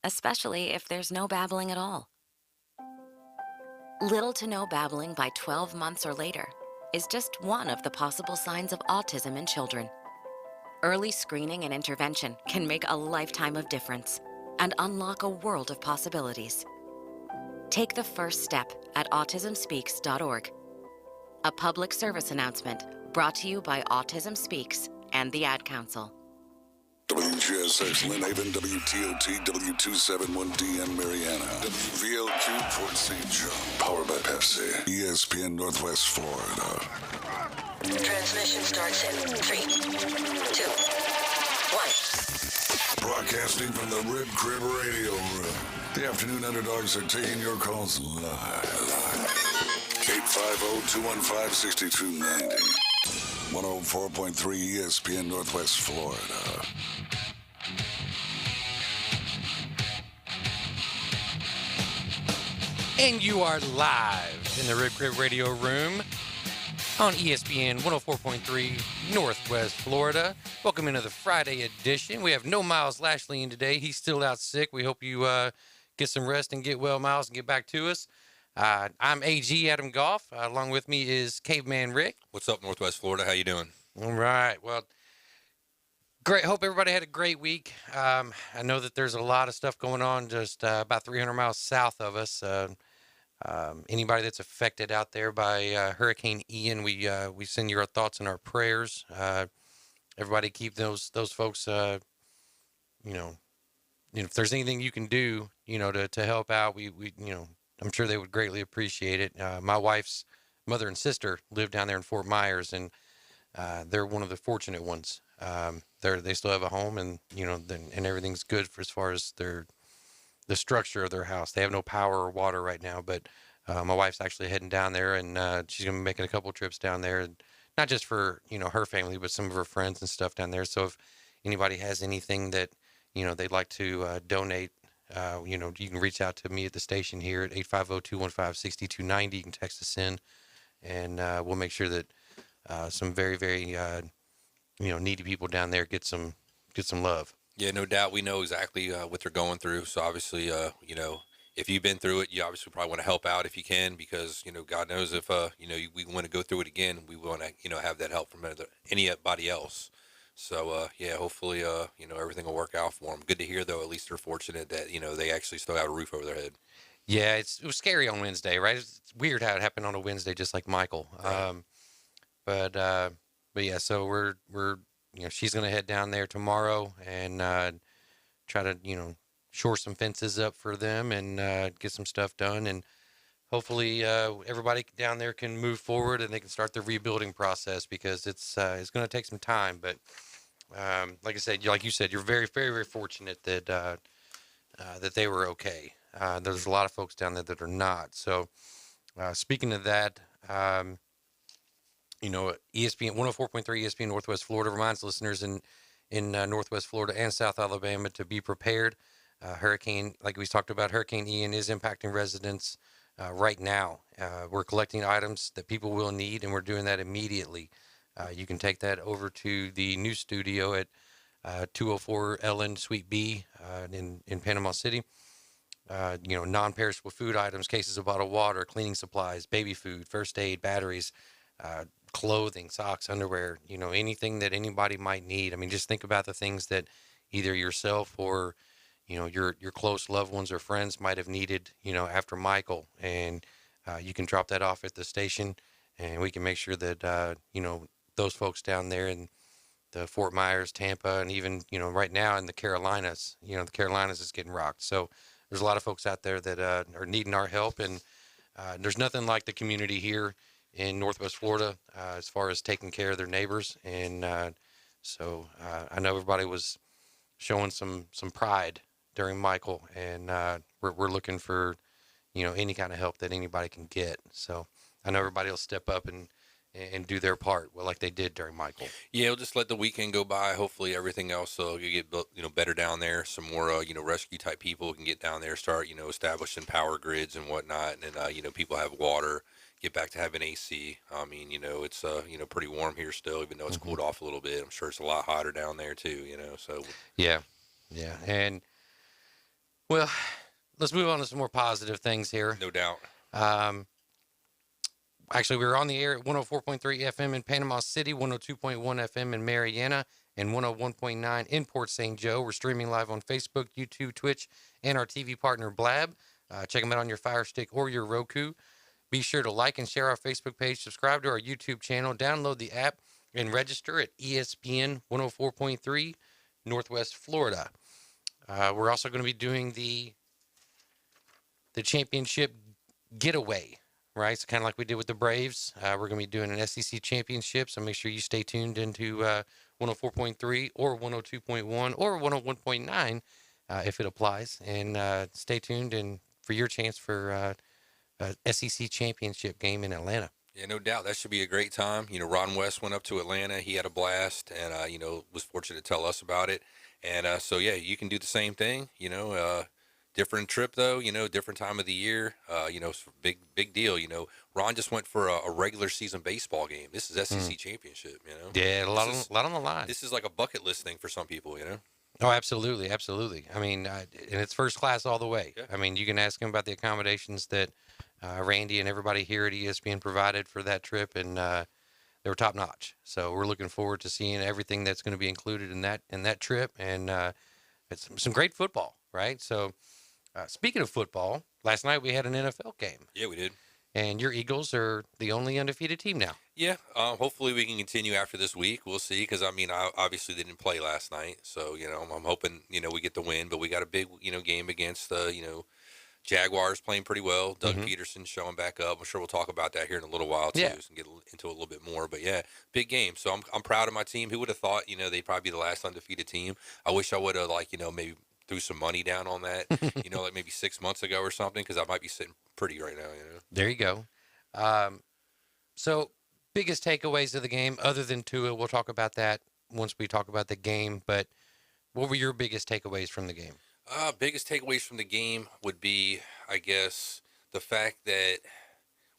especially if there's no babbling at all. Little to no babbling by 12 months or later is just one of the possible signs of autism in children. Early screening and intervention can make a lifetime of difference and unlock a world of possibilities. Take the first step at autismspeaks.org. A public service announcement brought to you by Autism Speaks and the Ad Council. WGSX Lynn Haven, WTOT, W271DM Mariana, WVLQ Port St. John, powered by Pepsi, ESPN Northwest Florida. Transmission starts in 3, 2, 1. Broadcasting from the Rib Crib Radio Room. The Afternoon Underdogs are taking your calls live. 850-215-6290. 104.3 ESPN Northwest Florida. And you are live in the Rib Crib Radio Room on ESPN 104.3 Northwest Florida. Welcome into the Friday edition. We have no Miles Lashley in today. He's still out sick. We hope you get some rest and get well, Miles, and get back to us. I'm AG Adam Goff. Along with me is Caveman Rick. What's up, Northwest Florida? How you doing? All right. Well, great. Hope everybody had a great week. I know that there's a lot of stuff going on just about 300 miles south of us. Anybody that's affected out there by Hurricane Ian, we send your thoughts and our prayers. Everybody keep those folks, if there's anything you can do, to help out, we I'm sure they would greatly appreciate it. My wife's mother and sister live down there in Fort Myers, and they're one of the fortunate ones. They still have a home, and and everything's good for as far as the structure of their house. They have no power or water right now, but my wife's actually heading down there, and she's gonna be making a couple trips down there, and not just for her family, but some of her friends and stuff down there. So if anybody has anything that they'd like to donate, you can reach out to me at the station here at 850-215-6290. You can text us in, and we'll make sure that some very, very needy people down there get some love. Yeah, no doubt. We know exactly what they're going through. So obviously, if you've been through it, you obviously probably want to help out if you can, because God knows if we want to go through it again, we want to have that help from anybody else. So hopefully everything will work out for them. Good to hear, though. At least they're fortunate that they actually still have a roof over their head. Yeah, it was scary on Wednesday, right? It's weird how it happened on a Wednesday, just like Michael. Right. But yeah, so we're she's gonna head down there tomorrow and try to shore some fences up for them and get some stuff done, and hopefully everybody down there can move forward and they can start the rebuilding process, because it's going to take some time. But like you said, you're very, very, very fortunate that that they were okay. There's a lot of folks down there that are not. So speaking of that, ESPN 104.3 ESPN Northwest Florida reminds listeners in Northwest Florida and South Alabama to be prepared. Hurricane, like we talked about, Hurricane Ian is impacting residents right now. We're collecting items that people will need, and we're doing that immediately. You can take that over to the new studio at 204 Ellen Suite B in Panama City. Non-perishable food items, cases of bottled water, cleaning supplies, baby food, first aid, batteries, clothing, socks, underwear, anything that anybody might need. I mean, just think about the things that either yourself or your close loved ones or friends might have needed, after Michael, and you can drop that off at the station, and we can make sure that, those folks down there in the Fort Myers, Tampa, and even, right now in the Carolinas, the Carolinas is getting rocked. So there's a lot of folks out there that are needing our help, and there's nothing like the community here in Northwest Florida as far as taking care of their neighbors. And so I know everybody was showing some pride during Michael, and we're looking for, any kind of help that anybody can get. So I know everybody will step up and do their part, like they did during Michael. Yeah, we'll just let the weekend go by. Hopefully everything else will get better down there. Some more rescue type people can get down there, start establishing power grids and whatnot, and people have water, get back to having AC. I mean, it's pretty warm here still, even though it's cooled off a little bit. I'm sure it's a lot hotter down there too. So yeah, and Well, let's move on to some more positive things here. No doubt. Um, Actually, we were on the air at 104.3 FM in Panama City, 102.1 FM in Mariana, and 101.9 in Port St. Joe. We're streaming live on Facebook, YouTube, Twitch, and our TV partner, Blab. Check them out on your Fire Stick or your Roku. Be sure to like and share our Facebook page, subscribe to our YouTube channel, download the app, and register at ESPN 104.3 Northwest Florida. We're also going to be doing the championship getaway, right? So kind of like we did with the Braves. We're going to be doing an SEC championship, so make sure you stay tuned into 104.3 or 102.1 or 101.9 if it applies. And stay tuned and for your chance for SEC championship game in Atlanta. Yeah, no doubt. That should be a great time. Ron West went up to Atlanta. He had a blast and, was fortunate to tell us about it. And so, yeah, you can do the same thing, different trip though, different time of the year, it's a big deal. Ron just went for a regular season baseball game. This is SEC championship, Yeah, a lot on the line. This is like a bucket list thing for some people, Oh, absolutely. Absolutely. I mean, and it's first class all the way. Yeah. I mean, you can ask him about the accommodations that Randy and everybody here at ESPN provided for that trip, and they were top notch. So we're looking forward to seeing everything that's going to be included in that trip, and it's some great football, right? So speaking of football, last night we had an NFL game. Yeah, we did. And your Eagles are the only undefeated team now. Yeah, hopefully we can continue after this week. We'll see, because, I obviously didn't play last night. So, I'm hoping, we get the win. But we got a big, game against the, Jaguars playing pretty well. Doug Peterson showing back up. I'm sure we'll talk about that here in a little while, too, Yeah. and get into a little bit more. But, yeah, big game. So I'm proud of my team. Who would have thought, they'd probably be the last undefeated team? I wish I would have, maybe threw some money down on that, like maybe 6 months ago or something, because I might be sitting pretty right now, There you go. So biggest takeaways of the game, other than Tua, we'll talk about that once we talk about the game. But what were your biggest takeaways from the game? Biggest takeaways from the game would be, I guess, the fact that,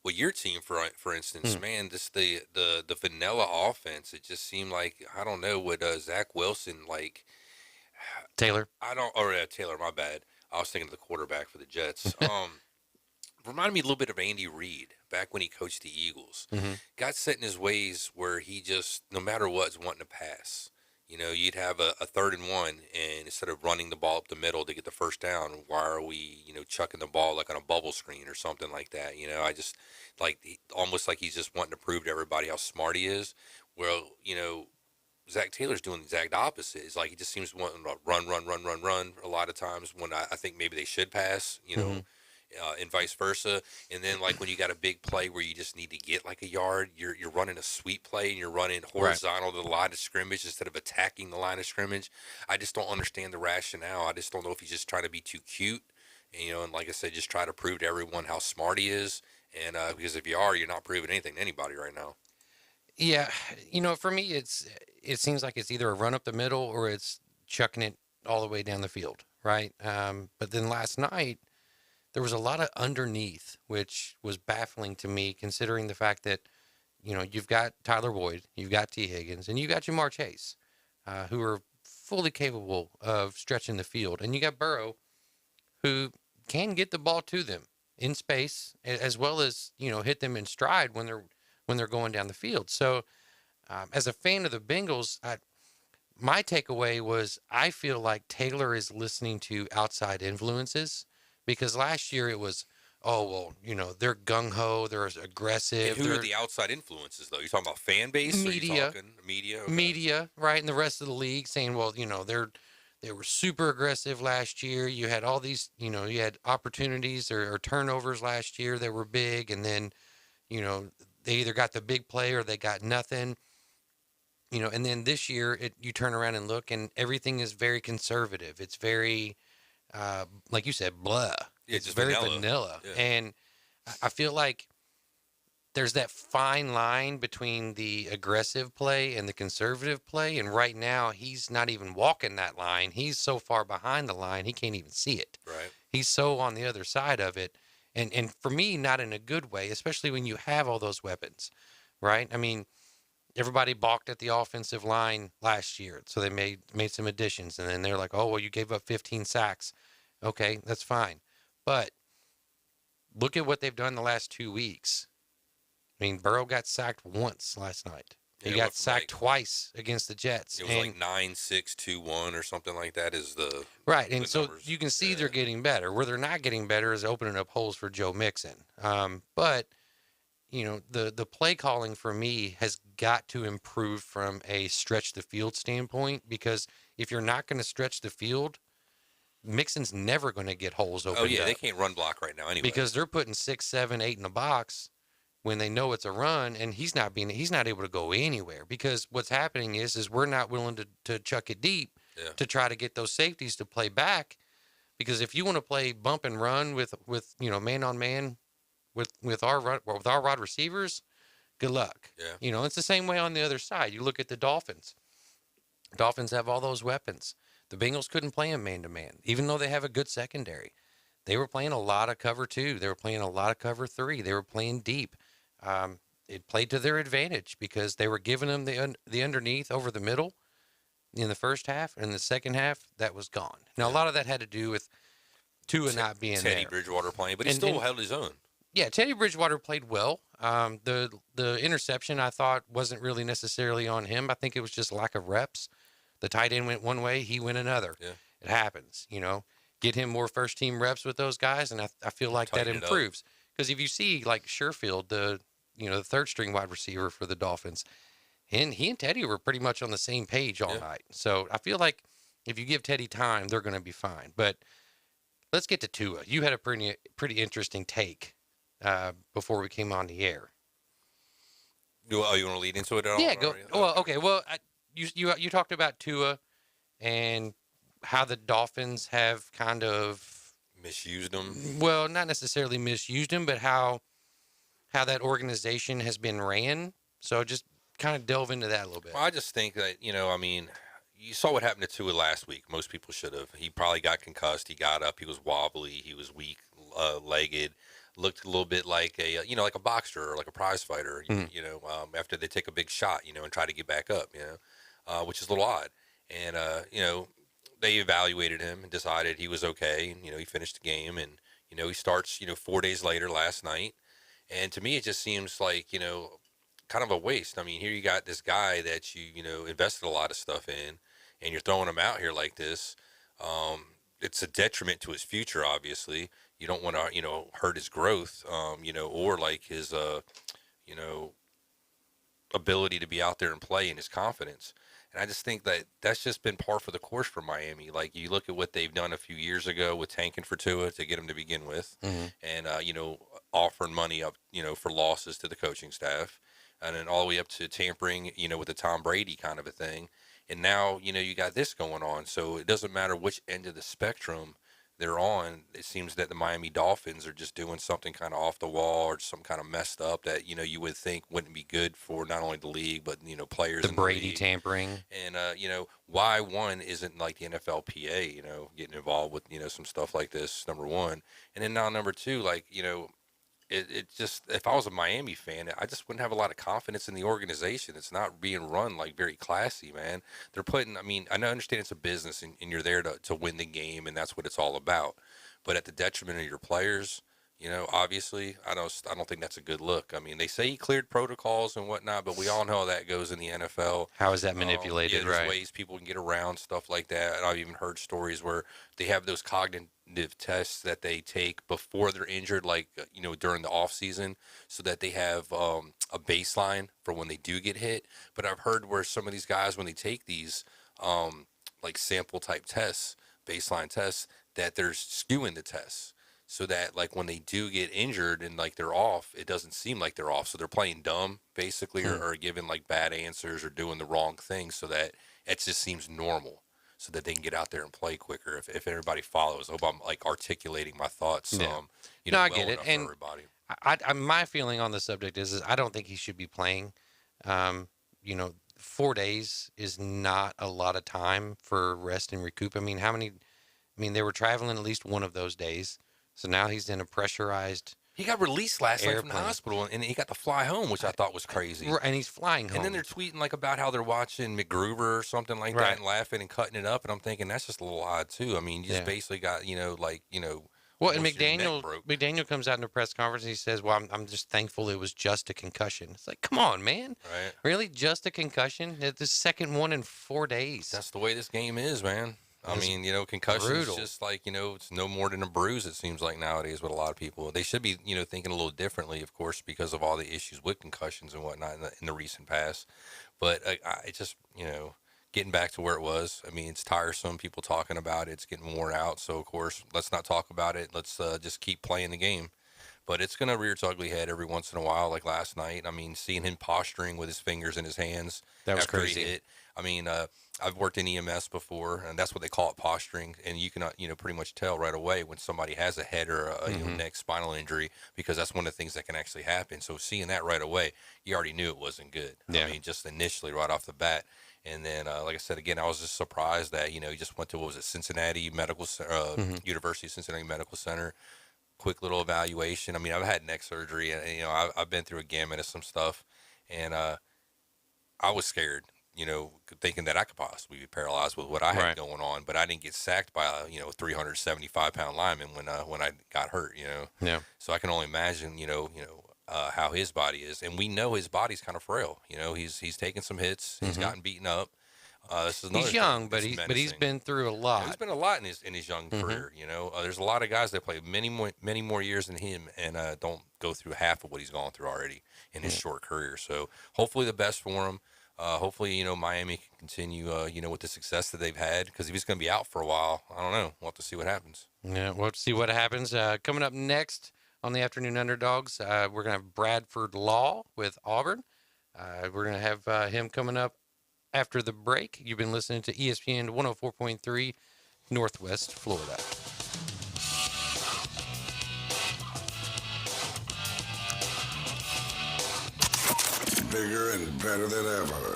well, your team, for instance, man, this the vanilla offense. It just seemed like, I don't know, with Zach Wilson, Taylor? Taylor, my bad. I was thinking of the quarterback for the Jets. Reminded me a little bit of Andy Reid back when he coached the Eagles. Got set in his ways where he just, no matter what, is wanting to pass. You'd have a 3rd and 1, and instead of running the ball up the middle to get the first down, why are we, chucking the ball like on a bubble screen or something like that? I just, almost like he's just wanting to prove to everybody how smart he is. Well, Zach Taylor's doing the exact opposite. It's like he just seems to want to run a lot of times when I think maybe they should pass, and vice versa. And then when you got a big play where you just need to get a yard, you're running a sweep play and you're running horizontal to the line of scrimmage instead of attacking the line of scrimmage. I just don't understand the rationale. I just don't know if he's just trying to be too cute, and like I said, just try to prove to everyone how smart he is. And because if you are, you're not proving anything to anybody right now. Yeah, for me, it seems like it's either a run up the middle or it's chucking it all the way down the field, right? But then last night, there was a lot of underneath, which was baffling to me, considering the fact that, you've got Tyler Boyd, you've got T. Higgins, and you got Jamar Chase, who are fully capable of stretching the field. And you got Burrow, who can get the ball to them in space, as well as, hit them in stride when they're going down the field. So as a fan of the Bengals, my takeaway was I feel like Taylor is listening to outside influences. Because last year it was, they're gung-ho, they're aggressive. And who are the outside influences, though? You're talking about fan base? Media. Media? Okay. Media, right, and the rest of the league saying, well, they were super aggressive last year. You had all these, you had opportunities or turnovers last year that were big, and then, they either got the big play or they got nothing. And then this year you turn around and look, and everything is very conservative. It's very... like you said, blah. Yeah, It's just very vanilla. vanilla. Yeah. And I feel like there's that fine line between the aggressive play and the conservative play. And right now, he's not even walking that line. He's so far behind the line, he can't even see it. Right. He's so on the other side of it. And for me, not in a good way, especially when you have all those weapons, right? I mean, everybody balked at the offensive line last year. So they made some additions. And then they're like, oh, well, you gave up 15 sacks. Okay, that's fine. But look at what they've done the last 2 weeks. I mean, Burrow got sacked once last night. Yeah, He it got went from sacked twice against the Jets. it was like 9-6-2-1 or something like that is Right, the and so numbers. you can see Yeah. they're getting better. Where they're not getting better is opening up holes for Joe Mixon. But the play calling for me has got to improve from a stretch the field standpoint, because if you're not going to stretch the field, Mixon's never going to get holes opened Oh yeah, up, they can't run block right now anyway. because they're putting 6, 7, 8 in the box when they know it's a run, and he's not able to go anywhere, because what's happening is we're not willing to chuck it deep Yeah. to try to get those safeties to play back. Because if you want to play bump and run with man on man with our wide receivers, good luck. Yeah. It's the same way on the other side. You look at the Dolphins. Dolphins have all those weapons. The Bengals couldn't play them man to man, even though they have a good secondary. They were playing a lot of cover 2. They were playing a lot of cover 3. They were playing deep. It played to their advantage because they were giving them the underneath over the middle in the first half, and the second half that was gone. Now, a lot of that had to do with Tua not being Teddy there. Bridgewater playing, but he And- still and- held his own. Yeah, Teddy Bridgewater played well. The interception, I thought, wasn't really necessarily on him. I think it was just lack of reps. The tight end went one way, he went another. Yeah. It happens, Get him more first team reps with those guys, and I feel like that Tighten it up. improves. Because if you see like Sherfield, the third string wide receiver for the Dolphins, and he and Teddy were pretty much on the same page all night. So I feel like if you give Teddy time, they're going to be fine. But let's get to Tua. You had a pretty interesting take before we came on the air. You want to lead into it at all? Yeah, go. Or- Well, okay. Well, you talked about Tua and how the Dolphins have kind of misused them. Well, not necessarily misused him, but how that organization has been ran. So just kind of delve into that a little bit. Well, I just think that, you saw what happened to Tua last week. Most people should have. He probably got concussed. He got up. He was wobbly. He was weak legged. Looked a little bit like like a boxer or like a prize fighter, after they take a big shot, and try to get back up, which is a little odd. And, they evaluated him and decided he was okay. And, he finished the game and, he starts, 4 days later last night. And to me, it just seems like, kind of a waste. I mean, here you got this guy that you, invested a lot of stuff in, and you're throwing him out here like this. It's a detriment to his future, obviously. You don't want to, hurt his growth, or like his, ability to be out there and play and his confidence. And I just think that that's just been par for the course for Miami. Like, you look at what they've done a few years ago with tanking for Tua to get him to begin with, and, offering money up, for losses to the coaching staff, and then all the way up to tampering, with the Tom Brady kind of a thing. And now, you got this going on. So it doesn't matter which end of the spectrum they're on. It seems that the Miami Dolphins are just doing something kind of off the wall or some kind of messed up that, you would think wouldn't be good for not only the league, but, players. The in Brady the league. tampering. And, why one isn't like the NFLPA, getting involved with, some stuff like this, number one. And then now number two, like, it just, if I was a Miami fan, I just wouldn't have a lot of confidence in the organization. It's not being run like very classy, man. They're putting, I understand it's a business and you're there to win the game, and that's what it's all about. But at the detriment of your players, obviously, I don't think that's a good look. I mean, they say he cleared protocols and whatnot, but we all know how that goes in the NFL. How is that manipulated? There's right. ways people can get around stuff like that. And I've even heard stories where they have those cognitive tests that they take before they're injured, like, during the off season, so that they have a baseline for when they do get hit. But I've heard where some of these guys, when they take these like sample type tests, baseline tests, that they're skewing the tests. So that, like, when they do get injured and, like, they're off, it doesn't seem like they're off. So they're playing dumb, basically, or giving, like, bad answers or doing the wrong thing, so that it just seems normal, so that they can get out there and play quicker if everybody follows. I hope I'm, like, articulating my thoughts. Yeah. I Well get it. enough for And everybody. I my feeling on the subject is I don't think he should be playing. 4 days is not a lot of time for rest and recoup. They were traveling at least one of those days. So now he's in a pressurized He got released last night from the Airplane. hospital, and he got to fly home, which I thought was crazy. And he's flying home. And then they're tweeting like about how they're watching McGruber or something like that and laughing and cutting it up. And I'm thinking that's just a little odd too. I mean, you just basically got, Well, and McDaniel comes out in a press conference and he says, well, I'm just thankful it was just a concussion. It's like, come on, man. Right. Really? Just a concussion? It's the second one in 4 days. That's the way this game is, man. I mean, concussion is just like, it's no more than a bruise, it seems like nowadays with a lot of people. They should be, thinking a little differently, of course, because of all the issues with concussions and whatnot in the recent past. But I just, getting back to where it was, I mean, it's tiresome. People talking about it. It's getting worn out. So, of course, let's not talk about it. Let's just keep playing the game. But it's going to rear its ugly head every once in a while, like last night. I mean, seeing him posturing with his fingers in his hands. That was after crazy. He hit. I mean, I've worked in EMS before, and that's what they call it, posturing. And you can, pretty much tell right away when somebody has a head or a neck spinal injury, because that's one of the things that can actually happen. So seeing that right away, you already knew it wasn't good. Yeah. I mean, just initially right off the bat. And then, like I said, again, I was just surprised that, he just went to, Cincinnati Medical University of Cincinnati Medical Center. Quick little evaluation. I mean, I've had neck surgery, and, I've been through a gamut of some stuff. And I was scared, thinking that I could possibly be paralyzed with what I had going on. But I didn't get sacked by a, 375-pound lineman when I got hurt, Yeah. So I can only imagine, how his body is, and we know his body's kind of frail. He's taken some hits. He's gotten beaten up. This is he's young, but he's been through a lot. He's been a lot in his young career. There's a lot of guys that play many more years than him, and don't go through half of what he's gone through already in his short career. So hopefully the best for him. Hopefully Miami can continue with the success that they've had, because if he's going to be out for a while, I don't know. We'll have to see what happens. Yeah, we'll have to see what happens. Coming up next on the Afternoon Underdogs, we're going to have Bradford Law with Auburn. We're going to have him coming up after the break. You've been listening to ESPN 104.3 Northwest Florida. Bigger and better than ever.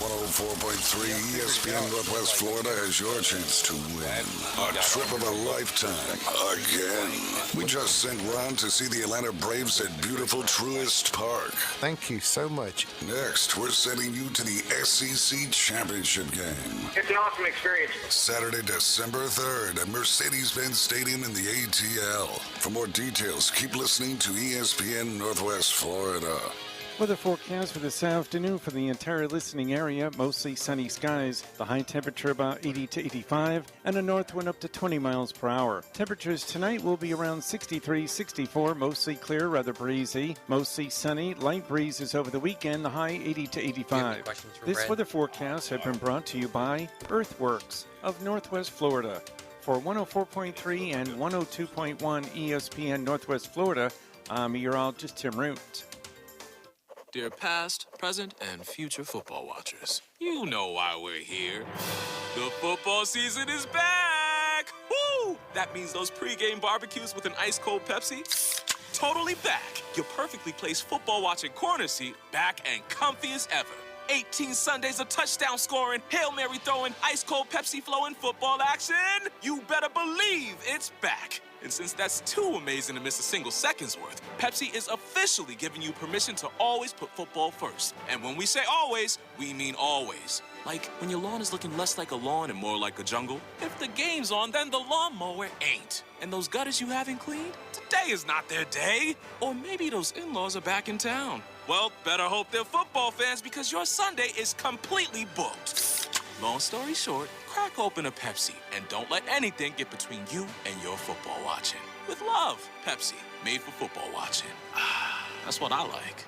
104.3 ESPN Northwest Florida has your chance to win a trip of a lifetime again. We just sent Ron to see the Atlanta Braves at beautiful Truist Park. Thank you so much. Next, we're sending you to the SEC Championship game. It's an awesome experience. Saturday, December 3rd at Mercedes-Benz Stadium in the ATL. For more details, keep listening to ESPN Northwest Florida. Weather forecast for this afternoon for the entire listening area, mostly sunny skies. The high temperature about 80 to 85 and a north wind up to 20 miles per hour. Temperatures tonight will be around 63, 64, mostly clear, rather breezy. Mostly sunny, light breezes over the weekend, the high 80 to 85. This weather forecast has been brought to you by Earthworks of Northwest Florida. For 104.3 and 102.1 ESPN Northwest Florida, I'm meteorologist Tim Root. Dear past, present, and future football watchers, you know why we're here. The football season is back! Woo! That means those pregame barbecues with an ice-cold Pepsi? Totally back. Your perfectly placed football-watching corner seat back and comfy as ever. 18 Sundays of touchdown scoring, Hail Mary throwing, ice-cold Pepsi flowing football action. You better believe it's back. And since that's too amazing to miss a single second's worth, Pepsi is officially giving you permission to always put football first. And when we say always, we mean always. Like when your lawn is looking less like a lawn and more like a jungle. If the game's on, then the lawnmower ain't. And those gutters you haven't cleaned? Today is not their day. Or maybe those in-laws are back in town. Well, better hope they're football fans, because your Sunday is completely booked. Long story short, crack open a Pepsi and don't let anything get between you and your football watching. With love, Pepsi, made for football watching. That's what I like.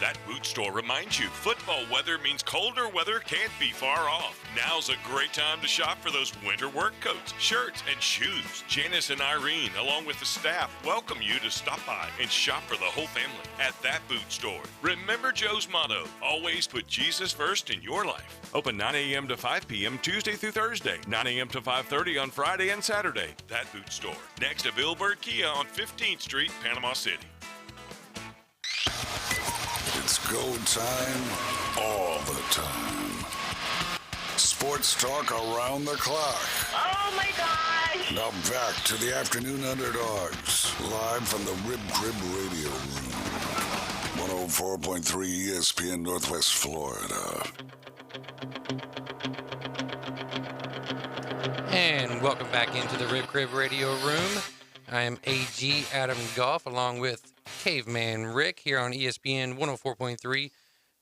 That boot store reminds you, football weather means colder weather can't be far off. Now's a great time to shop for those winter work coats, shirts, and shoes. Janice and Irene, along with the staff, welcome you to stop by and shop for the whole family at that boot store. Remember Joe's motto, always put Jesus first in your life. Open 9 a.m. to 5 p.m. Tuesday through Thursday, 9 a.m. to 5:30 on Friday and Saturday. That boot store, next to Billboard Kia on 15th Street, Panama City. It's go time all the time. Sports talk around the clock. Oh my gosh! Now back to the Afternoon Underdogs, live from the Rib Crib Radio Room. 104.3 ESPN Northwest Florida. And welcome back into the Rib Crib Radio Room. I am AG Adam Goff along with Caveman Rick here on ESPN 104.3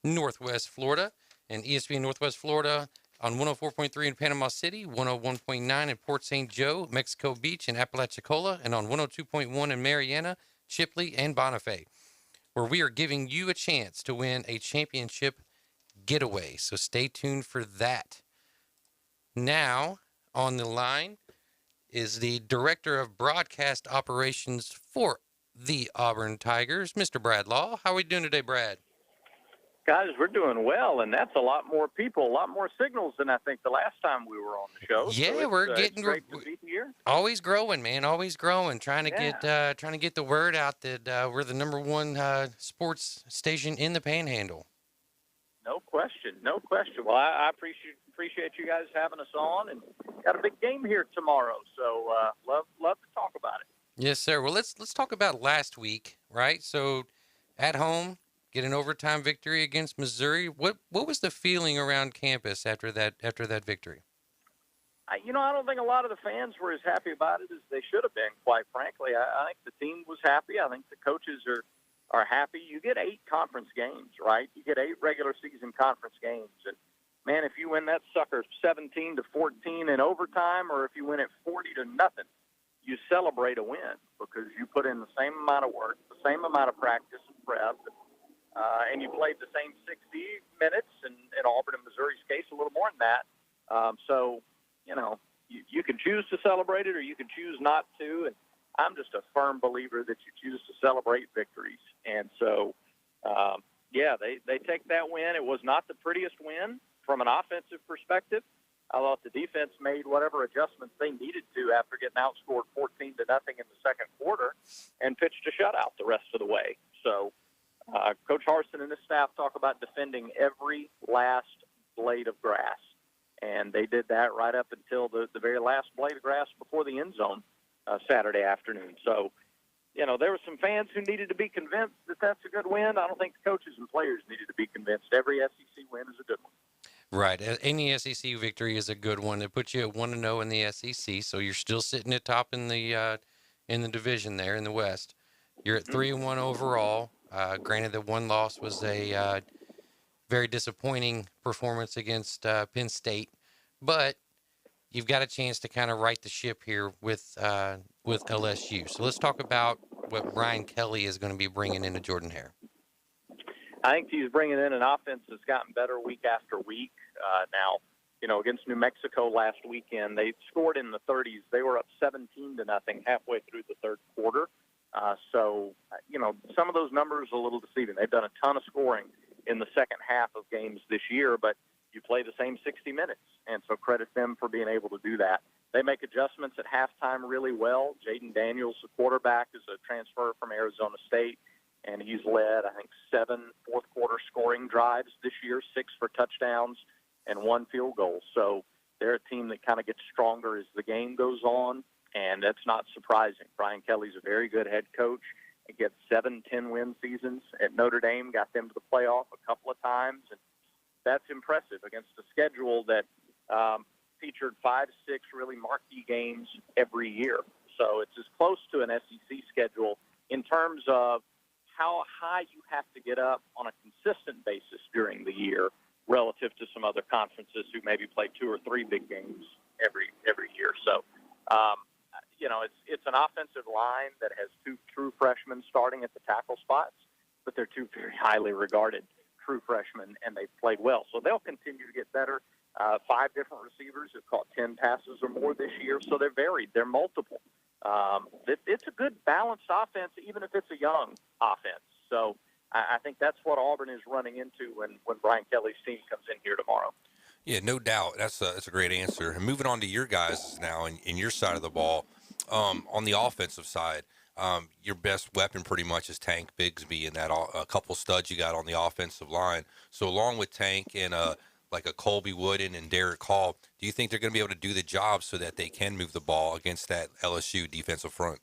Northwest Florida and ESPN Northwest Florida on 104.3 in Panama City, 101.9 in Port St. Joe, Mexico Beach, and Apalachicola, and on 102.1 in Mariana, Chipley, and Bonifay, where we are giving you a chance to win a championship getaway. So stay tuned for that. Now, on the line is the Director of Broadcast Operations for the Auburn Tigers, Mr. Brad Law. How are we doing today, Brad? Guys, we're doing well, and that's a lot more people, a lot more signals than I think the last time we were on the show. Yeah, so we're getting great to be here. Always growing, man. Always growing. Trying to get the word out that we're the number one sports station in the Panhandle. No question, no question. Well, I appreciate you guys having us on, and got a big game here tomorrow. So love to talk about it. Yes, sir. Well, let's talk about last week, right? So, at home, get an overtime victory against Missouri. What was the feeling around campus after that victory? I don't think a lot of the fans were as happy about it as they should have been, quite frankly. I think the team was happy. I think the coaches are happy. You get 8 conference games, right? You get 8 regular season conference games. And, man, if you win that sucker 17-14 in overtime, or if you win it 40-0, you celebrate a win because you put in the same amount of work, the same amount of practice and prep, and you played the same 60 minutes, and in Auburn and Missouri's case, a little more than that. So, you can choose to celebrate it or you can choose not to, and I'm just a firm believer that you choose to celebrate victories. And so, they take that win. It was not the prettiest win from an offensive perspective. I thought the defense made whatever adjustments they needed to after getting outscored 14-0 in the second quarter and pitched a shutout the rest of the way. So, Coach Harsin and his staff talk about defending every last blade of grass, and they did that right up until the very last blade of grass before the end zone Saturday afternoon. So, there were some fans who needed to be convinced that that's a good win. I don't think the coaches and players needed to be convinced. Every SEC win is a good one. Right. Any SEC victory is a good one. It puts you at 1-0 in the SEC, so you're still sitting at top in the division there in the West. You're at 3-1 overall. Granted that one loss was a very disappointing performance against Penn State, but you've got a chance to kind of right the ship here with LSU. So let's talk about what Brian Kelly is going to be bringing into Jordan Hare. I think he's bringing in an offense that's gotten better week after week. Now, against New Mexico last weekend, they scored in the 30s. They were up 17-0 halfway through the third quarter. So, some of those numbers are a little deceiving. They've done a ton of scoring in the second half of games this year, but you play the same 60 minutes, and so credit them for being able to do that. They make adjustments at halftime really well. Jaden Daniels, the quarterback, is a transfer from Arizona State, and he's led, I think, 7 fourth-quarter scoring drives this year, 6 for touchdowns and 1 field goal. So they're a team that kind of gets stronger as the game goes on, and that's not surprising. Brian Kelly's a very good head coach. He gets 7 10-win seasons at Notre Dame, got them to the playoff a couple of times, and that's impressive against a schedule that featured 5-6 really marquee games every year. So it's as close to an SEC schedule in terms of how high you have to get up on a consistent basis during the year relative to some other conferences who maybe play 2 or 3 big games every year. So, it's an offensive line that has 2 true freshmen starting at the tackle spots, but they're 2 very highly regarded true freshmen, and they've played well. So they'll continue to get better. 5 different receivers have caught 10 passes or more this year, so they're varied. They're multiple. It's a good balanced offense, even if it's a young offense. So I think that's what Auburn is running into when Brian Kelly's team comes in here tomorrow. Yeah, no doubt. That's a great answer. And moving on to your guys now in your side of the ball, on the offensive side, your best weapon pretty much is Tank Bigsby and that a couple studs you got on the offensive line. So along with Tank and like a Colby Wooden and Derek Hall, do you think they're going to be able to do the job so that they can move the ball against that LSU defensive front?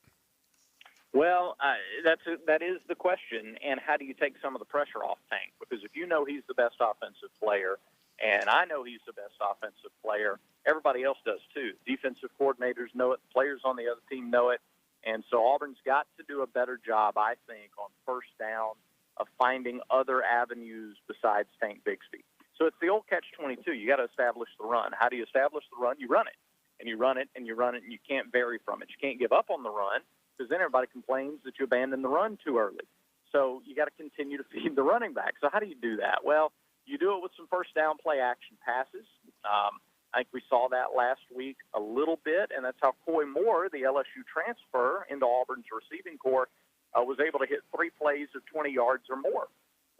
Well, that is the question. And how do you take some of the pressure off Tank? Because if you know he's the best offensive player, and I know he's the best offensive player, everybody else does too. Defensive coordinators know it. Players on the other team know it. And so Auburn's got to do a better job, I think, on first down of finding other avenues besides Tank Bigsby. So it's the old catch-22. You got to establish the run. How do you establish the run? You run it, and you run it, and you run it, and you can't vary from it. You can't give up on the run because then everybody complains that you abandoned the run too early. So you got to continue to feed the running back. So how do you do that? Well, you do it with some first down play action passes. I think we saw that last week a little bit, and that's how Coy Moore, the LSU transfer into Auburn's receiving corps, was able to hit 3 plays of 20 yards or more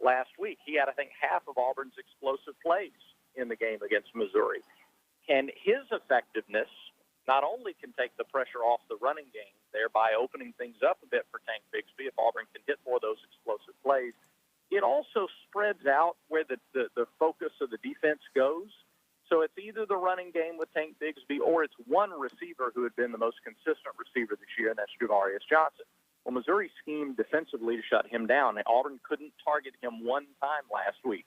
last week. He had, I think, half of Auburn's explosive plays in the game against Missouri. And his effectiveness not only can take the pressure off the running game, thereby opening things up a bit for Tank Bigsby if Auburn can hit more of those explosive plays, it also spreads out where the focus of the defense goes. So it's either the running game with Tank Bigsby or it's one receiver who had been the most consistent receiver this year, and that's Javarius Johnson. Well, Missouri schemed defensively to shut him down, and Auburn couldn't target him one time last week.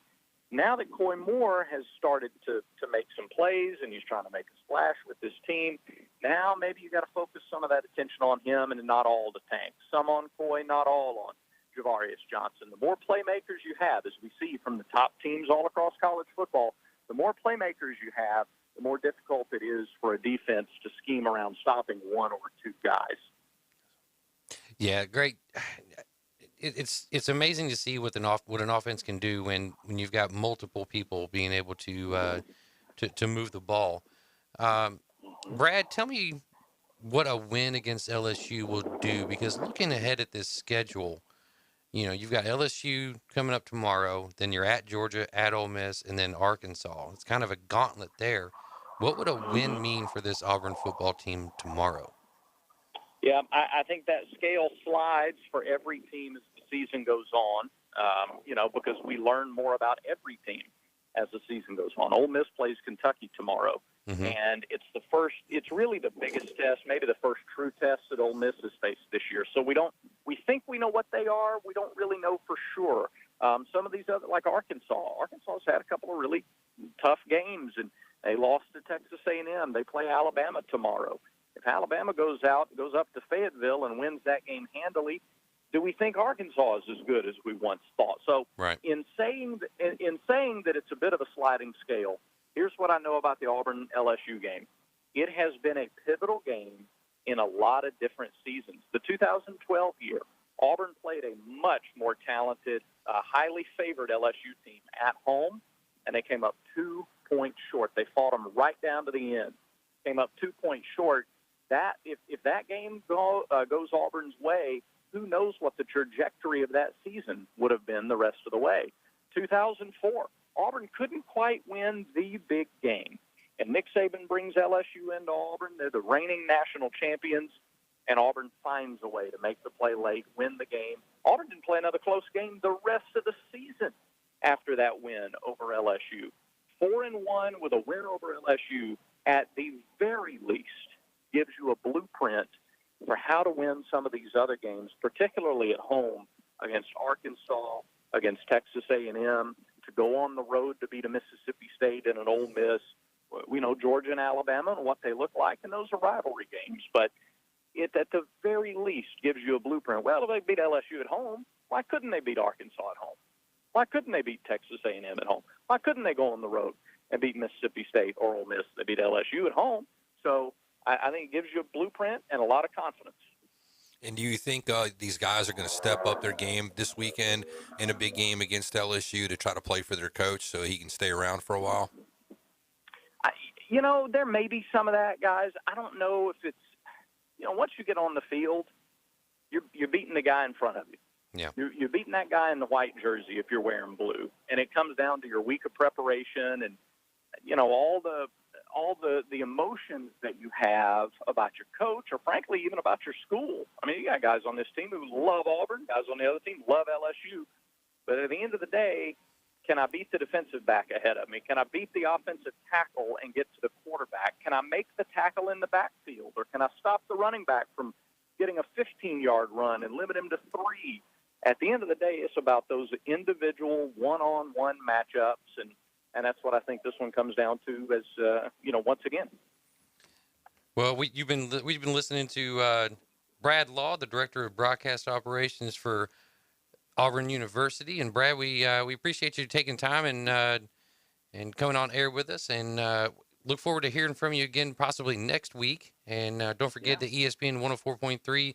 Now that Coy Moore has started to make some plays and he's trying to make a splash with this team, now maybe you got to focus some of that attention on him and not all the Tank. Some on Coy, not all on Javarius Johnson. The more playmakers you have, as we see from the top teams all across college football, the more playmakers you have, the more difficult it is for a defense to scheme around stopping one or two guys. Yeah, great. It's amazing to see what an offense can do when you've got multiple people being able to move the ball. Brad, tell me what a win against LSU will do, because looking ahead at this schedule, you've got LSU coming up tomorrow, then you're at Georgia, at Ole Miss, and then Arkansas. It's kind of a gauntlet there. What would a win mean for this Auburn football team tomorrow? Yeah, I think that scale slides for every team as the season goes on, because we learn more about every team as the season goes on. Ole Miss plays Kentucky tomorrow, and it's really the biggest test, maybe the first true test that Ole Miss has faced this year. So we think we know what they are. We don't really know for sure. Some of these other, like Arkansas's had a couple of really tough games, and they lost to Texas A&M. They play Alabama tomorrow. If Alabama goes up to Fayetteville and wins that game handily, do we think Arkansas is as good as we once thought? So right. in saying that it's a bit of a sliding scale, here's what I know about the Auburn-LSU game. It has been a pivotal game in a lot of different seasons. The 2012 year, Auburn played a much more talented, highly favored LSU team at home, and they came up 2 points short. They fought them right down to the end. Came up 2 points short. That if that game goes Auburn's way, who knows what the trajectory of that season would have been the rest of the way. 2004, Auburn couldn't quite win the big game. And Nick Saban brings LSU into Auburn. They're the reigning national champions, and Auburn finds a way to make the play late, win the game. Auburn didn't play another close game the rest of the season after that win over LSU. 4-1 with a win over LSU, at the very least, gives you a blueprint for how to win some of these other games, particularly at home against Arkansas, against Texas A&M, to go on the road to beat a Mississippi State and an Ole Miss. We know Georgia and Alabama and what they look like, and those are rivalry games. But it, at the very least, gives you a blueprint. Well, if they beat LSU at home, why couldn't they beat Arkansas at home? Why couldn't they beat Texas A&M at home? Why couldn't they go on the road and beat Mississippi State or Ole Miss? They beat LSU at home. So I think it gives you a blueprint and a lot of confidence. And do you think these guys are going to step up their game this weekend in a big game against LSU to try to play for their coach so he can stay around for a while? There may be some of that, guys. I don't know if it's, once you get on the field, you're beating the guy in front of you. Yeah. You're beating that guy in the white jersey if you're wearing blue. And it comes down to your week of preparation and, all the emotions that you have about your coach or, frankly, even about your school. I mean, you got guys on this team who love Auburn, guys on the other team love LSU. But at the end of the day, Can I beat the defensive back ahead of me? Can I beat the offensive tackle and get to the quarterback? Can I make the tackle in the backfield? Or can I stop the running back from getting a 15-yard run and limit him to 3? At the end of the day, it's about those individual one-on-one matchups, and that's what I think this one comes down to as, once again. Well, we've been listening to Brad Law, the Director of Broadcast Operations for Auburn University. And Brad, we appreciate you taking time and coming on air with us, and look forward to hearing from you again possibly next week. And don't forget that ESPN 104.3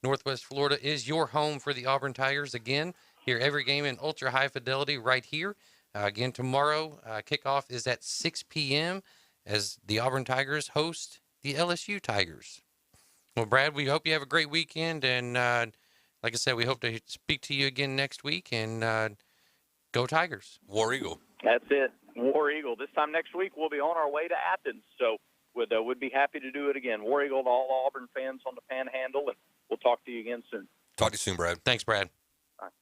Northwest Florida is your home for the Auburn Tigers. Again, hear every game in ultra high fidelity right here. Again, tomorrow kickoff is at 6 p.m. as the Auburn Tigers host the LSU Tigers. Well, Brad, we hope you have a great weekend, and like I said, we hope to speak to you again next week, and go Tigers. War Eagle. That's it. War Eagle. This time next week, we'll be on our way to Athens, so would be happy to do it again. War Eagle to all Auburn fans on the Panhandle, and we'll talk to you again soon. Talk to you soon, Brad. Thanks, Brad. All right.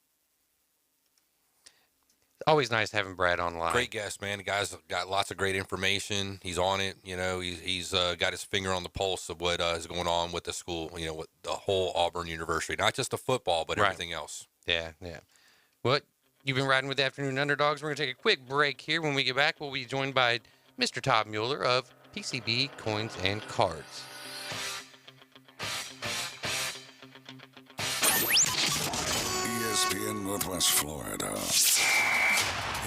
Always nice having Brad online. Great guest, man. The guy's got lots of great information. He's on it. He's got his finger on the pulse of what is going on with the school, with the whole Auburn University, not just the football, but everything else. Yeah. Well, you've been riding with the Afternoon Underdogs. We're going to take a quick break here. When we get back, we'll be joined by Mr. Todd Mueller of PCB Coins and Cards. ESPN Northwest Florida.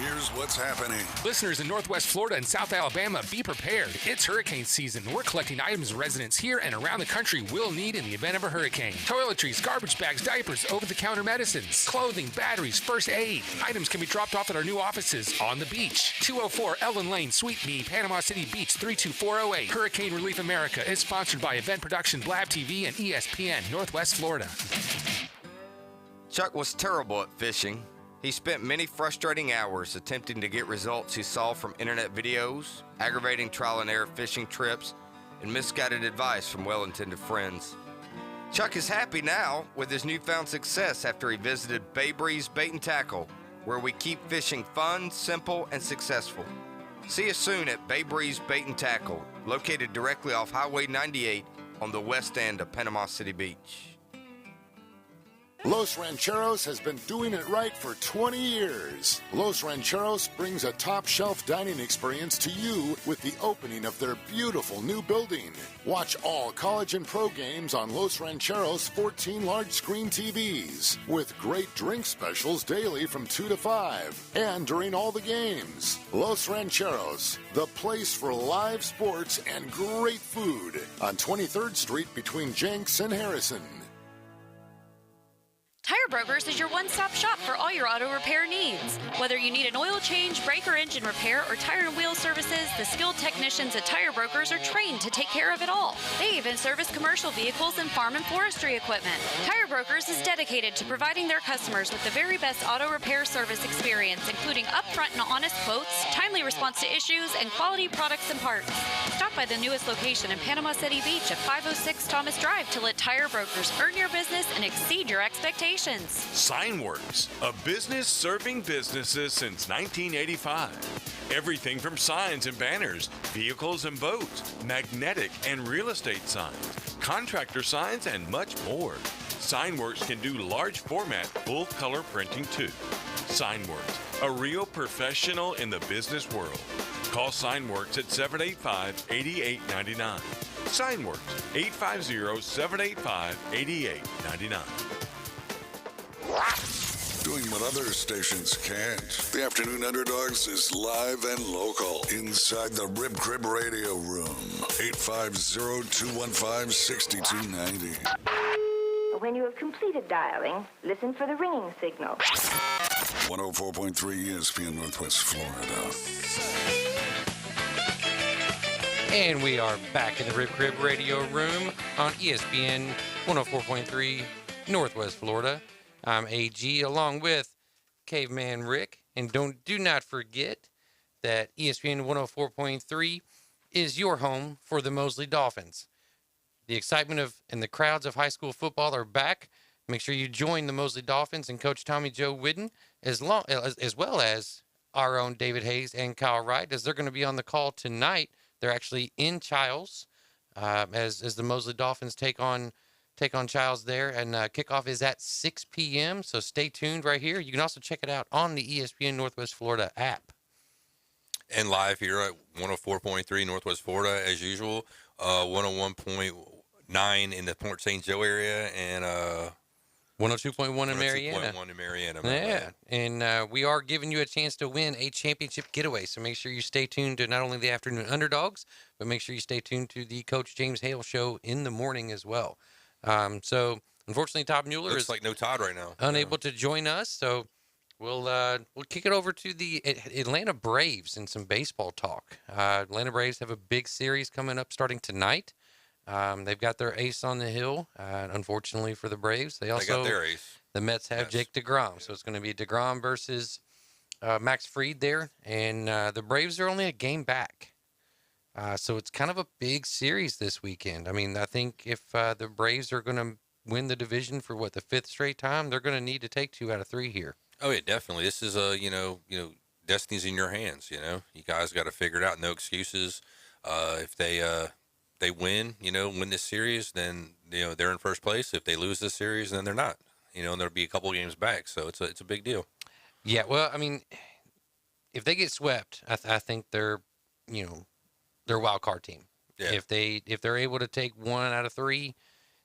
Here's what's happening. Listeners in Northwest Florida and South Alabama, be prepared. It's hurricane season. We're collecting items residents here and around the country will need in the event of a hurricane. Toiletries, garbage bags, diapers, over-the-counter medicines, clothing, batteries, first aid. Items can be dropped off at our new offices on the beach. 204 Ellen Lane, Suite B, Panama City Beach, 32408. Hurricane Relief America is sponsored by Event Production, Blab TV, and ESPN Northwest Florida. Chuck was terrible at fishing. He spent many frustrating hours attempting to get results he saw from internet videos, aggravating trial and error fishing trips, and misguided advice from well-intended friends. Chuck is happy now with his newfound success after he visited Bay Breeze Bait and Tackle, where we keep fishing fun, simple, and successful. See us soon at Bay Breeze Bait and Tackle, located directly off Highway 98 on the west end of Panama City Beach. Los Rancheros has been doing it right for 20 years. Los Rancheros brings a top-shelf dining experience to you with the opening of their beautiful new building. Watch all college and pro games on Los Rancheros' 14 large-screen TVs, with great drink specials daily from 2 to 5, and during all the games. Los Rancheros, the place for live sports and great food, on 23rd Street between Jenks and Harrison. Tire Brokers is your one-stop shop for all your auto repair needs. Whether you need an oil change, brake or engine repair, or tire and wheel services, the skilled technicians at Tire Brokers are trained to take care of it all. They even service commercial vehicles and farm and forestry equipment. Tire Brokers is dedicated to providing their customers with the very best auto repair service experience, including upfront and honest quotes, timely response to issues, and quality products and parts. Stop by the newest location in Panama City Beach at 506 Thomas Drive to let Tire Brokers earn your business and exceed your expectations. Signworks, a business serving businesses since 1985. Everything from signs and banners, vehicles and boats, magnetic and real estate signs, contractor signs, and much more. Signworks can do large format, full color printing too. Signworks, a real professional in the business world. Call Signworks at 785-8899. Signworks, 850-785-8899. Doing what other stations can't. The Afternoon Underdogs is live and local inside the Rib Crib Radio Room. 850-215-6290. When you have completed dialing, listen for the ringing signal. 104.3 ESPN Northwest Florida. And we are back in the Rib Crib Radio Room on ESPN 104.3 Northwest Florida. I'm AG along with Caveman Rick. And do not forget that ESPN 104.3 is your home for the Mosley Dolphins. The excitement and the crowds of high school football are back. Make sure you join the Mosley Dolphins and Coach Tommy Joe Whidden, as well as our own David Hayes and Kyle Wright, as they're going to be on the call tonight. They're actually in Childs, as the Mosley Dolphins take on Childs there, and kickoff is at 6 p.m. So stay tuned right here. You can also check it out on the ESPN Northwest Florida app. And live here at 104.3 Northwest Florida as usual, 101.9 in the Port St. Joe area, and 102.1 in Marietta. 102.1 in Marietta. Yeah, and we are giving you a chance to win a championship getaway. So make sure you stay tuned to not only the Afternoon Underdogs, but make sure you stay tuned to the Coach James Hale show in the morning as well. So unfortunately, Todd Mueller Looks is like no Todd right now. Unable to join us. So we'll kick it over to the Atlanta Braves and some baseball talk. Atlanta Braves have a big series coming up starting tonight. They've got their ace on the hill. Unfortunately for the Braves, they got their ace. The Mets have Jake DeGrom, so it's going to be DeGrom versus Max Fried there, and the Braves are only a game back. So it's kind of a big series this weekend. I mean, I think if the Braves are going to win the division for the fifth straight time, they're going to need to take 2 out of 3 here. Oh yeah, definitely. This is destiny's in your hands. You guys got to figure it out. No excuses. If they win, win this series, then they're in first place. If they lose this series, then they're not. And there'll be a couple of games back. So it's a big deal. Yeah. Well, I mean, if they get swept, I think they're a wild card team. Yeah. If they're able to take 1 out of 3,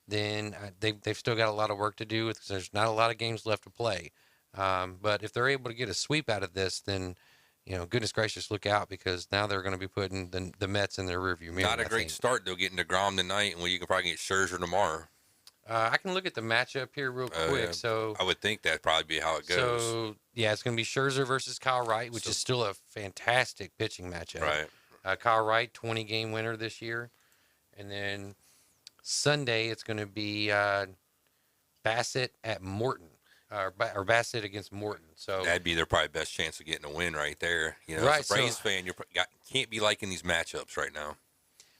then they've still got a lot of work to do. Because there's not a lot of games left to play. But if they're able to get a sweep out of this, then goodness gracious, look out, because now they're going to be putting the Mets in their rearview mirror. Not a great start though, getting DeGrom tonight, and you can probably get Scherzer tomorrow. I can look at the matchup here real quick. Yeah. So I would think that'd probably be how it goes. So yeah, it's going to be Scherzer versus Kyle Wright, which is still a fantastic pitching matchup. Right. Kyle Wright, 20-game winner this year, and then Sunday it's going to be Bassett at Morton. Or Bassett against Morton. So that'd be their probably best chance of getting a win right there. Right, as a Braves fan, can't be liking these matchups right now.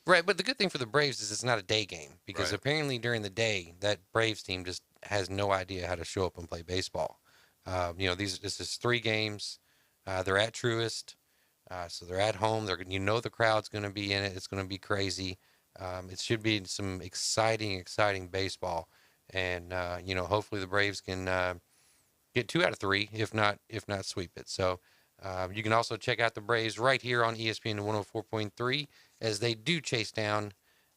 Right, but the good thing for the Braves is it's not a day game, because apparently during the day that Braves team just has no idea how to show up and play baseball. This is 3 games. They're at Truist, so they're at home. The crowd's going to be in it. It's going to be crazy. It should be some exciting baseball. And hopefully the Braves can get 2 out of 3, if not sweep it. So you can also check out the Braves right here on ESPN 104.3 as they do chase down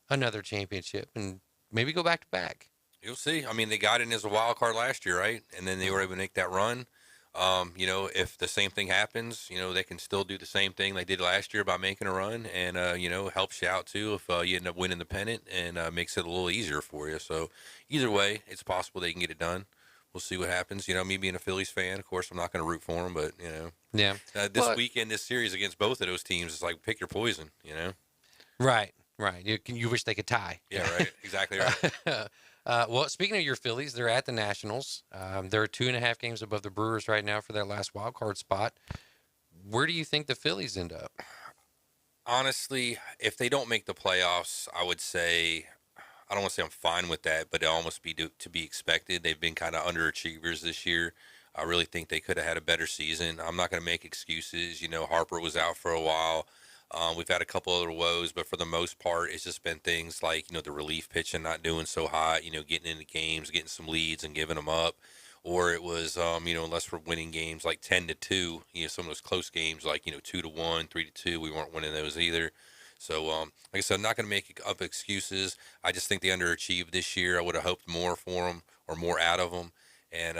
another championship and maybe go back to back. You'll see. I mean, they got in as a wild card last year, right? And then they were able to make that run. If the same thing happens, they can still do the same thing they did last year by making a run, and helps you out too if you end up winning the pennant, and makes it a little easier for you. So either way, it's possible they can get it done. We'll see what happens. Me being a Phillies fan, of course, I'm not going to root for them, but yeah. This weekend, this series against both of those teams is like pick your poison. Right. You wish they could tie. Yeah, right. Exactly right. Well, speaking of your Phillies, they're at the Nationals. They're 2.5 games above the Brewers right now for that last wild card spot. Where do you think the Phillies end up? Honestly, if they don't make the playoffs, I would say, I don't want to say I'm fine with that, but it almost be to be expected. They've been kind of underachievers this year. I really think they could have had a better season. I'm not going to make excuses. Harper was out for a while. We've had a couple other woes, but for the most part, it's just been things like, the relief pitching not doing so hot, getting into games, getting some leads and giving them up. Or it was, unless we're winning games like 10-2, some of those close games like, 2-1, 3-2, we weren't winning those either. So, like I said, I'm not going to make up excuses. I just think they underachieved this year. I would have hoped more for them or more out of them. And,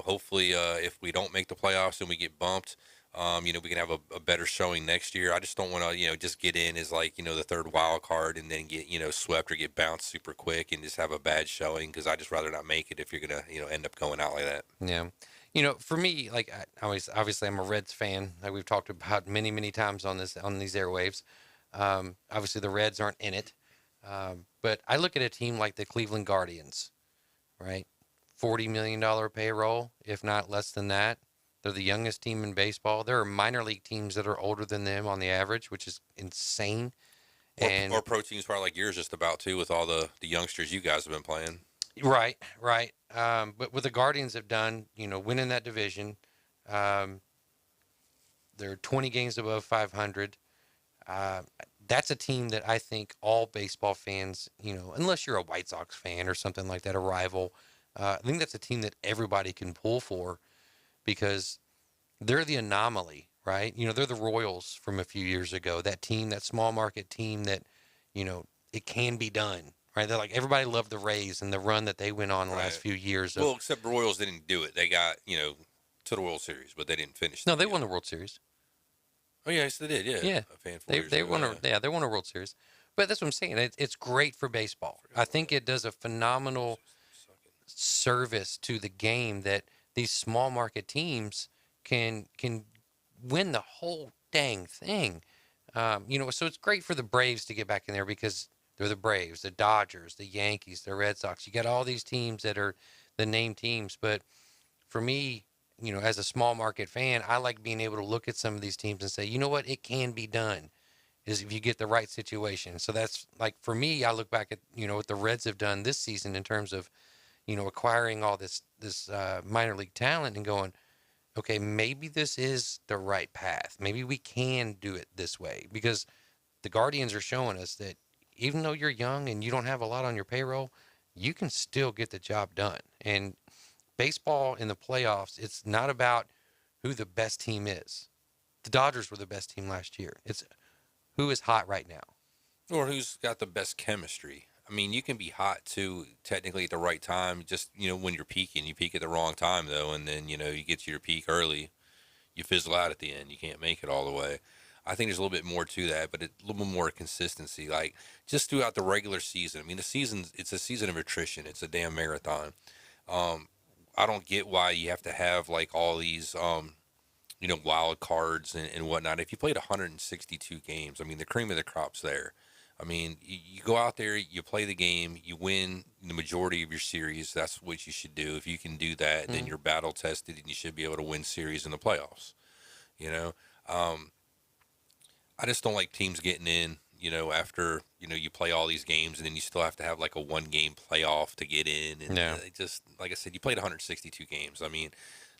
hopefully if we don't make the playoffs and we get bumped, we can have a better showing next year. I just don't want to, just get in as like, the third wild card and then get, swept or get bounced super quick and just have a bad showing, because I just rather not make it if you're going to, end up going out like that. Yeah. For me, like obviously I'm a Reds fan, like we've talked about many, many times on these airwaves. Obviously the Reds aren't in it. But I look at a team like the Cleveland Guardians, right? $40 million payroll, if not less than that. They're the youngest team in baseball. There are minor league teams that are older than them on the average, which is insane. Or pro teams probably like yours just about too, with all the youngsters you guys have been playing. Right. But what the Guardians have done, winning that division, they're 20 games above 500. That's a team that I think all baseball fans, unless you're a White Sox fan or something like that, a rival, I think that's a team that everybody can pull for because they're the anomaly, right? They're the Royals from a few years ago. That team, that small market team that, it can be done, right? They're like everybody loved the Rays and the run that they went on the last few years. Well, except the Royals didn't do it. They got to the World Series, but they didn't finish. No, they won the World Series. Oh yes, they did. Yeah, Yeah. They won a World Series. But that's what I'm saying. It's great for baseball. I think it does a phenomenal service to the game that these small market teams can win the whole dang thing. So it's great for the Braves to get back in there because they're the Braves, the Dodgers, the Yankees, the Red Sox. You got all these teams that are the name teams. But for me, as a small market fan, I like being able to look at some of these teams and say, you know what, it can be done is if you get the right situation. So that's like, for me, I look back at, what the Reds have done this season in terms of, acquiring all this minor league talent and going, okay, maybe this is the right path. Maybe we can do it this way because the Guardians are showing us that even though you're young and you don't have a lot on your payroll, you can still get the job done. And baseball in the playoffs, it's not about who the best team is. The Dodgers were the best team last year. It's who is hot right now. Or who's got the best chemistry. I mean, you can be hot too, technically at the right time. Just, when you're peaking, you peak at the wrong time though. And then, you get to your peak early, you fizzle out at the end. You can't make it all the way. I think there's a little bit more to that, but a little bit more consistency, like just throughout the regular season. I mean, it's a season of attrition. It's a damn marathon. I don't get why you have to have like all these, wild cards and whatnot. If you played 162 games, I mean, the cream of the crop's there. I mean, you go out there, you play the game, you win the majority of your series. That's what you should do. If you can do that, then you're battle tested and you should be able to win series in the playoffs. I just don't like teams getting in, after, you play all these games and then you still have to have like a 1-game playoff to get in. And it just, like I said, you played 162 games. I mean,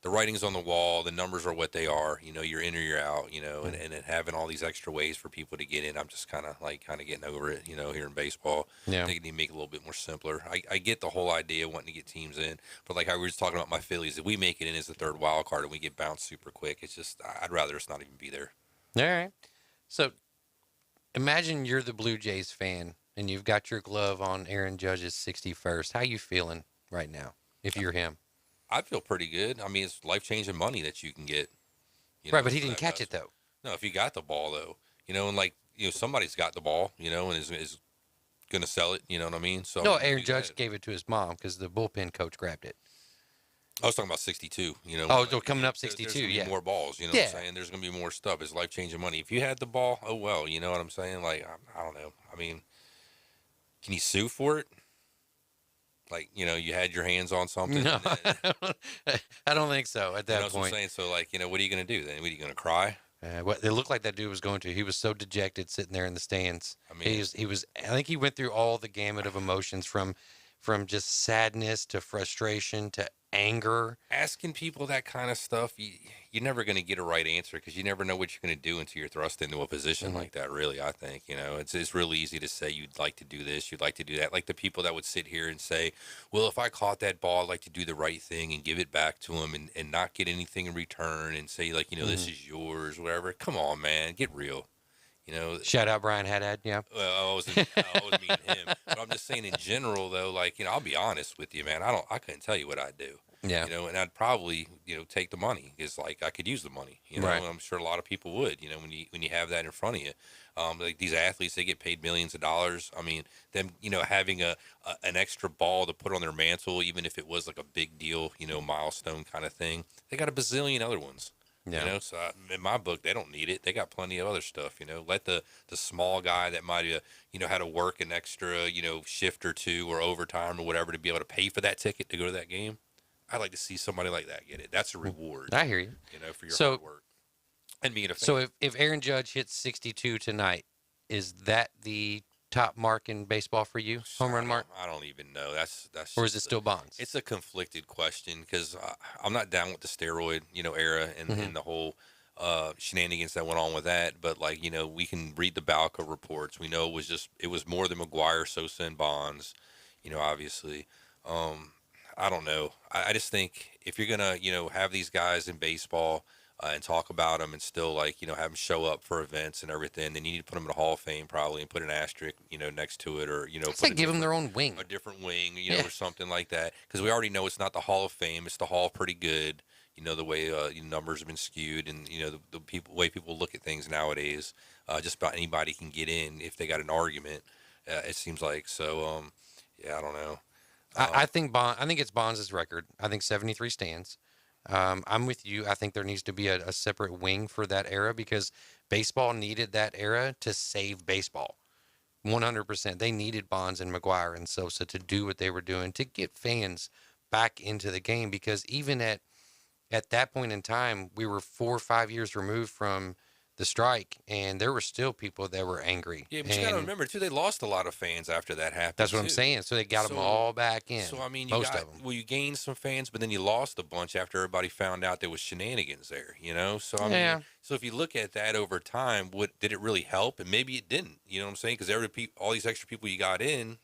the writing's on the wall, the numbers are what they are, you're in or you're out, and then having all these extra ways for people to get in, I'm just kind of getting over it, here in baseball. Yeah. I think it need to make it a little bit more simpler. I get the whole idea of wanting to get teams in, but like I was talking about my Phillies, if we make it in as the third wild card and we get bounced super quick, it's just, I'd rather us not even be there. All right. So imagine you're the Blue Jays fan and you've got your glove on Aaron Judge's 61st. How you feeling right now if you're him? I feel pretty good. I mean, it's life-changing money that you can get. Right, but he didn't catch it, though. No, if he got the ball, though, and somebody's got the ball, and is going to sell it, you know what I mean? So no, Aaron Judge gave it to his mom because the bullpen coach grabbed it. I was talking about 62, Oh, so coming up 62, there's gonna be more balls, what I'm saying? There's going to be more stuff. It's life-changing money. If you had the ball, oh, well, you know what I'm saying? Like, I don't know. I mean, can you sue for it? Like, you had your hands on something. No, I don't think so at that point. What I'm saying? So, like, what are you going to do then? What are you going to cry? What it looked like that dude was going to. He was so dejected sitting there in the stands. I mean, he was. I think he went through all the gamut of emotions from just sadness to frustration to anger. Asking people that kind of stuff, you're never going to get a right answer because you never know what you're going to do until you're thrust into a position like that, really, I think. It's really easy to say you'd like to do this, you'd like to do that. Like the people that would sit here and say, well, if I caught that ball, I'd like to do the right thing and give it back to him and not get anything in return and say, like, this is yours, whatever. Come on, man, get real. Shout out Brian Haddad. Yeah. Well, I wasn't meaning him, but I'm just saying in general, though. Like, I'll be honest with you, man. I couldn't tell you what I'd do. Yeah. And I'd probably, take the money because, like, I could use the money. Right. And I'm sure a lot of people would. When you have that in front of you, like these athletes, they get paid millions of dollars. I mean, them, having an extra ball to put on their mantle, even if it was like a big deal, milestone kind of thing, they got a bazillion other ones. Yeah. So in my book, they don't need it. They got plenty of other stuff. Let the small guy that might have, had to work an extra, shift or two or overtime or whatever to be able to pay for that ticket to go to that game. I'd like to see somebody like that get it. That's a reward. I hear you. For your hard work and being a fan. So if Aaron Judge hits 62 tonight, is that the top mark in baseball for you? Home run mark? I don't even know. That's or is it still Bonds? It's a conflicted question because I'm not down with the steroid, era and the whole shenanigans that went on with that. But like, we can read the Balco reports. We know it was more than McGuire, Sosa, and Bonds, obviously. I don't know. I just think if you're gonna, have these guys in baseball and talk about them and still have them show up for events and everything, then you need to put them in the Hall of Fame probably and put an asterisk, next to it, or give them their own wing, a different wing, or something like that, because we already know it's not the Hall of Fame. It's the Hall Pretty Good. The way numbers have been skewed, and the way people look at things nowadays. Just about anybody can get in if they got an argument. It seems like so. I don't know. I think it's Bonds' record. I think 73 stands. I'm with you. I think there needs to be a separate wing for that era, because baseball needed that era to save baseball. 100%. They needed Bonds and McGuire and Sosa to do what they were doing to get fans back into the game, because even at that point in time, we were 4 or 5 years removed from the strike, and there were still people that were angry. Yeah, but you got to remember, too, they lost a lot of fans after that happened. That's what I'm saying. So they got them all back in. So, I mean, most of them. Well, you gained some fans, but then you lost a bunch after everybody found out there was shenanigans there, So, I mean, so if you look at that over time, did it really help? And maybe it didn't, you know what I'm saying? Because all these extra people you got in,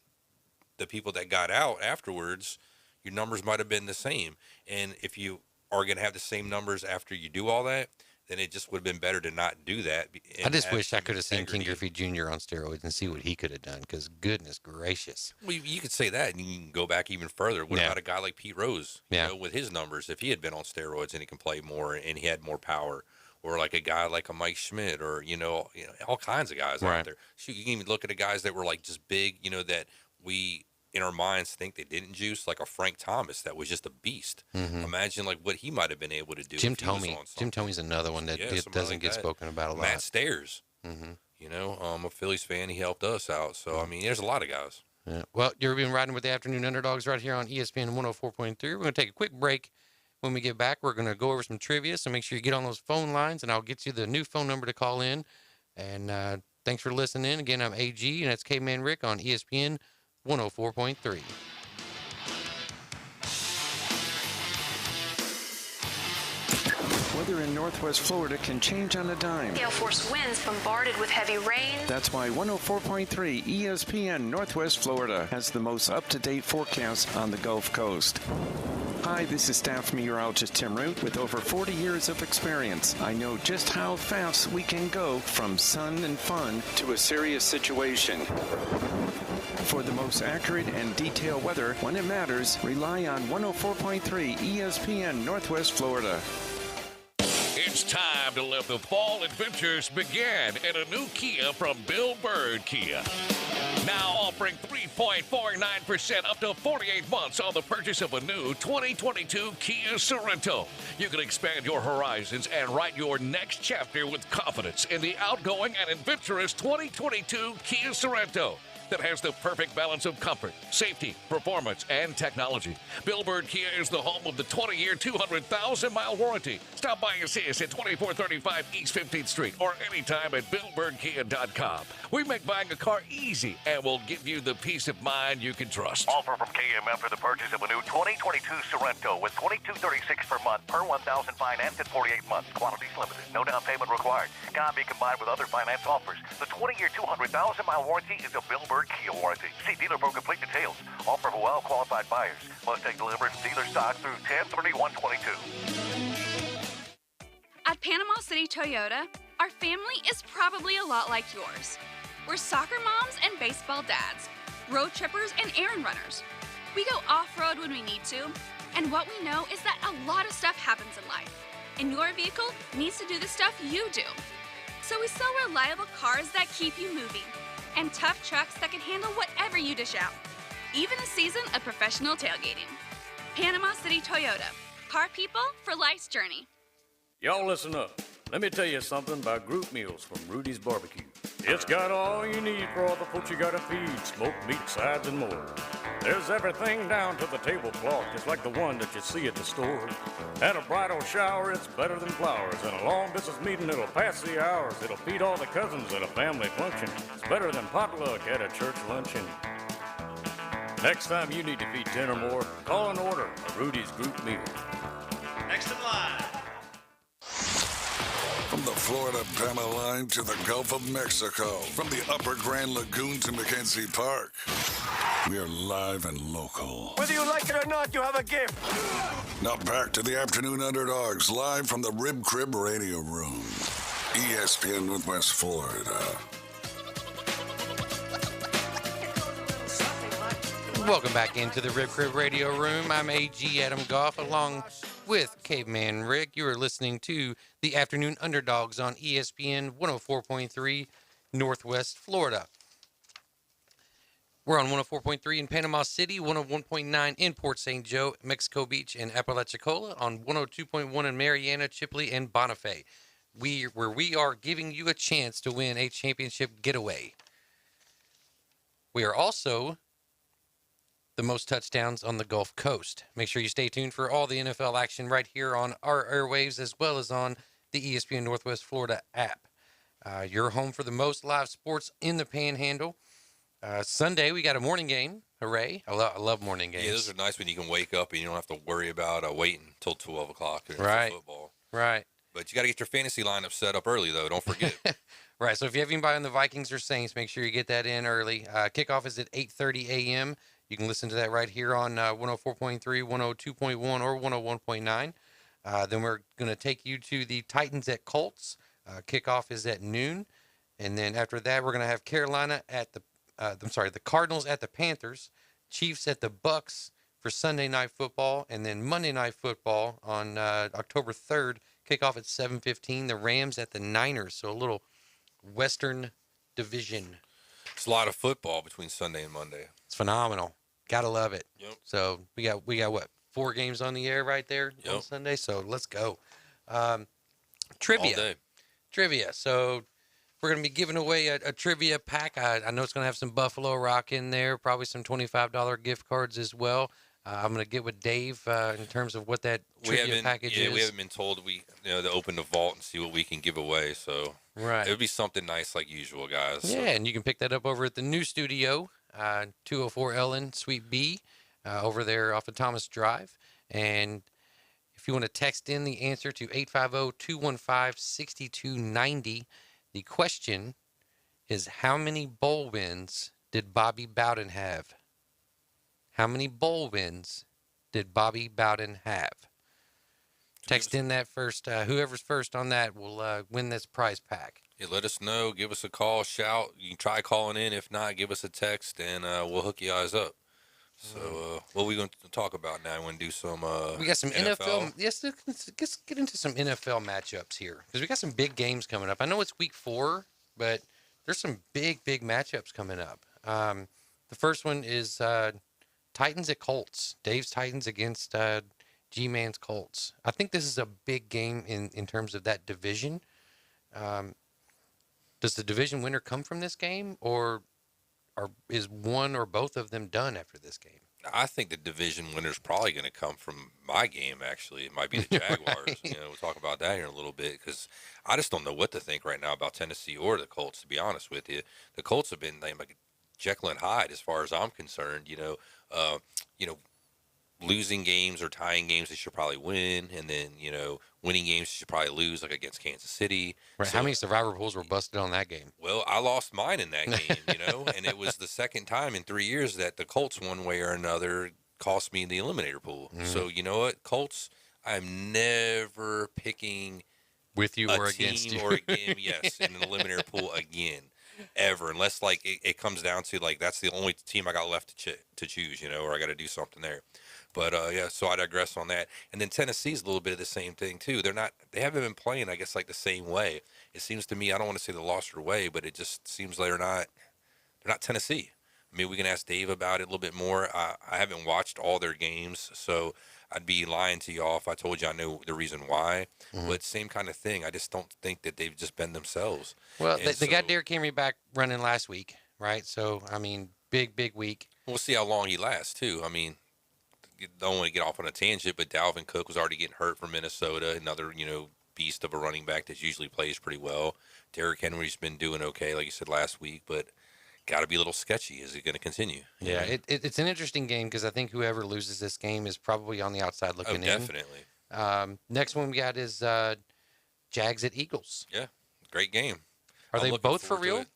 the people that got out afterwards, your numbers might have been the same. And if you are going to have the same numbers after you do all that, then it just would have been better to not do that. I just wish I could have seen King Griffey Jr. on steroids and see what he could have done, because goodness gracious. Well, you could say that, and you can go back even further. What about a guy like Pete Rose, with his numbers, if he had been on steroids and he can play more and he had more power, or like a guy like a Mike Schmidt, or, all kinds of guys out there. Shoot, you can even look at the guys that were like just big, that we in our minds think they didn't juice, like a Frank Thomas that was just a beast. Mm-hmm. Imagine like what he might have been able to do. Jim Thomey's another one that doesn't get spoken about a lot. Matt Stairs, a Phillies fan, he helped us out. So I mean, there's a lot of guys. Yeah. Well, you've been riding with the Afternoon Underdogs right here on ESPN 104.3. We're going to take a quick break. When we get back, we're going to go over some trivia. So make sure you get on those phone lines, and I'll get you the new phone number to call in. And thanks for listening in. Again, I'm AG, and that's K-Man Rick on ESPN 104.3. Weather in Northwest Florida can change on a dime. Gale force winds bombarded with heavy rain. That's why 104.3 ESPN Northwest Florida has the most up-to-date forecast on the Gulf Coast. Hi, this is staff meteorologist Tim Root with over 40 years of experience. I know just how fast we can go from sun and fun to a serious situation. For the most accurate and detailed weather when it matters, rely on 104.3 ESPN Northwest Florida. It's time to let the fall adventures begin in a new Kia from Bill Bird Kia. Now offering 3.49% up to 48 months on the purchase of a new 2022 Kia Sorento. You can expand your horizons and write your next chapter with confidence in the outgoing and adventurous 2022 Kia Sorento that has the perfect balance of comfort, safety, performance, and technology. Bill Bird Kia is the home of the 20-year, 200,000-mile warranty. Stop by and see us at 2435 East 15th Street or anytime at BillBirdKia.com. We make buying a car easy, and we'll give you the peace of mind you can trust. Offer from KMF for the purchase of a new 2022 Sorento with $22.36 per month per $1,000 financed at 48 months. Quantities limited. No down payment required. Can be combined with other finance offers. The 20-year, 200,000-mile warranty is a Bill Bird Kia warranty. See dealer for complete details. Offer for well-qualified buyers. Must take delivery from dealer stock through 10/31/22. At Panama City Toyota, our family is probably a lot like yours. We're soccer moms and baseball dads, road trippers and errand runners. We go off-road when we need to, and what we know is that a lot of stuff happens in life, and your vehicle needs to do the stuff you do. So we sell reliable cars that keep you moving, and tough trucks that can handle whatever you dish out, even a season of professional tailgating. Panama City Toyota, car people for life's journey. Y'all listen up. Let me tell you something about group meals from Rudy's Barbecue. It's got all you need for all the folks you gotta feed, smoked meat, sides, and more. There's everything down to the tablecloth, just like the one that you see at the store. At a bridal shower, it's better than flowers. And a long distance meeting, it'll pass the hours. It'll feed all the cousins at a family function. It's better than potluck at a church luncheon. Next time you need to feed 10 or more, call and order a Rudy's group meal. Next in line. Florida-Bama line to the Gulf of Mexico. From the Upper Grand Lagoon to McKenzie Park. We are live and local. Whether you like it or not, you have a gift. Now back to the Afternoon Underdogs, live from the Rib Crib Radio Room. ESPN Northwest Florida. Welcome back into the Rib Crib Radio Room. I'm AG Adam Goff along with Caveman Rick. You are listening to the Afternoon Underdogs on ESPN 104.3 Northwest Florida. We're on 104.3 in Panama City, 101.9 in Port St. Joe, Mexico Beach, and Apalachicola, on 102.1 in Mariana, Chipley, and Bonifay, where we are giving you a chance to win a championship getaway. We are also the most touchdowns on the Gulf Coast. Make sure you stay tuned for all the NFL action right here on our airwaves, as well as on the ESPN Northwest Florida app. You're home for the most live sports in the Panhandle. Sunday, we got a morning game. Hooray. I love morning games. Yeah, those are nice when you can wake up and you don't have to worry about waiting until 12 o'clock for football. Right. But you got to get your fantasy lineup set up early, though. Don't forget. Right. So if you have anybody on the Vikings or Saints, make sure you get that in early. Kickoff is at 8:30 a.m. You can listen to that right here on 104.3, 102.1, or 101.9. Then we're going to take you to the Titans at Colts. Kickoff is at noon. And then after that, we're going to have Carolina at the Cardinals at the Panthers, Chiefs at the Bucks for Sunday Night Football, and then Monday Night Football on October 3rd, kickoff at 7:15, the Rams at the Niners. So a little Western Division. It's a lot of football between Sunday and Monday. It's phenomenal. Gotta love it. Yep. So we got what, 4 games on the air right there on Sunday. So let's go. Trivia. All day. Trivia. So we're going to be giving away a trivia pack. I know it's going to have some Buffalo Rock in there, probably some $25 gift cards as well. I'm going to get with Dave in terms of what that trivia package is. We haven't been told to open the vault and see what we can give away. So right. It would be something nice like usual, guys. Yeah, and you can pick that up over at the new studio, 204 Ellen, Suite B, over there off of Thomas Drive. And if you want to text in the answer to 850-215-6290, the question is, how many bowl wins did Bobby Bowden have? How many bowl wins did Bobby Bowden have? Text in that first. Whoever's first on that will win this prize pack. Yeah, let us know. Give us a call, shout. You can try calling in. If not, give us a text, and we'll hook you guys up. So what are we going to talk about now? We want to do some we got some NFL. Yes, let's get into some NFL matchups here, because we got some big games coming up. I know it's week 4, but there's some big matchups coming up. The first one is Titans at Colts. Dave's Titans against G-Man's Colts. I think this is a big game in terms of that division. Does the division winner come from this game, or is one or both of them done after this game? I think the division winner's probably going to come from my game, actually. It might be the Jaguars. Right. We'll talk about that here in a little bit, because I just don't know what to think right now about Tennessee or the Colts, to be honest with you. The Colts have been like Jekyll and Hyde as far as I'm concerned. Losing games or tying games they should probably win, and then winning games they should probably lose, like against Kansas City. Right. So, how many survivor pools were busted on that game? Well, I lost mine in that game, and it was the second time in 3 years that the Colts, one way or another, cost me the eliminator pool. Mm. So you know what, Colts, I'm never picking with you or against you or a game, yes, in an eliminator pool again, ever, unless like it comes down to like that's the only team I got left to choose, or I got to do something there. But so I digress on that. And then Tennessee's a little bit of the same thing too. They haven't been playing, I guess, like the same way. It seems to me, I don't want to say they lost their way, but it just seems like they're not Tennessee. I mean, we can ask Dave about it a little bit more. I haven't watched all their games, so I'd be lying to y'all if I told you I know the reason why. Mm-hmm. But same kind of thing. I just don't think that they've just been themselves. Well, they got Derrick Henry back running last week, right? So, I mean, big week. We'll see how long he lasts, too. I mean, don't want to get off on a tangent, but Dalvin Cook was already getting hurt from Minnesota, another, beast of a running back that usually plays pretty well. Derrick Henry's been doing okay, like you said last week, but got to be a little sketchy. Is it going to continue? Yeah, it's an interesting game, because I think whoever loses this game is probably on the outside looking in. Definitely. Next one we got is Jags at Eagles. Yeah. great game. Are I'm they looking both for forward to real? it.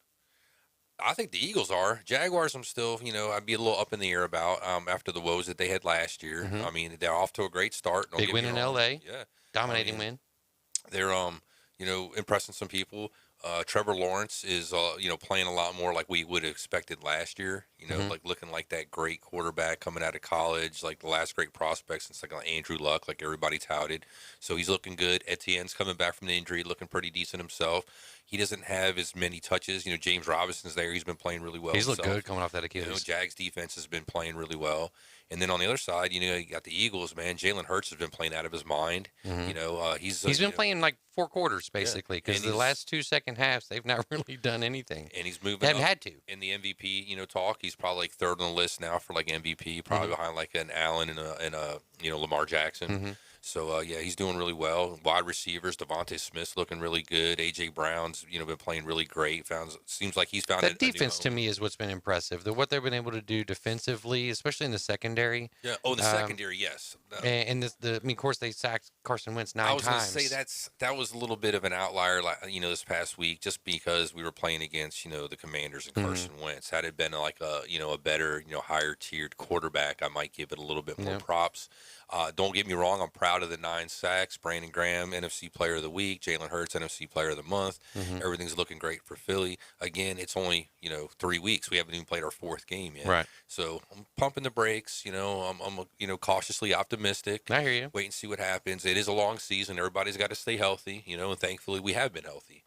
I think the Eagles are. Jaguars, I'm still, I'd be a little up in the air about after the woes that they had last year. Mhm. I mean, they're off to a great start. Don't Big get win me in wrong. L.A. Yeah. Dominating I mean, win. They're, impressing some people. Trevor Lawrence is, playing a lot more like we would have expected last year. Mhm. Like looking like that great quarterback coming out of college, like the last great prospect since like Andrew Luck, like everybody touted. So he's looking good. Etienne's coming back from the injury, looking pretty decent himself. He doesn't have as many touches. James Robinson's there. He's been playing really well. He's looked himself. good coming off that Achilles. Jags defense has been playing really well. And then on the other side, you got the Eagles, man. Jalen Hurts has been playing out of his mind. Mhm. He's been playing like 4 quarters basically because And the last 2 second halves they've not really done anything. And he's moving. They haven't up had to. in the MVP, talk. He's probably like third on the list now for like MVP, probably behind like an Allen and a Lamar Jackson. Mhm. So he's doing really well. Wide receivers, Devontae Smith's looking really good. AJ Brown's been playing really great. Seems like he's found That a new defense to home. me is what's been impressive. What they've been able to do defensively, especially in the secondary. Yeah. Oh, the secondary, yes. And of course, they sacked Carson Wentz 9 I was times. going to say that was a little bit of an outlier, this past week, just because we were playing against, the Commanders and Carson Wentz. Had it been like a better, higher tiered quarterback, I might give it a little bit more props. Don't get me wrong, I'm proud of the 9 sacks. Brandon Graham, NFC Player of the Week. Jalen Hurts, NFC Player of the Month. Everything's looking great for Philly. Again, it's only 3 weeks. We haven't even played our 4th game yet. Right. So I'm pumping the brakes. I'm cautiously optimistic. I hear you. Wait and see what happens. It is a long season. Everybody's got to stay healthy. And thankfully we have been healthy.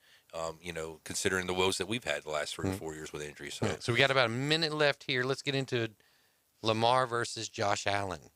Considering the woes that we've had the last 3 or 4 years with injuries. So, So we got about a minute left here. Let's get into Lamar versus Josh Allen.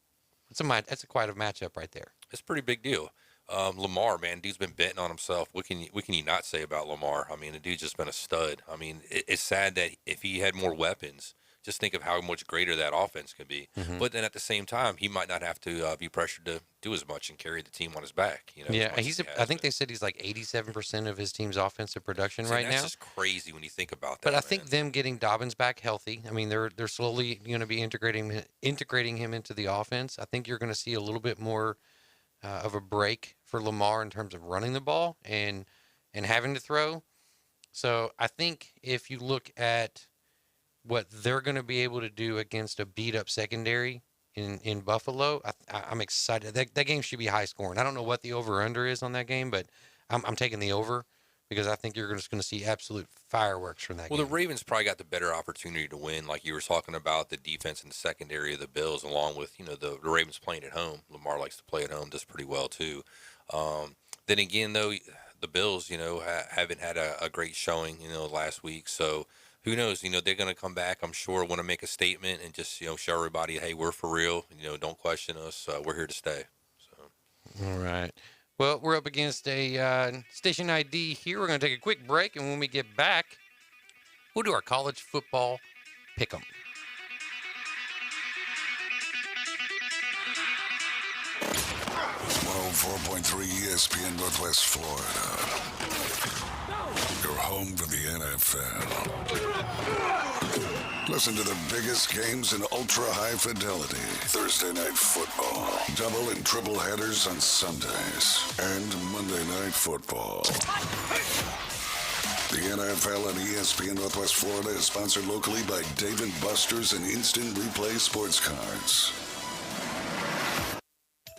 That's quite a matchup right there. It's a pretty big deal. Lamar, man, dude's been betting on himself. What can you not say about Lamar? I mean, the dude's just been a stud. I mean, it's sad that if he had more weapons, just think of how much greater that offense could be. But then at the same time, he might not have to be pressured to do as much and carry the team on his back. Yeah, I think they said he's like 87% of his team's offensive production right now. That's just crazy when you think about that. But I think them getting Dobbins back healthy. I mean, they're slowly going to be integrating him into the offense. I think you're going to see a little bit more of a break for Lamar in terms of running the ball and having to throw. So I think if you look at what they're going to be able to do against a beat-up secondary in Buffalo, I'm excited. That game should be high scoring. I don't know what the over-under is on that game, but I'm taking the over because I think you're just going to see absolute fireworks from that game. Well, the Ravens probably got the better opportunity to win, like you were talking about the defense and the secondary of the Bills, along with the Ravens playing at home. Lamar likes to play at home, does pretty well too. Then again, though, the Bills, haven't had a great showing, last week, so. Who knows? They're going to come back, I'm sure, want to make a statement and just, show everybody, hey, we're for real. Don't question us. We're here to stay. So. All right. Well, we're up against a station ID here. We're going to take a quick break, and when we get back, we'll do our college football pick'em. .3 ESPN Northwest Florida. Your home for the NFL. Listen to the biggest games in ultra-high fidelity. Thursday night football. Double and triple headers on Sundays. And Monday night football. The NFL on ESPN Northwest Florida is sponsored locally by Dave & Buster's and Instant Replay Sports Cards.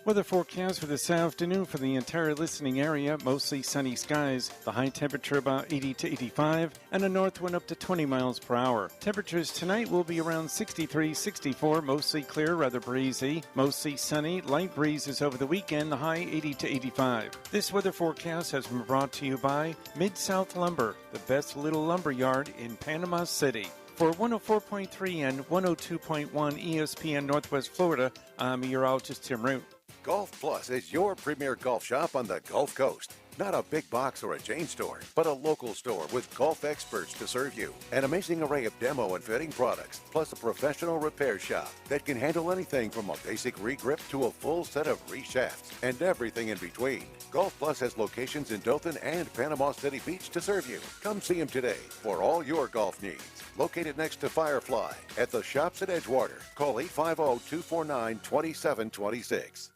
Weather forecast for this afternoon for the entire listening area. Mostly sunny skies. The high temperature about 80 to 85 and a north wind up to 20 miles per hour. Temperatures tonight will be around 63, 64. Mostly clear, rather breezy. Mostly sunny. Light breezes over the weekend. The high 80 to 85. This weather forecast has been brought to you by Mid-South Lumber, the best little lumber yard in Panama City. For 104.3 and 102.1 ESPN Northwest Florida, I'm meteorologist Tim Root. Golf Plus is your premier golf shop on the Gulf Coast. Not a big box or a chain store, but a local store with golf experts to serve you. An amazing array of demo and fitting products, plus a professional repair shop that can handle anything from a basic re-grip to a full set of re-shafts and everything in between. Golf Plus has locations in Dothan and Panama City Beach to serve you. Come see them today for all your golf needs. Located next to Firefly at the Shops at Edgewater. Call 850-249-2726.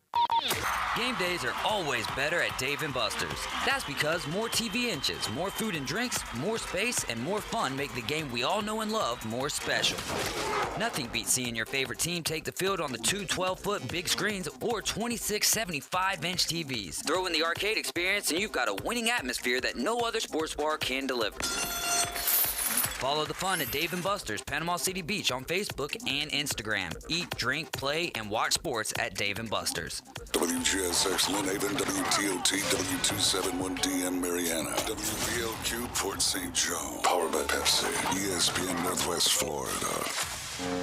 Game days are always better at Dave & Buster's. That's because more TV inches, more food and drinks, more space, and more fun make the game we all know and love more special. Nothing beats seeing your favorite team take the field on the two 12-foot big screens or 26 75-inch TVs. Throw in the arcade experience and you've got a winning atmosphere that no other sports bar can deliver. Follow the fun at Dave & Buster's Panama City Beach on Facebook and Instagram. Eat, drink, play, and watch sports at Dave & Buster's. WGSX Lynn Haven, WTOT, W271DN Mariana, WBLQ Port St. Joe, powered by Pepsi, ESPN Northwest Florida.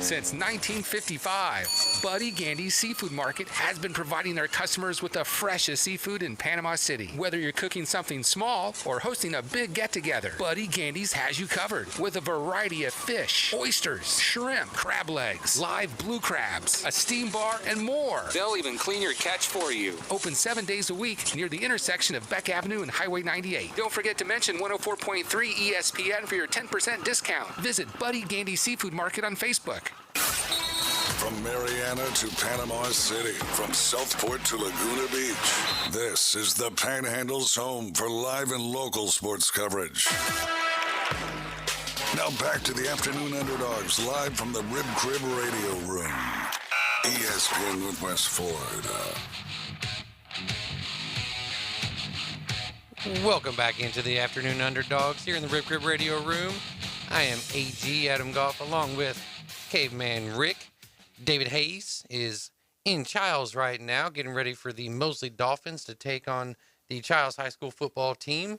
Since 1955, Buddy Gandy's Seafood Market has been providing their customers with the freshest seafood in Panama City. Whether you're cooking something small or hosting a big get-together, Buddy Gandy's has you covered with a variety of fish, oysters, shrimp, crab legs, live blue crabs, a steam bar, and more. They'll even clean your catch for you. Open 7 days a week near the intersection of Beck Avenue and Highway 98. Don't forget to mention 104.3 ESPN for your 10% discount. Visit Buddy Gandy's Seafood Market on Facebook. From Mariana to Panama City, from Southport to Laguna Beach, this is the Panhandle's home for live and local sports coverage. Now back to the Afternoon Underdogs, live from the Rib Crib Radio Room, ESPN Northwest Florida. Welcome back into the Afternoon Underdogs here in the Rib Crib Radio Room. I am AG Adam Goff along with Caveman Rick. David Hayes is in Childs right now, getting ready for the Mosley Dolphins to take on the Childs High School football team.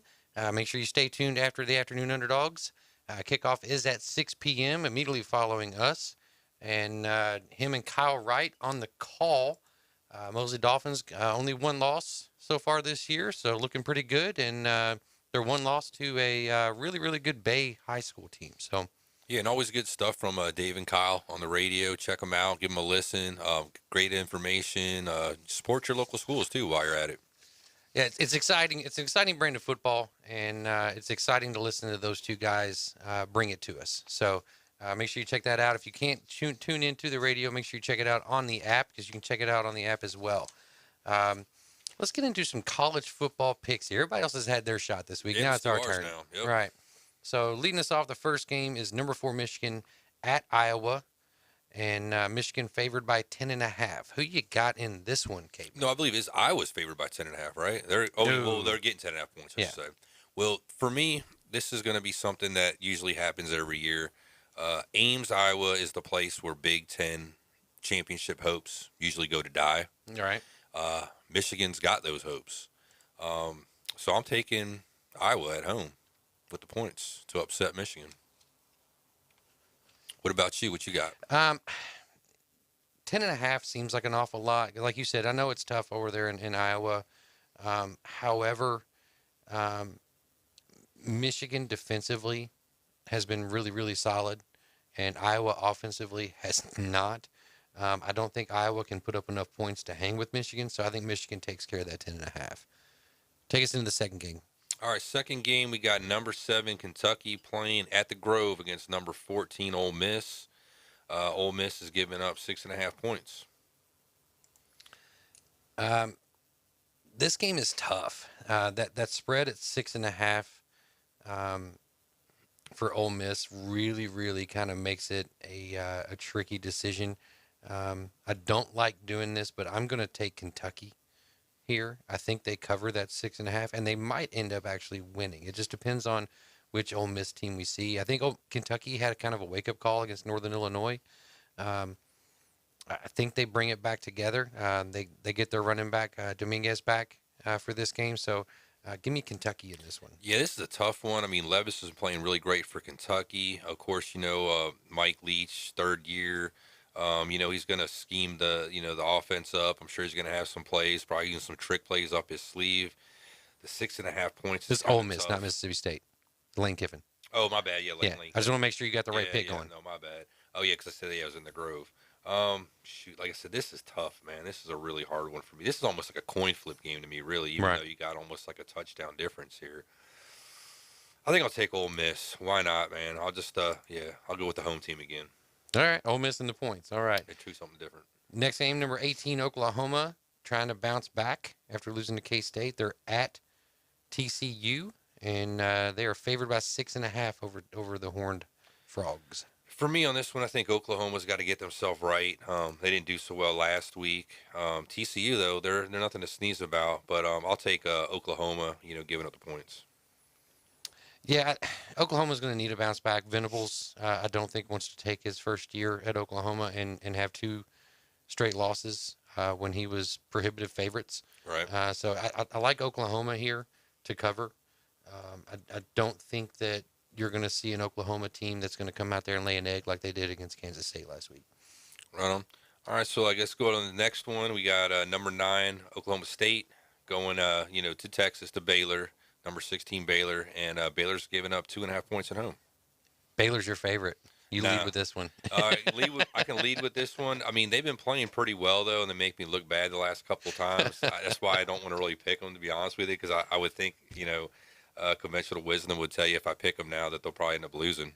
Make sure you stay tuned after the Afternoon Underdogs. Kickoff is at 6 p.m. immediately following us. And him and Kyle Wright on the call. Mosley Dolphins, only one loss so far this year, so looking pretty good. And they're one loss to a really, really good Bay High School team. So. Yeah, and always good stuff from Dave and Kyle on the radio. Check them out. Give them a listen. Great information. Support your local schools, too, while you're at it. Yeah, it's exciting. It's an exciting brand of football, and it's exciting to listen to those two guys bring it to us. So make sure you check that out. If you can't tune into the radio, make sure you check it out on the app, because you can check it out on the app as well. Let's get into some college football picks here. Everybody else has had their shot this week. Now it's our turn. Yep. Right. So leading us off, the first game is number 4 Michigan at Iowa, and Michigan favored by 10.5. Who you got in this one, Kate? No, I believe Iowa's favored by 10.5, right? They're getting 10.5 points. I should say. Well, for me, this is going to be something that usually happens every year. Ames, Iowa is the place where Big Ten championship hopes usually go to die. All right. Michigan's got those hopes, so I'm taking Iowa at home with the points to upset Michigan. What about you? What you got? 10.5 seems like an awful lot. Like you said, I know it's tough over there in Iowa. However, Michigan defensively has been really, really solid, and Iowa offensively has not. I don't think Iowa can put up enough points to hang with Michigan, so I think Michigan takes care of that 10.5. Take us into the second game. All right, second game, we got number 7 Kentucky playing at the Grove against number 14 Ole Miss. Ole Miss is giving up 6.5 points. This game is tough. That spread at 6.5 for Ole Miss really, really kind of makes it a tricky decision. I don't like doing this, but I'm going to take Kentucky here. I think they cover that 6.5, and they might end up actually winning. It just depends on which Ole Miss team we see. I think Kentucky had kind of a wake-up call against Northern Illinois. I think they bring it back together. They get their running back, Dominguez, back for this game. So give me Kentucky in this one. Yeah, this is a tough one. I mean, Levis is playing really great for Kentucky. Of course, Mike Leach, third year. He's going to scheme the offense up. I'm sure he's going to have some plays, probably even some trick plays up his sleeve. The 6.5 points. This is Ole Miss, not Mississippi State. Lane Kiffin. Oh, my bad. Yeah, Lane Kiffin. I just want to make sure you got the right pick going. No, my bad. Oh, yeah, because I said I was in the Grove. Like I said, this is tough, man. This is a really hard one for me. This is almost like a coin flip game to me, really, even though you got almost like a touchdown difference here. I think I'll take Ole Miss. Why not, man? I'll just, I'll go with the home team again. All right, Ole Miss in the points. All right. They do something different. Next game, number 18, Oklahoma trying to bounce back after losing to K-State. They're at TCU, and they are favored by 6.5 over the Horned Frogs. For me on this one, I think Oklahoma's got to get themselves right. They didn't do so well last week. TCU, though, they're nothing to sneeze about. But I'll take Oklahoma, giving up the points. Yeah, Oklahoma's going to need a bounce back. Venables, I don't think, wants to take his first year at Oklahoma and have 2 straight losses when he was prohibitive favorites. Right. So I like Oklahoma here to cover. I don't think that you're going to see an Oklahoma team that's going to come out there and lay an egg like they did against Kansas State last week. Right on. All right, so I guess go on to the next one. We got number 9, Oklahoma State, going, to Texas, to Baylor, number 16 Baylor, and Baylor's giving up 2.5 points at home. Baylor's your favorite. You lead with this one. I can lead with this one. I mean, they've been playing pretty well, though, and they make me look bad the last couple of times. That's why I don't want to really pick them, to be honest with you, because I would think, conventional wisdom would tell you if I pick them now that they'll probably end up losing.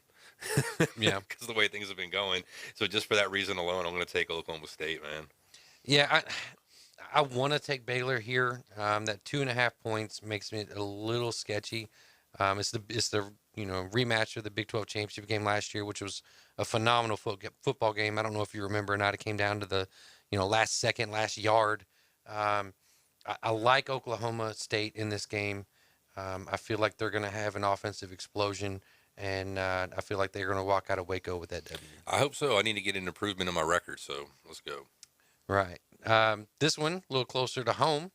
Yeah. Because of the way things have been going. So just for that reason alone, I'm going to take Oklahoma State, man. Yeah, I want to take Baylor here. That 2.5 points makes me a little sketchy. It's the rematch of the Big 12 championship game last year, which was a phenomenal football game. I don't know if you remember or not. It came down to the last second, last yard. I like Oklahoma State in this game. I feel like they're going to have an offensive explosion, and I feel like they're going to walk out of Waco with that W. I hope so. I need to get an improvement in my record, so let's go. Right. This one, a little closer to home.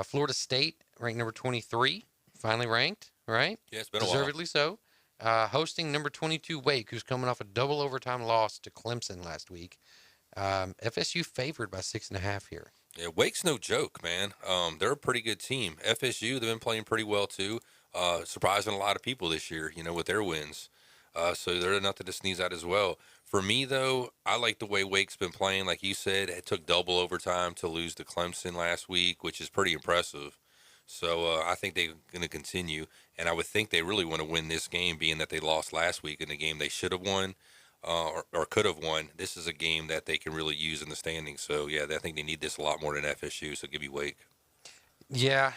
Florida State, ranked number 23, finally ranked, right? Yeah, it's been a while. Deservedly so. Hosting number 22 Wake, who's coming off a double overtime loss to Clemson last week. FSU favored by 6.5 here. Yeah, Wake's no joke, man. They're a pretty good team. FSU, they've been playing pretty well, too. Surprising a lot of people this year, with their wins. So they're nothing to sneeze at as well. For me, though, I like the way Wake's been playing. Like you said, it took double overtime to lose to Clemson last week, which is pretty impressive. So I think they're going to continue. And I would think they really want to win this game, being that they lost last week in a game they should have won. Or could have won. This is a game that they can really use in the standings. So, yeah, I think they need this a lot more than FSU, so give me Wake. Yeah.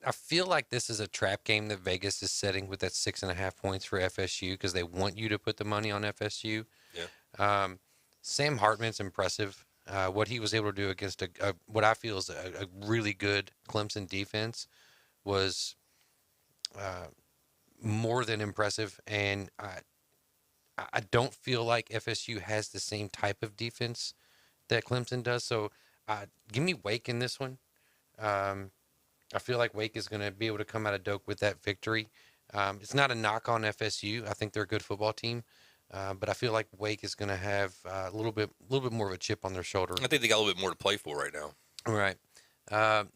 I feel like this is a trap game that Vegas is setting with that 6.5 points for FSU because they want you to put the money on FSU. Yeah. Sam Hartman's impressive. What he was able to do against what I feel is a really good Clemson defense was more than impressive. And I don't feel like FSU has the same type of defense that Clemson does. So give me Wake in this one. I feel like Wake is going to be able to come out of Doak with that victory. It's not a knock on FSU. I think they're a good football team. But I feel like Wake is going to have a little bit more of a chip on their shoulder. I think they got a little bit more to play for right now. All right.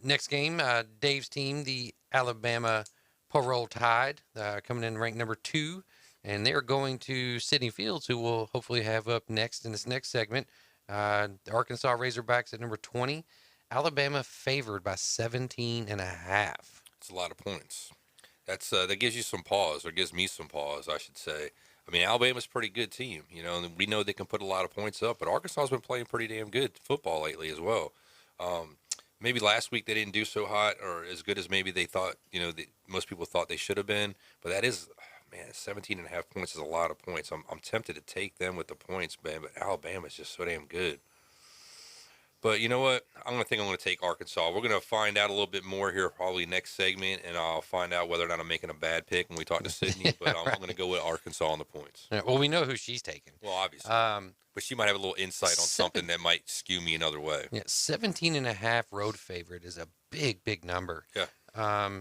Next game, Dave's team, the Alabama Parole Tide, coming in ranked number 2. And they're going to Sydney Fields, who we'll hopefully have up next in this next segment. The Arkansas Razorbacks at number 20. Alabama favored by 17.5. It's a lot of points. That gives you some pause, or gives me some pause, I should say. I mean, Alabama's a pretty good team, and we know they can put a lot of points up, but Arkansas's been playing pretty damn good football lately as well. Maybe last week they didn't do so hot or as good as maybe they thought, most people thought they should have been, but that is... Man, 17.5 points is a lot of points. I'm tempted to take them with the points, man, but Alabama's just so damn good. But you know what? I'm going to take Arkansas. We're going to find out a little bit more here probably next segment, and I'll find out whether or not I'm making a bad pick when we talk to Sydney, but I'm going to go with Arkansas on the points. Yeah, well, we know who she's taking. Well, obviously. But she might have a little insight on something that might skew me another way. Yeah, 17.5 road favorite is a big, big number. Yeah.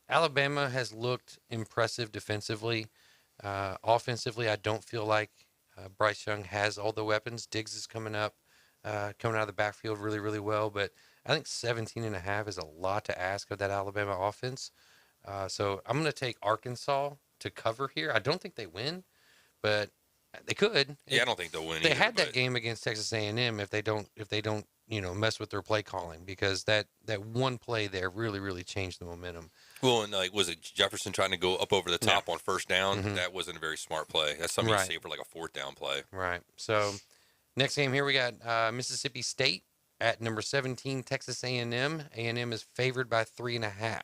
Alabama has looked impressive defensively. Offensively, I don't feel like Bryce Young has all the weapons. Diggs is coming out of the backfield really, really well. But I think 17.5 is a lot to ask of that Alabama offense. So I'm going to take Arkansas to cover here. I don't think they win, but they could. Yeah, I don't think they'll win. They had that game against Texas A&M if they don't mess with their play calling, because that one play there really, really changed the momentum. Well, and was it Jefferson trying to go up over the top on first down? Mm-hmm. That wasn't a very smart play. That's something you save for like a 4th down play. Right. So next game here we got Mississippi State at number 17, Texas A&M. A&M is favored by 3.5.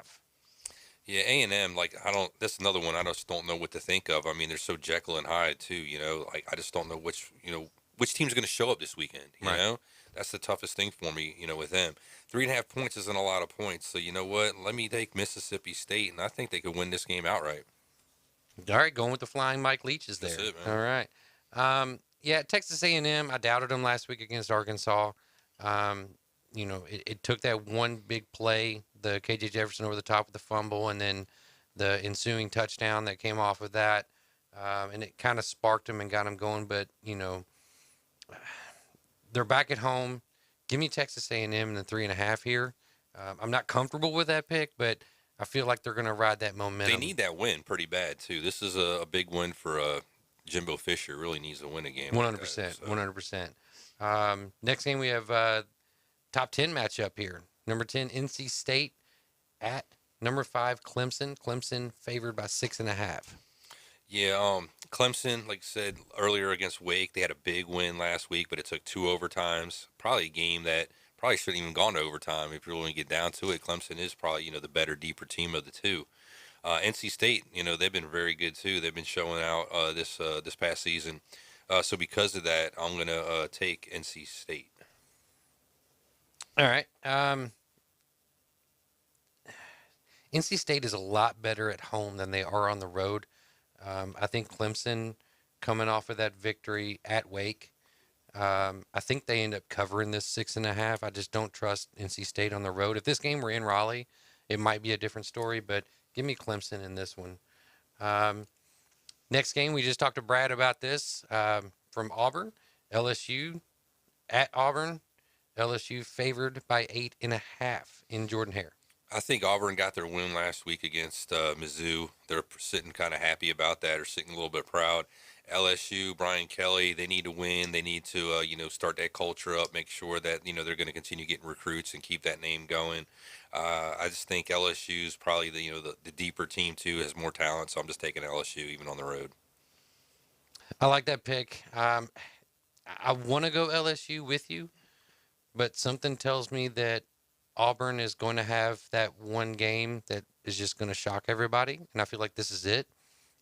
Yeah, A&M, like, that's another one I just don't know what to think of. I mean, they're so Jekyll and Hyde, too, like, I just don't know which team's going to show up this weekend, you know? That's the toughest thing for me, with them. 3.5 points isn't a lot of points, so you know what? Let me take Mississippi State, and I think they could win this game outright. All right, going with the flying Mike Leach is there. That's it, man. All right. Yeah, Texas A&M, I doubted them last week against Arkansas. It took that one big play, the KJ Jefferson over the top of the fumble, and then the ensuing touchdown that came off of that. And it kind of sparked them and got them going. But, they're back at home. Give me Texas A&M in the 3.5 here. I'm not comfortable with that pick, but I feel like they're going to ride that momentum. They need that win pretty bad, too. This is a big win for Jimbo Fisher. Really needs to win a game. 100%. 100%. Next game, we have top 10 matchup here. Number 10, NC State at number 5, Clemson. Clemson favored by 6.5. Yeah, Clemson, like I said earlier against Wake, they had a big win last week, but it took 2 overtimes. Probably a game that probably shouldn't even gone to overtime if you really get down to it. Clemson is probably, the better, deeper team of the two. NC State, they've been very good too. They've been showing out this past season. So because of that, I'm going to take NC State. All right. NC State is a lot better at home than they are on the road. I think Clemson, coming off of that victory at Wake, I think they end up covering this 6.5. I just don't trust NC State on the road. If this game were in Raleigh, it might be a different story, but give me Clemson in this one. Next game, we just talked to Brad about this, from Auburn. LSU at Auburn. LSU favored by 8.5 in Jordan-Hare. I think Auburn got their win last week against Mizzou. They're sitting kind of happy about that, or sitting a little bit proud. LSU, Brian Kelly, they need to win. They need to, start that culture up, make sure that, they're going to continue getting recruits and keep that name going. I just think LSU is probably the deeper team too, has more talent. So I'm just taking LSU even on the road. I like that pick. I want to go LSU with you, but something tells me that Auburn is going to have that one game that is just going to shock everybody. And I feel like this is it.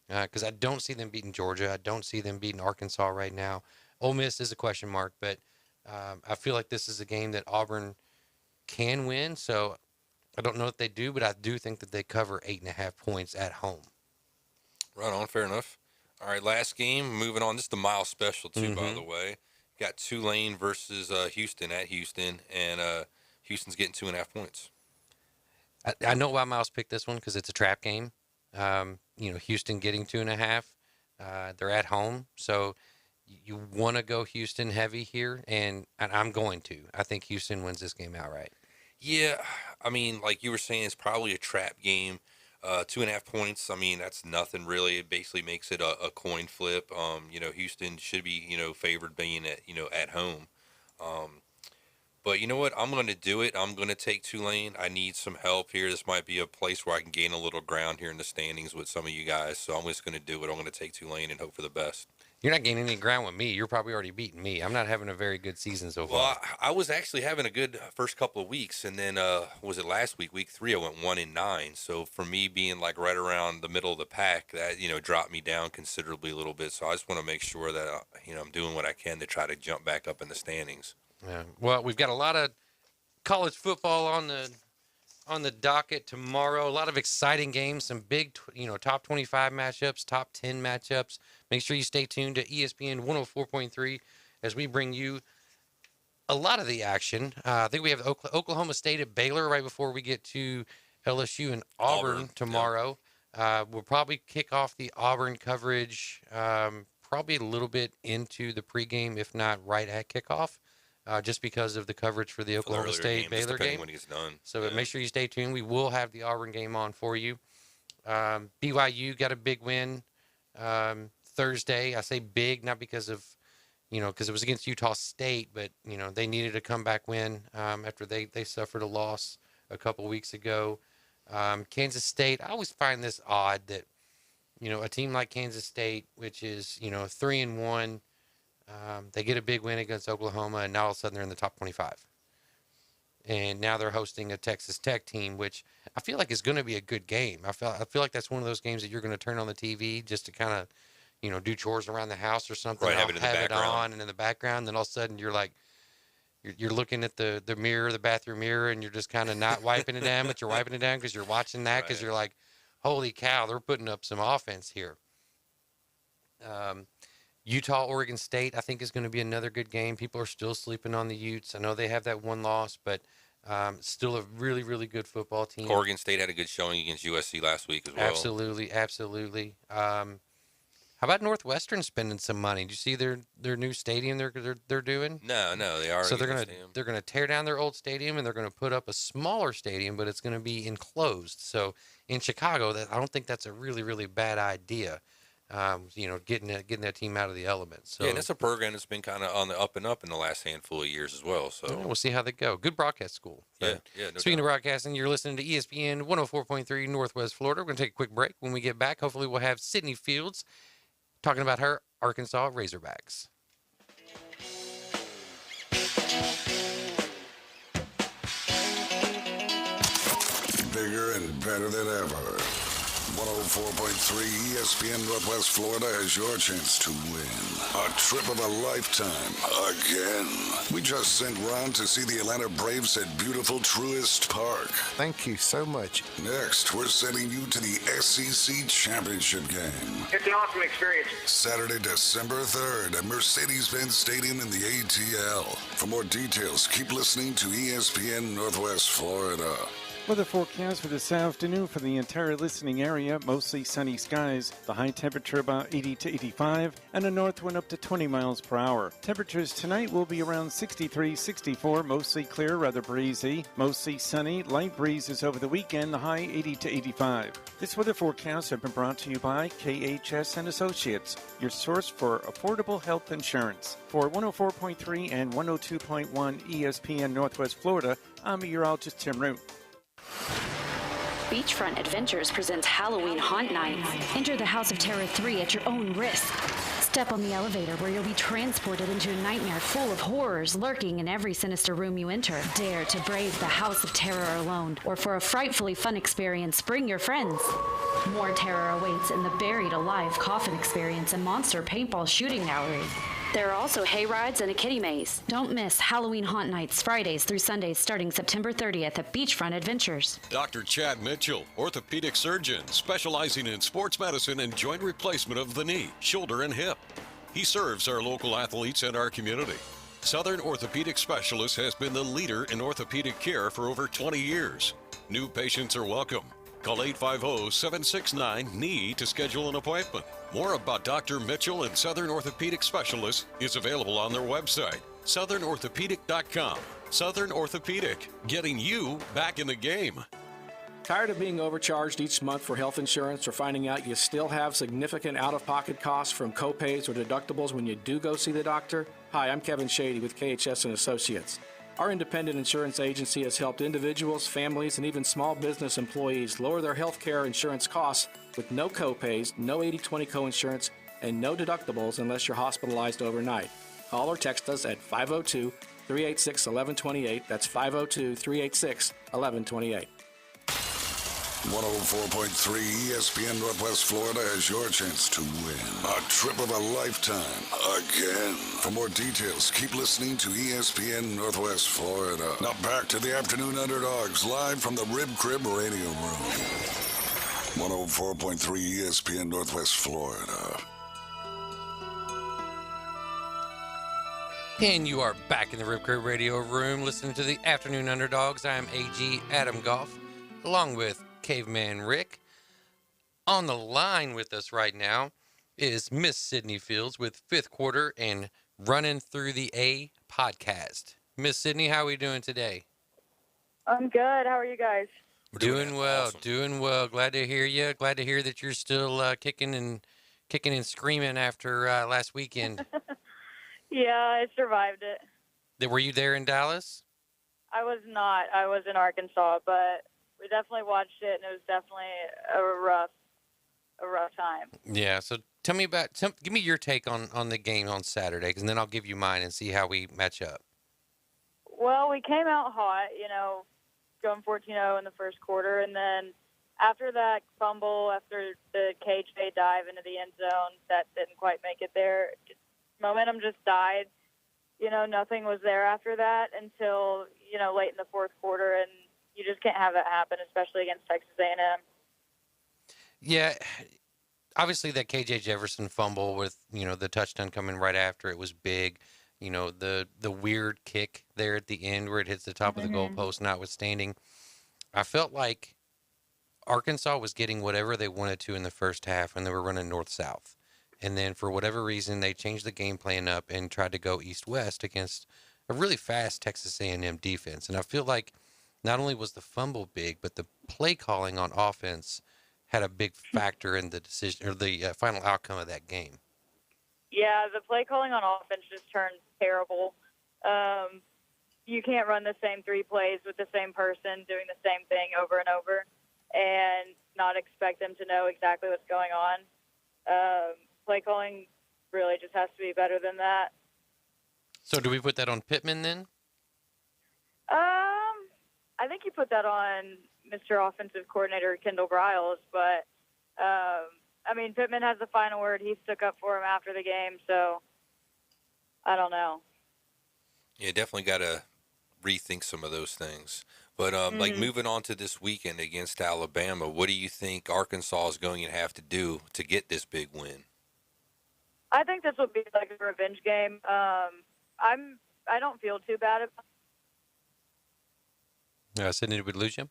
Because I don't see them beating Georgia. I don't see them beating Arkansas right now. Ole Miss is a question mark, but I feel like this is a game that Auburn can win. So I don't know if they do, but I do think that they cover 8.5 points at home. Right on, fair enough. All right, last game, moving on. This is the mile special, too, by the way. Got Tulane versus Houston at Houston, and Houston's getting 2.5 points. I know why Miles picked this one, because it's a trap game. Houston getting 2.5. They're at home, so you want to go Houston heavy here, and I'm going to. I think Houston wins this game outright. Yeah, I mean, like you were saying, it's probably a trap game. 2.5 points, I mean, that's nothing really. It basically makes it a coin flip. Houston should be, favored being at home. But you know what? I'm going to do it. I'm going to take Tulane. I need some help here. This might be a place where I can gain a little ground here in the standings with some of you guys. So I'm just going to do it. I'm going to take Tulane and hope for the best. You're not gaining any ground with me. You're probably already beating me. I'm not having a very good season so far. Well, I was actually having a good first couple of weeks. And then, was it last week, week 3, I went 1-9. So for me being like right around the middle of the pack, that, dropped me down considerably a little bit. So I just want to make sure that, I'm doing what I can to try to jump back up in the standings. Yeah. Well, we've got a lot of college football on the docket tomorrow. A lot of exciting games, some big, top 25 matchups, top 10 matchups. Make sure you stay tuned to ESPN 104.3 as we bring you a lot of the action. I think we have Oklahoma State at Baylor right before we get to LSU and Auburn tomorrow. Yeah. We'll probably kick off the Auburn coverage probably a little bit into the pregame, if not right at kickoff. Just because of the coverage for the Oklahoma State Baylor game. When he's done. So make sure you stay tuned. We will have the Auburn game on for you. BYU got a big win Thursday. I say big, not because of, because it was against Utah State, but, they needed a comeback win after they suffered a loss a couple weeks ago. Kansas State, I always find this odd that, a team like Kansas State, which is, 3-1, they get a big win against Oklahoma, and now all of a sudden they're in the top 25. and now they're hosting a Texas Tech team, which I feel like is going to be a good game. I feel like that's one of those games that you're going to turn on the TV just to kind of, do chores around the house or something. Right, I'll have it on and in the background. Then all of a sudden you're like, you're looking at the mirror, the bathroom mirror, and you're just kind of not wiping it down, but you're wiping it down because you're watching that because you're like, holy cow, they're putting up some offense here. Utah, Oregon State, I think is going to be another good game. People are still sleeping on the Utes. I know they have that one loss, but still a really, really good football team. Oregon State had a good showing against USC last week as well. Absolutely. How about Northwestern spending some money? Do you see their new stadium they're doing? No, they are. So they're gonna tear down their old stadium and they're gonna put up a smaller stadium, but it's gonna be enclosed. So in Chicago, I don't think that's a really, really bad idea. Getting that team out of the elements. So, yeah, and that's a program that's been kind of on the up and up in the last handful of years as well. So we'll see how they go. Good broadcast school. Yeah. Speaking of broadcasting, you're listening to ESPN 104.3 Northwest Florida. We're going to take a quick break. When we get back, hopefully we'll have Sydney Fields talking about her Arkansas Razorbacks. Bigger and better than ever. 104.3 ESPN Northwest Florida has your chance to win a trip of a lifetime again. We just sent Ron to see the Atlanta Braves at beautiful Truist Park. Thank you so much. Next, we're sending you to the SEC Championship game. It's an awesome experience. Saturday, December 3rd at Mercedes-Benz Stadium in the ATL. For more details, keep listening to ESPN Northwest Florida. Weather forecast for this afternoon for the entire listening area, mostly sunny skies. The high temperature about 80 to 85 and a north wind up to 20 miles per hour. Temperatures tonight will be around 63, 64, mostly clear, rather breezy. Mostly sunny, light breezes over the weekend, the high 80 to 85. This weather forecast has been brought to you by KHS and Associates, your source for affordable health insurance. For 104.3 and 102.1 ESPN Northwest Florida, I'm meteorologist Tim Root. Beachfront Adventures presents Halloween Haunt Night. Enter the House of Terror 3 at your own risk. Step on the elevator where you'll be transported into a nightmare full of horrors lurking in every sinister room you enter. Dare to brave the House of Terror alone, or for a frightfully fun experience, bring your friends. More terror awaits in the Buried Alive Coffin Experience and Monster Paintball Shooting Gallery. There are also hay rides and a kiddie maze. Don't miss Halloween Haunt Nights, Fridays through Sundays, starting September 30th at Beachfront Adventures. Dr. Chad Mitchell, orthopedic surgeon, specializing in sports medicine and joint replacement of the knee, shoulder, and hip. He serves our local athletes and our community. Southern Orthopedic Specialist has been the leader in orthopedic care for over 20 years. New patients are welcome. Call 850-769-KNEE to schedule an appointment. More about Dr. Mitchell and Southern Orthopedic Specialists is available on their website, southernorthopedic.com. Southern Orthopedic, getting you back in the game. Tired of being overcharged each month for health insurance or finding out you still have significant out-of-pocket costs from copays or deductibles when you do go see the doctor? Hi, I'm Kevin Shady with KHS and Associates. Our independent insurance agency has helped individuals, families, and even small business employees lower their health care insurance costs with no copays, no 80/20 coinsurance, and no deductibles unless you're hospitalized overnight. Call or text us at 502-386-1128. That's 502-386-1128. 104.3 ESPN Northwest Florida has your chance to win a trip of a lifetime again. For more details, keep listening to ESPN Northwest Florida. Now back to the Afternoon Underdogs live from the Rib Crib Radio Room. 104.3 ESPN Northwest Florida. And you are back in the Rib Crib Radio Room listening to the Afternoon Underdogs. I am AG Adam Goff, along with Caveman Rick. On the line with us right now is Miss Sydney Fields with Fifth Quarter and Running Through the A podcast. Miss Sydney, how are we doing today? I'm good. How are you guys? We're doing well, doing well. Glad to hear you. Glad to hear that you're still kicking and screaming after last weekend. Yeah, I survived it. Were you there in Dallas? I was not. I was in Arkansas, but we definitely watched it, and it was definitely a rough time. Yeah. So tell me give me your take on the game on Saturday, and then I'll give you mine and see how we match up. Well, we came out hot, going 14-0 in the first quarter, and then after that fumble, after the KJ dive into the end zone, that didn't quite make it there. Momentum just died. Nothing was there after that until, late in the fourth quarter, and you just can't have that happen, especially against Texas A&M. Yeah, obviously that KJ Jefferson fumble with, the touchdown coming right after it was big. The weird kick there at the end where it hits the top of the goalpost notwithstanding. I felt like Arkansas was getting whatever they wanted to in the first half when they were running north-south. And then for whatever reason, they changed the game plan up and tried to go east-west against a really fast Texas A&M defense. And I feel like not only was the fumble big, but the play calling on offense had a big factor in the decision or the final outcome of that game. Yeah, the play calling on offense just turned terrible. You can't run the same 3 plays with the same person doing the same thing over and over and not expect them to know exactly what's going on. Play calling really just has to be better than that. So do we put that on Pittman then? I think you put that on Mr. Offensive Coordinator Kendall Briles, but Pittman has the final word. He stuck up for him after the game, so I don't know. Yeah, definitely got to rethink some of those things. But moving on to this weekend against Alabama, what do you think Arkansas is going to have to do to get this big win? I think this will be like a revenge game. I don't feel too bad about it. Sydney, did we lose you?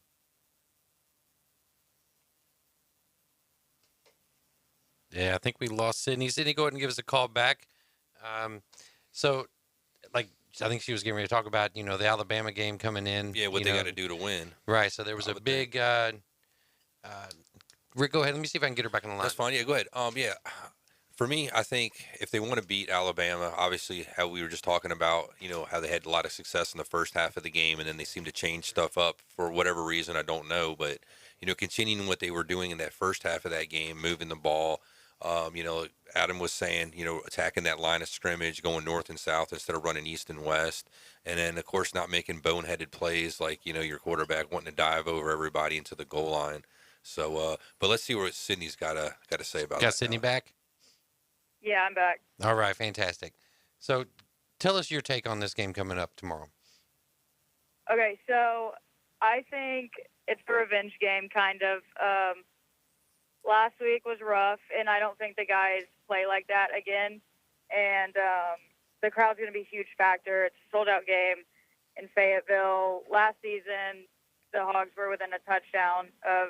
Yeah, I think we lost Sydney. Sydney, go ahead and give us a call back. I think she was getting ready to talk about, the Alabama game coming in. Yeah, what they got to do to win. Right, so there was a big Rick, go ahead. Let me see if I can get her back on the line. That's fine. Yeah, go ahead. For me, I think if they want to beat Alabama, obviously how we were just talking about, how they had a lot of success in the first half of the game, and then they seemed to change stuff up for whatever reason, I don't know. But, continuing what they were doing in that first half of that game, moving the ball, Adam was saying, attacking that line of scrimmage, going north and south instead of running east and west. And then, of course, not making boneheaded plays like, your quarterback wanting to dive over everybody into the goal line. So, but let's see what Sydney's got to say about that. Got Sydney back? Yeah, I'm back. All right, fantastic. So tell us your take on this game coming up tomorrow. Okay, so I think it's a revenge game, kind of. Last week was rough, and I don't think the guys play like that again. And the crowd's going to be a huge factor. It's a sold-out game in Fayetteville. Last season, the Hogs were within a touchdown of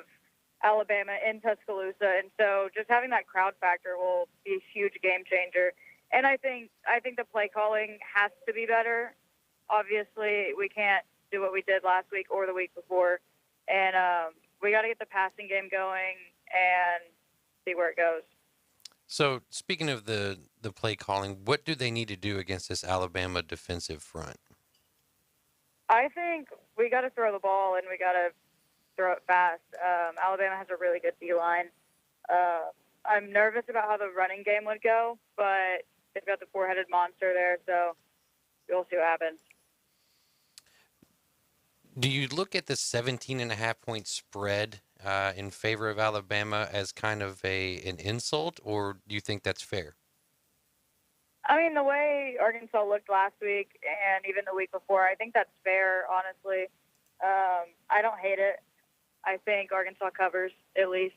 Alabama in Tuscaloosa, and so just having that crowd factor will be a huge game changer. And I think the play calling has to be better. Obviously, we can't do what we did last week or the week before, and we got to get the passing game going and see where it goes. So speaking of the play calling, what do they need to do against this Alabama defensive front? I think we got to throw the ball, and we got to throw it fast. Alabama has a really good D-line. I'm nervous about how the running game would go, but they've got the four-headed monster there, so we'll see what happens. Do you look at the 17.5-point spread in favor of Alabama as kind of an insult, or do you think that's fair? The way Arkansas looked last week and even the week before, I think that's fair, honestly. I don't hate it. I think Arkansas covers, at least.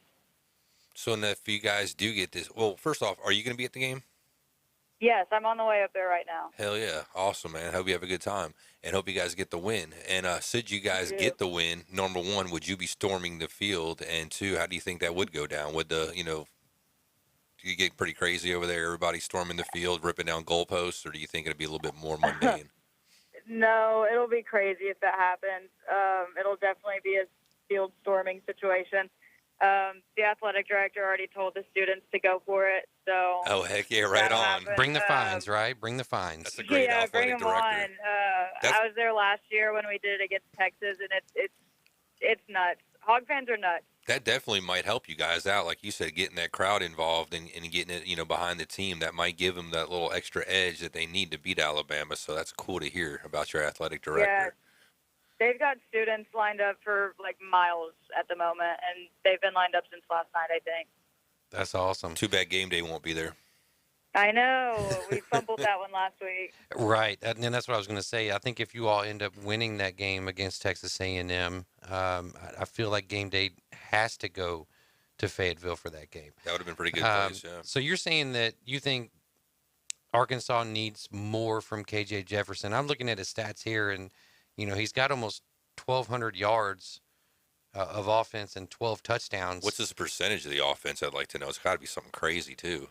So if you guys do get this, well, first off, are you going to be at the game? Yes, I'm on the way up there right now. Hell yeah. Awesome, man. Hope you have a good time, and hope you guys get the win. And should you guys get the win, number one, would you be storming the field? And two, how do you think that would go down? Would do you get pretty crazy over there, everybody storming the field, ripping down goalposts, or do you think it'd be a little bit more mundane? No, it'll be crazy if that happens. It'll definitely be a field storming situation. The athletic director already told the students to go for it. So. Oh, heck yeah, right on. Happen. Bring the fines, right? Bring the fines. That's a great athletic bring them director. on. I was there last year when we did it against Texas, and it's nuts. Hog fans are nuts. That definitely might help you guys out, like you said, getting that crowd involved and getting it, behind the team. That might give them that little extra edge that they need to beat Alabama. So that's cool to hear about your athletic director. Yeah, they've got students lined up for like miles at the moment, and they've been lined up since last night, I think. That's awesome. Too bad game day won't be there. I know. We fumbled that one last week. Right, and that's what I was going to say. I think if you all end up winning that game against Texas A&M, I feel like game day has to go to Fayetteville for that game. That would have been a pretty good place, yeah. So you're saying that you think Arkansas needs more from KJ Jefferson. I'm looking at his stats here, and he's got almost 1,200 yards of offense and 12 touchdowns. What's his percentage of the offense? I'd like to know. It's got to be something crazy too.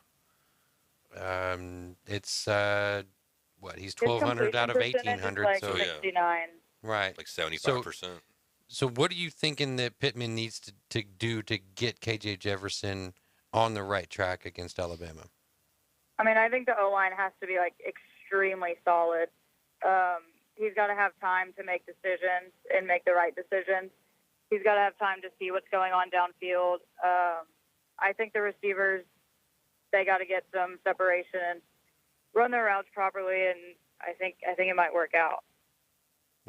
It's he's 1,200 out of 1,800. Like so 69. Right, like 75%. So what are you thinking that Pittman needs to do to get KJ Jefferson on the right track against Alabama? I mean, I think the O-line has to be like extremely solid. He's got to have time to make decisions and make the right decisions. He's got to have time to see what's going on downfield. I think the receivers, they got to get some separation and run their routes properly, and I think it might work out.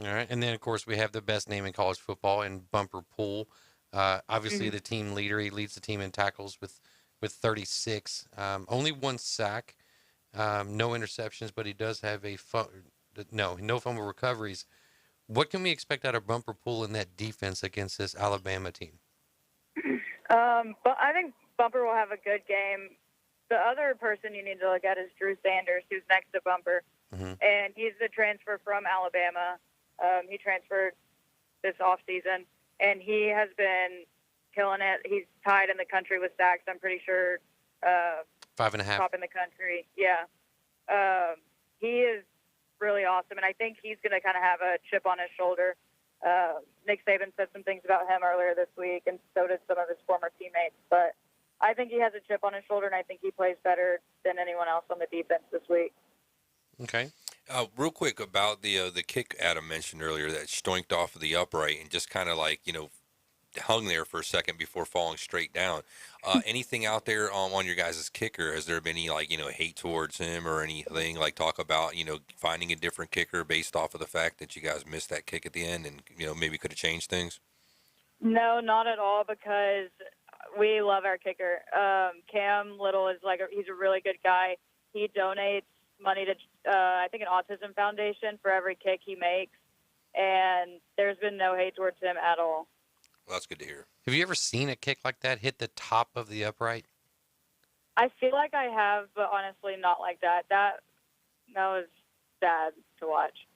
All right, and then of course we have the best name in college football in Bumper Pool. Obviously, the team leader. He leads the team in tackles with 36. Only one sack, no interceptions, but he does have no fumble recoveries. What can we expect out of Bumper Pool in that defense against this Alabama team? But I think Bumper will have a good game. The other person you need to look at is Drew Sanders, who's next to Bumper, and he's the transfer from Alabama. He transferred this offseason, and he has been killing it. He's tied in the country with sacks, I'm pretty sure. 5.5. Top in the country, yeah. He is really awesome, and I think he's going to kind of have a chip on his shoulder. Nick Saban said some things about him earlier this week, and so did some of his former teammates. But I think he has a chip on his shoulder, and I think he plays better than anyone else on the defense this week. Okay. Real quick about the kick Adam mentioned earlier that stoinked off of the upright and just kind of hung there for a second before falling straight down. Anything out there on your guys' kicker? Has there been any hate towards him or anything talk about finding a different kicker based off of the fact that you guys missed that kick at the end and maybe could have changed things? No, not at all, because we love our kicker. Cam Little is he's a really good guy. He donates money to I think an autism foundation for every kick he makes, and there's been no hate towards him at all. Well, that's good to hear. Have you ever seen a kick like that hit the top of the upright? I feel like I have, but honestly not like that. That was sad to watch.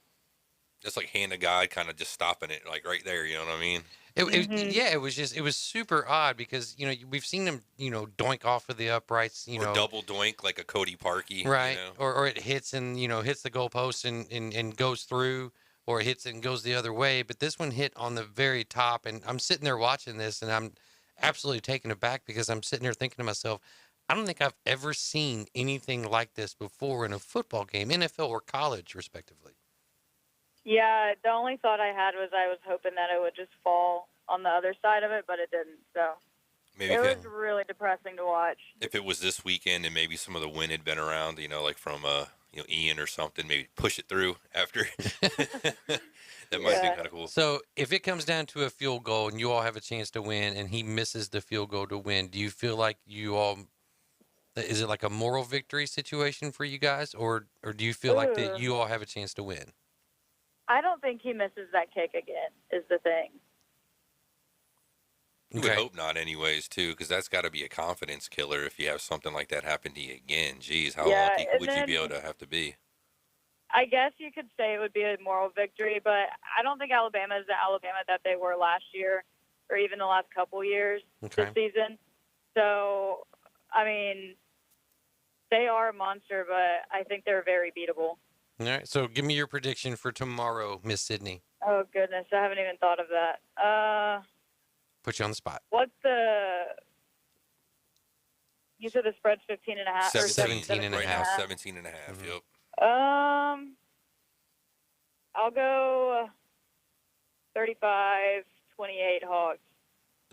Just hand to God, kind of just stopping it right there, you know what I mean? It was super odd because we've seen him doink off of the uprights, or double doink like a Cody Parkey, right? Or it hits and hits the goalpost and goes through, or it hits and goes the other way. But this one hit on the very top, and I'm sitting there watching this, and I'm absolutely taken aback because I'm sitting there thinking to myself, I don't think I've ever seen anything like this before in a football game, NFL or college, respectively. Yeah, the only thought I had was I was hoping that it would just fall on the other side of it, but it didn't. So it was really depressing to watch. If it was this weekend and maybe some of the wind had been around, from Ian or something, maybe push it through after. That might be kind of cool. So if it comes down to a field goal and you all have a chance to win and he misses the field goal to win, do you feel like is it like a moral victory situation for you guys, or do you feel like that you all have a chance to win? I don't think he misses that kick again, is the thing. You would hope not anyways, too, because that's got to be a confidence killer if you have something like that happen to you again. Jeez, how lucky would you be able to have to be? I guess you could say it would be a moral victory, but I don't think Alabama is the Alabama that they were last year or even the last couple years this season. So, I mean, they are a monster, but I think they're very beatable. All right, so give me your prediction for tomorrow, Miss Sydney. Oh, goodness, I haven't even thought of that. Put you on the spot. What's you said the spread's 15.5? 17 and a half. 17 and a half, yep. I'll go 35-28 Hogs.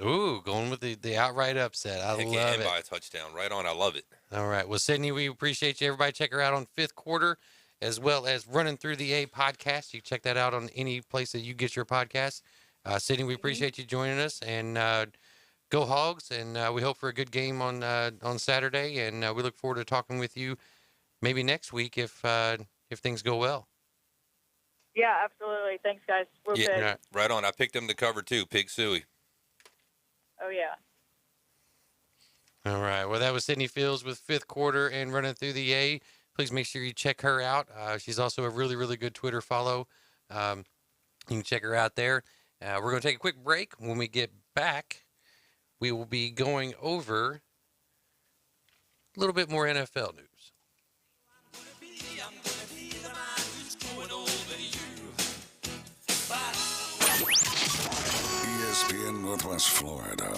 Ooh, going with the outright upset. I Heck love yeah, it. and by a touchdown. Right on. I love it. All right. Well, Sydney, we appreciate you. Everybody check her out on Fifth Quarter, as well as Running Through the A podcast. You can check that out on any place that you get your podcast. Sydney, we appreciate you joining us, and go Hogs, and we hope for a good game on Saturday, and we look forward to talking with you maybe next week if things go well. Yeah, absolutely. Thanks, guys. We're big. Yeah, right on. I picked them to cover too. Pig Suey. Oh, yeah. All right. Well, that was Sydney Fields with Fifth Quarter and Running Through the A. Please make sure you check her out. She's also a really, really good Twitter follow. You can check her out there. We're going to take a quick break. When we get back, we will be going over a little bit more NFL news. ESPN Northwest Florida.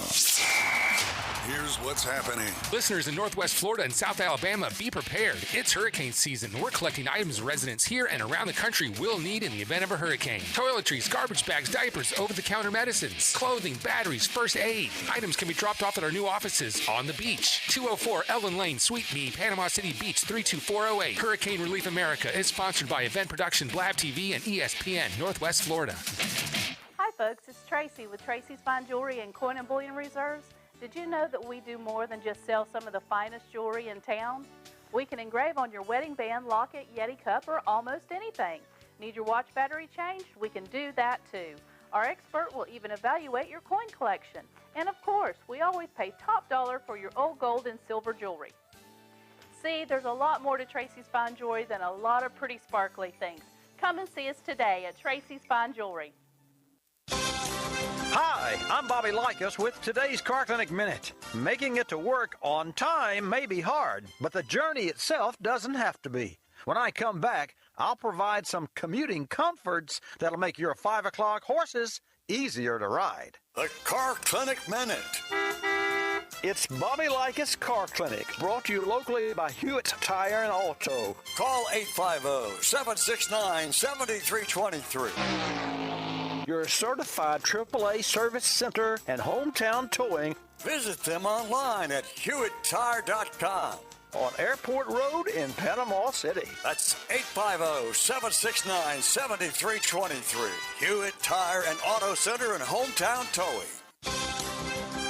Here's what's happening. Listeners in Northwest Florida and South Alabama, be prepared. It's hurricane season. We're collecting items residents here and around the country will need in the event of a hurricane. Toiletries, garbage bags, diapers, over-the-counter medicines, clothing, batteries, first aid. Items can be dropped off at our new offices on the beach. 204 Ellen Lane, Suite B, Panama City Beach, 32408. Hurricane Relief America is sponsored by Event Production, Blab TV, and ESPN Northwest Florida. Hi, folks. It's Tracy with Tracy's Fine Jewelry and Coin and Bullion Reserves. Did you know that we do more than just sell some of the finest jewelry in town? We can engrave on your wedding band, locket, Yeti cup, or almost anything. Need your watch battery changed? We can do that too. Our expert will even evaluate your coin collection. And of course, we always pay top dollar for your old gold and silver jewelry. See, there's a lot more to Tracy's Fine Jewelry than a lot of pretty sparkly things. Come and see us today at Tracy's Fine Jewelry. Hi, I'm Bobby Likas with today's Car Clinic Minute. Making it to work on time may be hard, but the journey itself doesn't have to be. When I come back, I'll provide some commuting comforts that'll make your 5 o'clock horses easier to ride. The Car Clinic Minute. It's Bobby Likas Car Clinic, brought to you locally by Hewitt Tire and Auto. Call 850-769-7323. Your certified AAA service center and hometown towing. Visit them online at HewittTire.com. On Airport Road in Panama City. That's 850-769-7323. Hewitt Tire and Auto Center and hometown towing.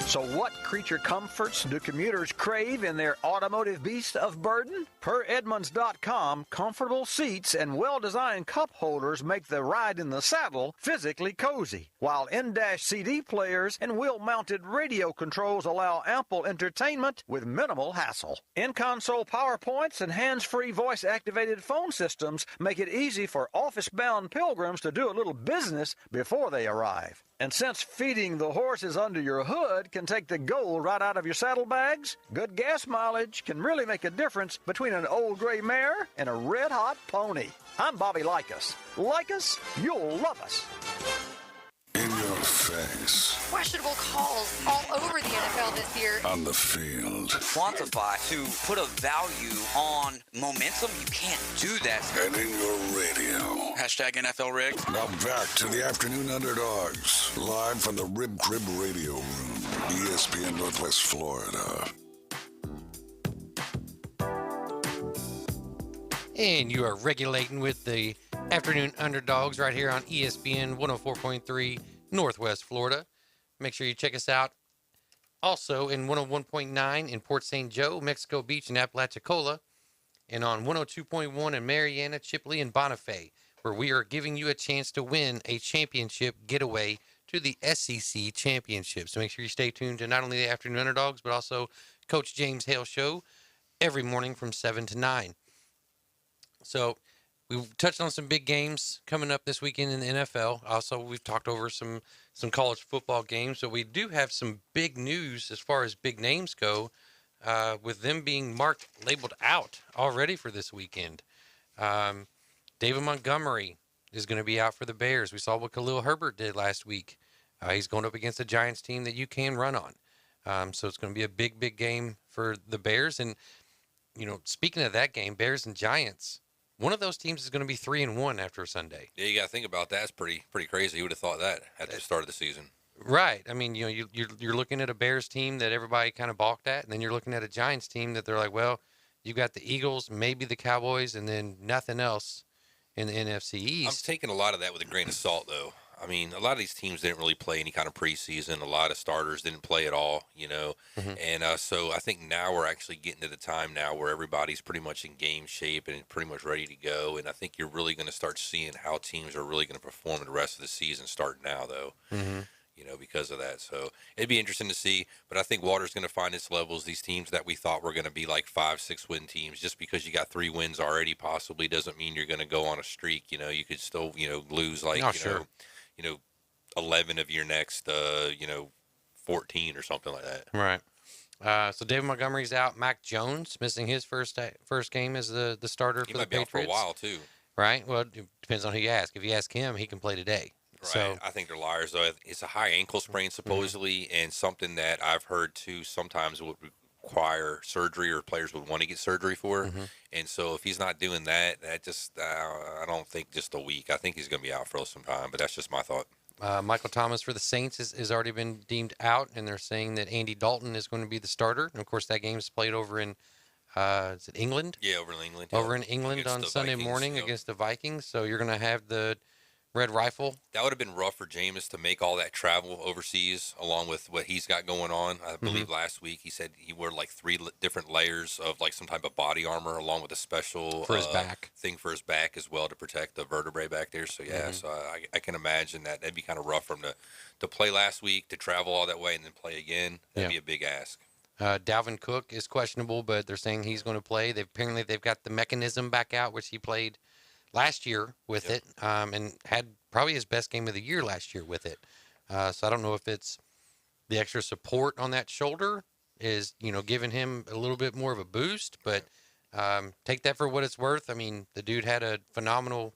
So what creature comforts do commuters crave in their automotive beast of burden? Per Edmunds.com, comfortable seats and well-designed cup holders make the ride in the saddle physically cozy, while in-dash CD players and wheel-mounted radio controls allow ample entertainment with minimal hassle. In-console PowerPoints and hands-free voice-activated phone systems make it easy for office-bound pilgrims to do a little business before they arrive. And since feeding the horses under your hood can take the gold right out of your saddlebags, good gas mileage can really make a difference between an old gray mare and a red-hot pony. I'm Bobby Likas. Like us, you'll love us. In your face. Questionable calls all over the NFL this year. On the field. Quantify to put a value on momentum. You can't do that. And in your radio. Hashtag NFL rigged. Now back to the Afternoon Underdogs. Live from the Rib Crib Radio Room. ESPN Northwest Florida. And you are regulating with the Afternoon Underdogs right here on ESPN 104.3 Northwest Florida. Make sure you check us out also in 101.9 in Port St. Joe, Mexico Beach, and Apalachicola, and on 102.1 in Mariana, Chipley, and Bonifay, where we are giving you a chance to win a championship getaway to the SEC Championship. So make sure you stay tuned to not only the Afternoon Underdogs, but also Coach James Hale Show every morning from 7 to 9. So we've touched on some big games coming up this weekend in the NFL. Also, we've talked over some college football games. So we do have some big news as far as big names go, with them being labeled out already for this weekend. David Montgomery is going to be out for the Bears. We saw what Khalil Herbert did last week. He's going up against a Giants team that you can run on. So it's going to be a big, big game for the Bears. And, you know, speaking of that game, Bears and Giants, one of those teams is going to be 3-1 after Sunday. Yeah, you got to think about that. It's pretty crazy. Who would have thought that at the start of the season? Right. I mean, you're looking at a Bears team that everybody kind of balked at, and then you're looking at a Giants team that they're like, well, you got the Eagles, maybe the Cowboys, and then nothing else in the NFC I'm East. taking a lot of that with a grain of salt, though. I mean, a lot of these teams didn't really play any kind of preseason. A lot of starters didn't play at all, And so I think now we're actually getting to the time now where everybody's pretty much in game shape and pretty much ready to go. And I think you're really going to start seeing how teams are really going to perform in the rest of the season starting now, though. Because of that. So it'd be interesting to see. But I think water's going to find its levels. These teams that we thought were going to be like 5-6 win teams, just because you got 3 wins already, possibly doesn't mean you're going to go on a streak. You could still, lose like, 11 of your next, 14 or something like that. Right. So David Montgomery's out. Mac Jones missing his first game as the starter for the Patriots. He might be out for a while too. Right. Well, it depends on who you ask. If you ask him, he can play today. Right. So, I think they're liars, though. It's a high ankle sprain, supposedly, and something that I've heard, too, sometimes would require surgery or players would want to get surgery for. And so if he's not doing that, I don't think just a week. I think he's going to be out for some time, but that's just my thought. Michael Thomas for the Saints has already been deemed out, and they're saying that Andy Dalton is going to be the starter. And, of course, that game's played over in is it England? Yeah, over in England. Over in England on Sunday morning against the Vikings. So you're going to have the Red Rifle. That would have been rough for Jameis to make all that travel overseas, along with what he's got going on. I believe last week he said he wore like 3 different layers of like some type of body armor, along with a special for his back thing for his back as well to protect the vertebrae back there. So so I can imagine that'd be kind of rough for him to play last week, to travel all that way and then play again. That'd be a big ask. Dalvin Cook is questionable, but they're saying he's going to play. They've got the mechanism back out, which he played last year with it, and had probably his best game of the year last year with it. So I don't know if it's the extra support on that shoulder is, giving him a little bit more of a boost, but take that for what it's worth. I mean, the dude had a phenomenal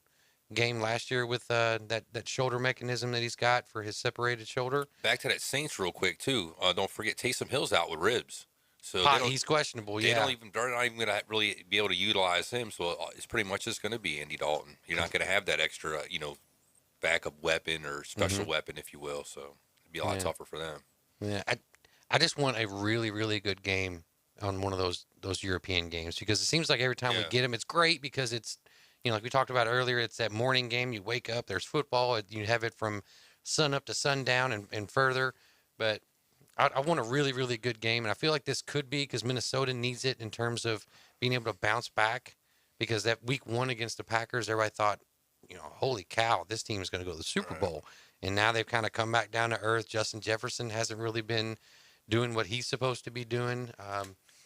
game last year with that shoulder mechanism that he's got for his separated shoulder. Back to that Saints real quick, too. Don't forget Taysom Hill's out with ribs. So he's questionable. They're not even going to really be able to utilize him. So it's pretty much just going to be Andy Dalton. You're not going to have that extra, backup weapon or special weapon, if you will. So it'd be a lot tougher for them. Yeah, I just want a really, really good game on one of those European games, because it seems like every time we get them, it's great because it's, like we talked about earlier, it's that morning game. You wake up, there's football. You have it from sun up to sundown and further, but I want a really, really good game, and I feel like this could be, because Minnesota needs it in terms of being able to bounce back, because that week 1 against the Packers, everybody thought, holy cow, this team is going to go to the Super Bowl. And now they've kind of come back down to earth. Justin Jefferson hasn't really been doing what he's supposed to be doing.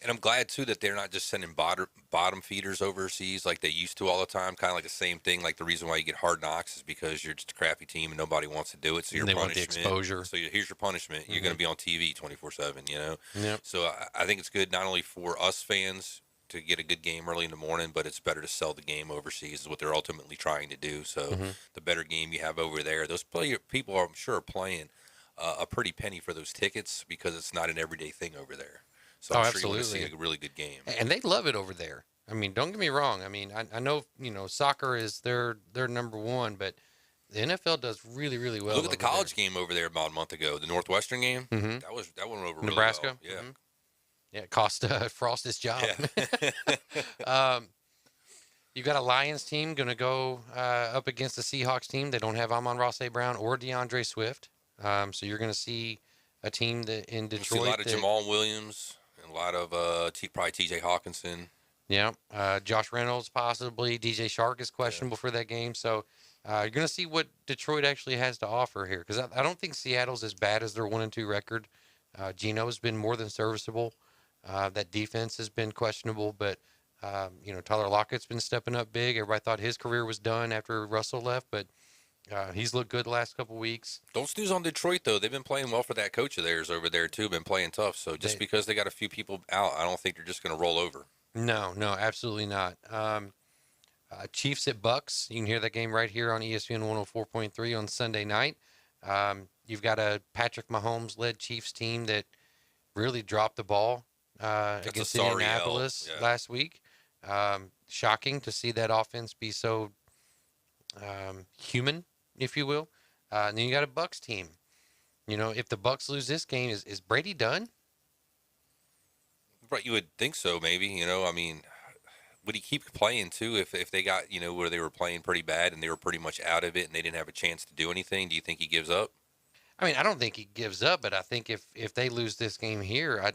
And I'm glad, too, that they're not just sending bottom feeders overseas like they used to all the time. Kind of like the same thing. Like the reason why you get Hard Knocks is because you're just a crappy team and nobody wants to do it. So they want the exposure. So here's your punishment. You're going to be on TV 24/7, Yep. So I think it's good not only for us fans to get a good game early in the morning, but it's better to sell the game overseas is what they're ultimately trying to do. So the better game you have over there, those people, I'm sure, are playing a pretty penny for those tickets because it's not an everyday thing over there. So I'm sure you're going to see a really good game. And they love it over there. I mean, don't get me wrong. I mean, I know, soccer is their number one, but the NFL does really, really well. Look at the college game over there about a month ago, the Northwestern game. That went over Nebraska. Really well. Yeah, it cost Frost his job. Yeah. You got a Lions team going to go up against the Seahawks team. They don't have Amon-Ra St. Brown or DeAndre Swift. So you're going to see a team that in Detroit. A lot of Jamal Williams and a lot of probably T.J. Hawkinson. Yeah, Josh Reynolds possibly. DJ Shark is questionable for that game. So you're going to see what Detroit actually has to offer here, because I don't think Seattle's as bad as their 1-2 record. Geno's been more than serviceable. That defense has been questionable, but Tyler Lockett's been stepping up big. Everybody thought his career was done after Russell left, but he's looked good the last couple weeks. Don't snooze on Detroit, though. They've been playing well for that coach of theirs over there, too. Been playing tough. So just because they got a few people out, I don't think they're just going to roll over. No, absolutely not. Chiefs at Bucks. You can hear that game right here on ESPN 104.3 on Sunday night. You've got a Patrick Mahomes-led Chiefs team that really dropped the ball against Indianapolis last week. Shocking to see that offense be so human, if you will. And then you got a Bucks team You know, if the Bucks lose this game, is Brady done? Right, you would think so, maybe. You know, I mean, would he keep playing too if they got, you know, where they were playing pretty bad and they were pretty much out of it and they didn't have a chance to do anything? Do you think he gives up? I mean, I don't think he gives up, but I think if they lose this game here, I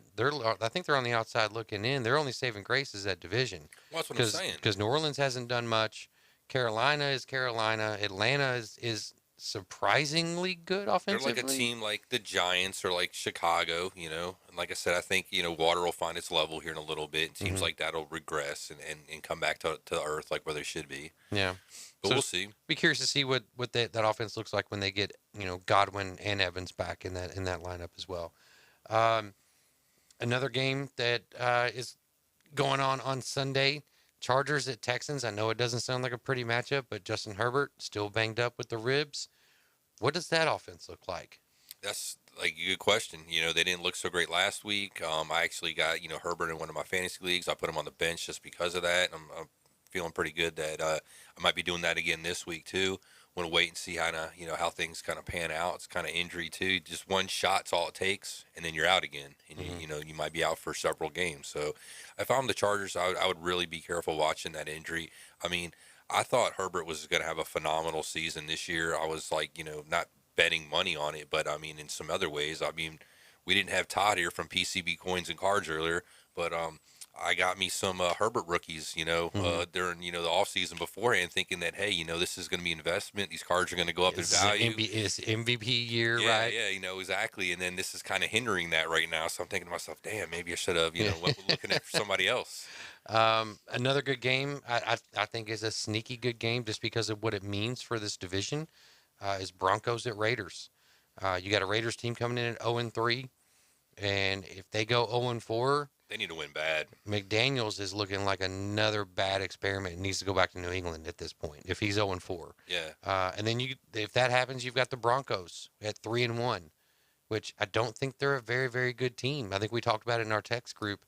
think they're on the outside looking in. They're only saving grace is that division. Well, that's what I'm saying. Because New Orleans hasn't done much. Carolina is Carolina. Atlanta is surprisingly good They're offensively. like a team like the Giants or like Chicago, you know. And like I said, I think, you know, water will find its level here in a little bit. It seems Mhm. like that'll regress and come back to earth like where they should be. Yeah. But So we'll see. Be curious to see what that offense looks like when they get, you know, Godwin and Evans back in that lineup as well. Another game that is going on Sunday, Chargers at Texans. I know it doesn't sound like a pretty matchup, but Justin Herbert still banged up with the ribs. What does that offense look like? That's like a good question. You know, they didn't look so great last week. I actually got, you know, Herbert in one of my fantasy leagues. I put him on the bench just because of that. I'm feeling pretty good that I might be doing that again this week too. Want to wait and see how things kind of pan out. It's kind of injury too. Just one shot's all it takes, and then you're out again, and you might be out for several games. So if I'm the Chargers, I would really be careful watching that injury. I mean, I thought Herbert was going to have a phenomenal season this year. I was like, you know, not betting money on it, but I mean, in some other ways, I mean, we didn't have Todd here from PCB Coins and Cards earlier, but I got me some Herbert rookies, you know, during, you know, the offseason beforehand, thinking that, hey, you know, this is going to be investment. These cards are going to go up in value. It's MVP year, Yeah, right? yeah, you know, exactly. And then this is kind of hindering that right now. So I'm thinking to myself, damn, maybe I should have, you know, went looking at somebody else. Another good game, I think, is a sneaky good game just because of what it means for this division. Is Broncos at Raiders. You got a Raiders team coming in at 0-3, and if they go 0-4, they need to win bad. McDaniels is looking like another bad experiment. He needs to go back to New England at this point if he's 0-4. Yeah. And then if that happens, you've got the Broncos at 3-1, which I don't think they're a very, very good team. I think we talked about it in our text group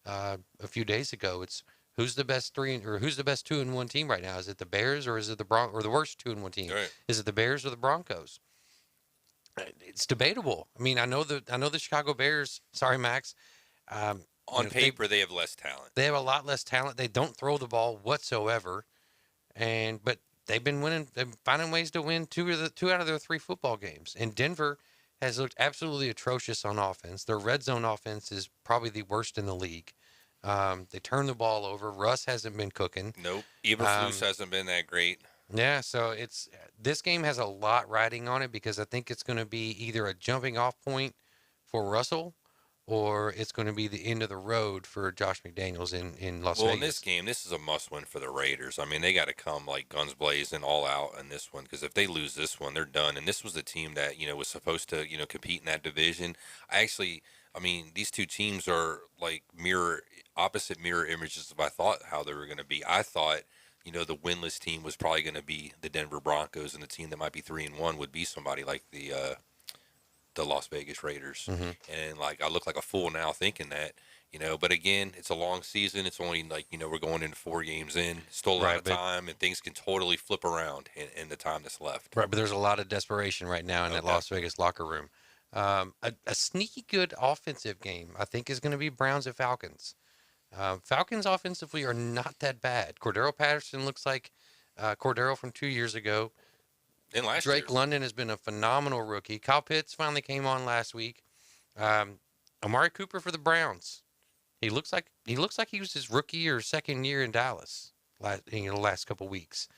a few days ago. It's who's the best 2-1 team right now? Is it the Bears or is it the or the worst 2-1 team? Right. Is it the Bears or the Broncos? It's debatable. I mean, I know the Chicago Bears. Sorry, Max. On paper, they have less talent. They have a lot less talent. They don't throw the ball whatsoever, but they've been winning. They're finding ways to win two out of their 3 football games. And Denver has looked absolutely atrocious on offense. Their red zone offense is probably the worst in the league. They turn the ball over. Russ hasn't been cooking. Nope. Eberflus hasn't been that great. Yeah, so this game has a lot riding on it because I think it's going to be either a jumping off point for Russell or it's going to be the end of the road for Josh McDaniels in Las Vegas. Well, in this game, this is a must-win for the Raiders. I mean, they got to come like guns blazing all out in this one because if they lose this one, they're done. And this was the team that, you know, was supposed to, you know, compete in that division. I mean, these two teams are like opposite mirror images of I thought how they were going to be. I thought, you know, the winless team was probably going to be the Denver Broncos, and the team that might be 3-1 would be somebody like the Las Vegas Raiders. Mm-hmm. And like I look like a fool now thinking that, you know, but again, it's a long season. It's only like, you know, we're going into 4 games in, still a lot of time, and things can totally flip around in the time that's left. Right, but there's a lot of desperation right now in that Las Vegas locker room. A sneaky good offensive game, I think, is going to be Browns at Falcons. Falcons offensively are not that bad. Cordero Patterson looks like Cordero from 2 years ago. And Drake London has been a phenomenal rookie. Kyle Pitts finally came on last week. Amari Cooper for the Browns. He looks like he was his rookie or second year in Dallas the last couple weeks.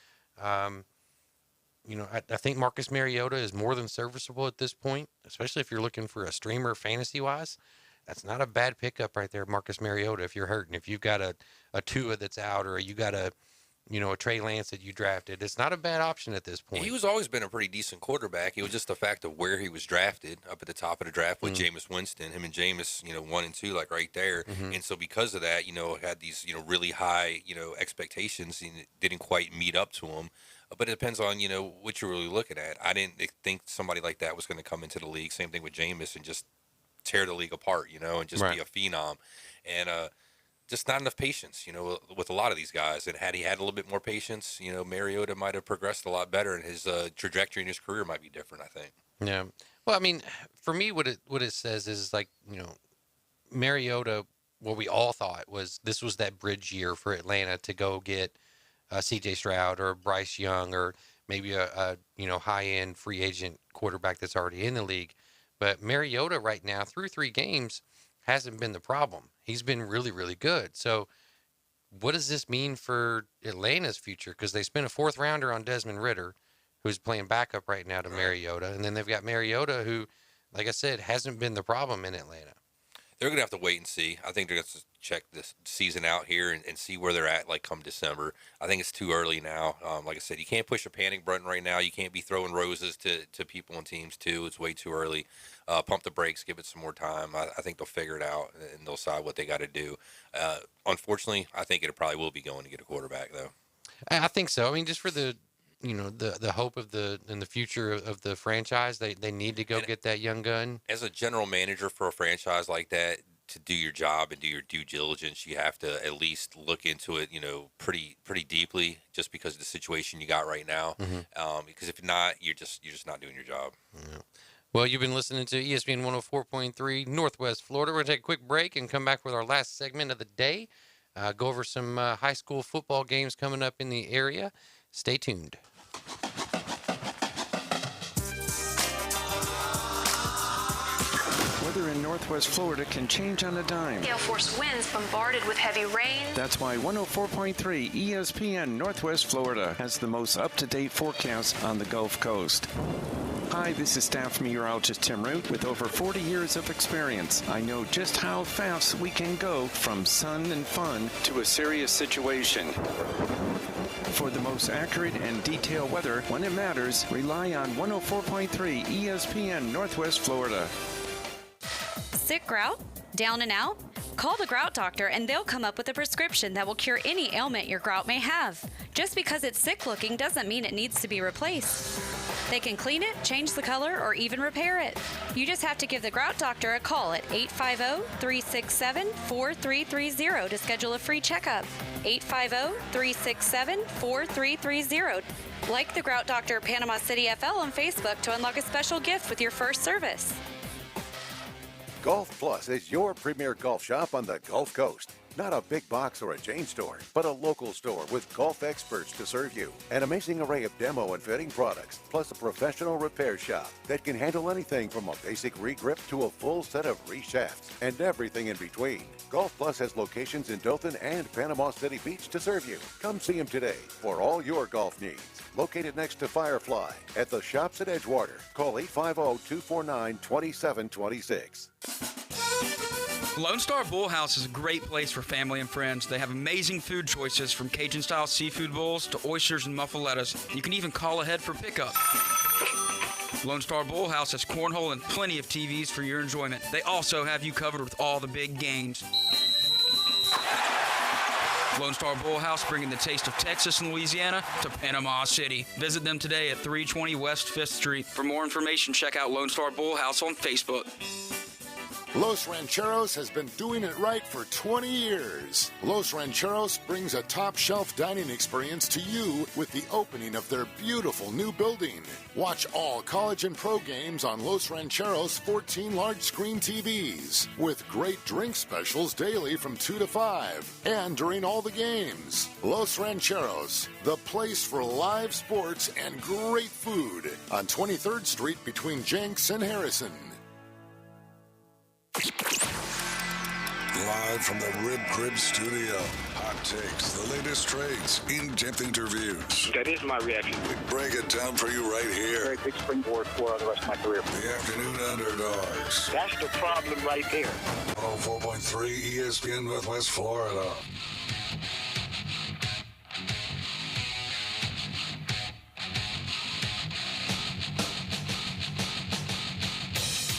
You know, I think Marcus Mariota is more than serviceable at this point, especially if you're looking for a streamer fantasy-wise. That's not a bad pickup right there, Marcus Mariota, if you're hurting. If you've got a Tua that's out or you got a Trey Lance that you drafted, it's not a bad option at this point. He was always been a pretty decent quarterback. It was just the fact of where he was drafted up at the top of the draft with Jameis Winston. Him and Jameis, 1 and 2, like right there. Mm-hmm. And so because of that, had these, really high, expectations and it didn't quite meet up to him. But it depends on, what you're really looking at. I didn't think somebody like that was going to come into the league. Same thing with Jameis and just tear the league apart, and just be a phenom. And just not enough patience, with a lot of these guys. And had he had a little bit more patience, Mariota might have progressed a lot better, and his trajectory in his career might be different, I think. Yeah. Well, I mean, for me, what it says is like, Mariota, what we all thought was this was that bridge year for Atlanta to go get C.J. Stroud or Bryce Young or maybe a high-end free agent quarterback that's already in the league. But Mariota right now, through 3 games, hasn't been the problem. He's been really, really good. So what does this mean for Atlanta's future? Because they spent a 4th rounder on Desmond Ridder, who's playing backup right now to Mariota. And then they've got Mariota, who, like I said, hasn't been the problem in Atlanta. They're going to have to wait and see. I think they're going to check this season out here and see where they're at, like, come December. I think it's too early now. Like I said, you can't push a panic button right now. You can't be throwing roses to people and teams, too. It's way too early. Pump the brakes, give it some more time. I think they'll figure it out, and they'll decide what they got to do. Unfortunately, I think it probably will be going to get a quarterback, though. I think so. I mean, just for the hope of in the future of the franchise, they need to go get that young gun. As a general manager for a franchise like that, to do your job and do your due diligence, you have to at least look into it, pretty deeply, just because of the situation you got right now. Mm-hmm. Because if not, you're just not doing your job. Yeah. Well, you've been listening to ESPN 104.3 Northwest Florida. We're going to take a quick break and come back with our last segment of the day. Go over some high school football games coming up in the area. Stay tuned. Weather in Northwest Florida can change on a dime. Gale force winds bombarded with heavy rain. That's why 104.3 ESPN Northwest Florida has the most up-to-date forecast on the Gulf Coast. Hi, this is staff meteorologist Tim Root with over 40 years of experience. I know just how fast we can go from sun and fun to a serious situation. For the most accurate and detailed weather when it matters, rely on 104.3 ESPN Northwest Florida. Sick grout? Down and out? Call the Grout Doctor and they'll come up with a prescription that will cure any ailment your grout may have. Just because it's sick looking doesn't mean it needs to be replaced. They can clean it, change the color, or even repair it. You just have to give the Grout Doctor a call at 850-367-4330 to schedule a free checkup. 850-367-4330. Like the Grout Doctor Panama City FL on Facebook to unlock a special gift with your first service. Golf Plus is your premier golf shop on the Gulf Coast. Not a big box or a chain store, but a local store with golf experts to serve you. An amazing array of demo and fitting products, plus a professional repair shop that can handle anything from a basic re-grip to a full set of re-shafts and everything in between. Golf Plus has locations in Dothan and Panama City Beach to serve you. Come see them today for all your golf needs. Located next to Firefly at the shops at Edgewater. Call 850-249-2726. Lone Star Bull House is a great place for family and friends. They have amazing food choices from Cajun-style seafood bowls to oysters and muffalettas. You can even call ahead for pickup. Lone Star Bull House has cornhole and plenty of TVs for your enjoyment. They also have you covered with all the big games. Lone Star Bull House, bringing the taste of Texas and Louisiana to Panama City. Visit them today at 320 West 5th Street. For more information, check out Lone Star Bull House on Facebook. Los Rancheros has been doing it right for 20 years. Los Rancheros brings a top-shelf dining experience to you with the opening of their beautiful new building. Watch all college and pro games on Los Rancheros' 14 large-screen TVs, with great drink specials daily from 2 to 5, and during all the games. Los Rancheros, the place for live sports and great food, on 23rd Street between Jenks and Harrison. Live from the Rib Crib Studio. Hot takes, the latest trades, in-depth interviews. That is my reaction. We break it down for you right here. Very big springboard for the rest of my career. The Afternoon Underdogs. That's the problem right there. 104.3 ESPN Northwest Florida.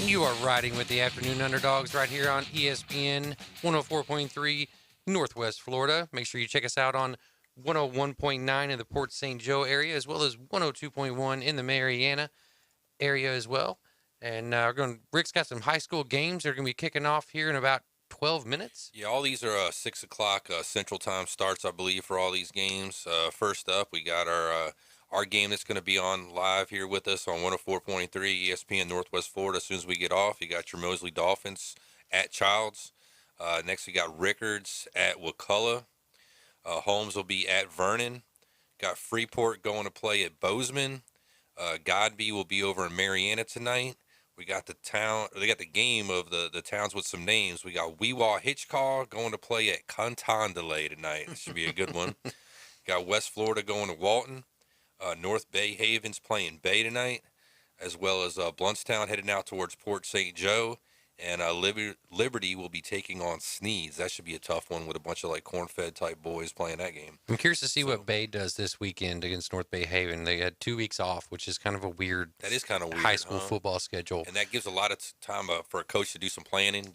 You are riding with the Afternoon Underdogs right here on ESPN 104.3 Northwest Florida. Make sure you check us out on 101.9 in the Port St. Joe area, as well as 102.1 in the Mariana area as well. And Rick's got some high school games that are going to be kicking off here in about 12 minutes? Yeah, all these are 6 o'clock Central Time starts, I believe, for all these games. First up, we got our game that's going to be on live here with us on 104.3 ESPN Northwest Florida. As soon as we get off, you got your Mosley Dolphins at Childs. Next, we got Rickards at Wakulla. Holmes will be at Vernon. Got Freeport going to play at Bozeman. Godby will be over in Marietta tonight. We got they got the game of the towns with some names. We got Weewaw Hitchcaw going to play at Contondelay tonight. This should be a good one. Got West Florida going to Walton. North Bay Havens playing Bay tonight, as well as Bluntstown heading out towards Port St. Joe. And Liberty will be taking on Sneeds. That should be a tough one with a bunch of like corn-fed type boys playing that game. I'm curious to see what Bay does this weekend against North Bay Haven. They had 2 weeks off, which is kind of a weird. That is kind of weird. High school football schedule, and that gives a lot of time for a coach to do some planning,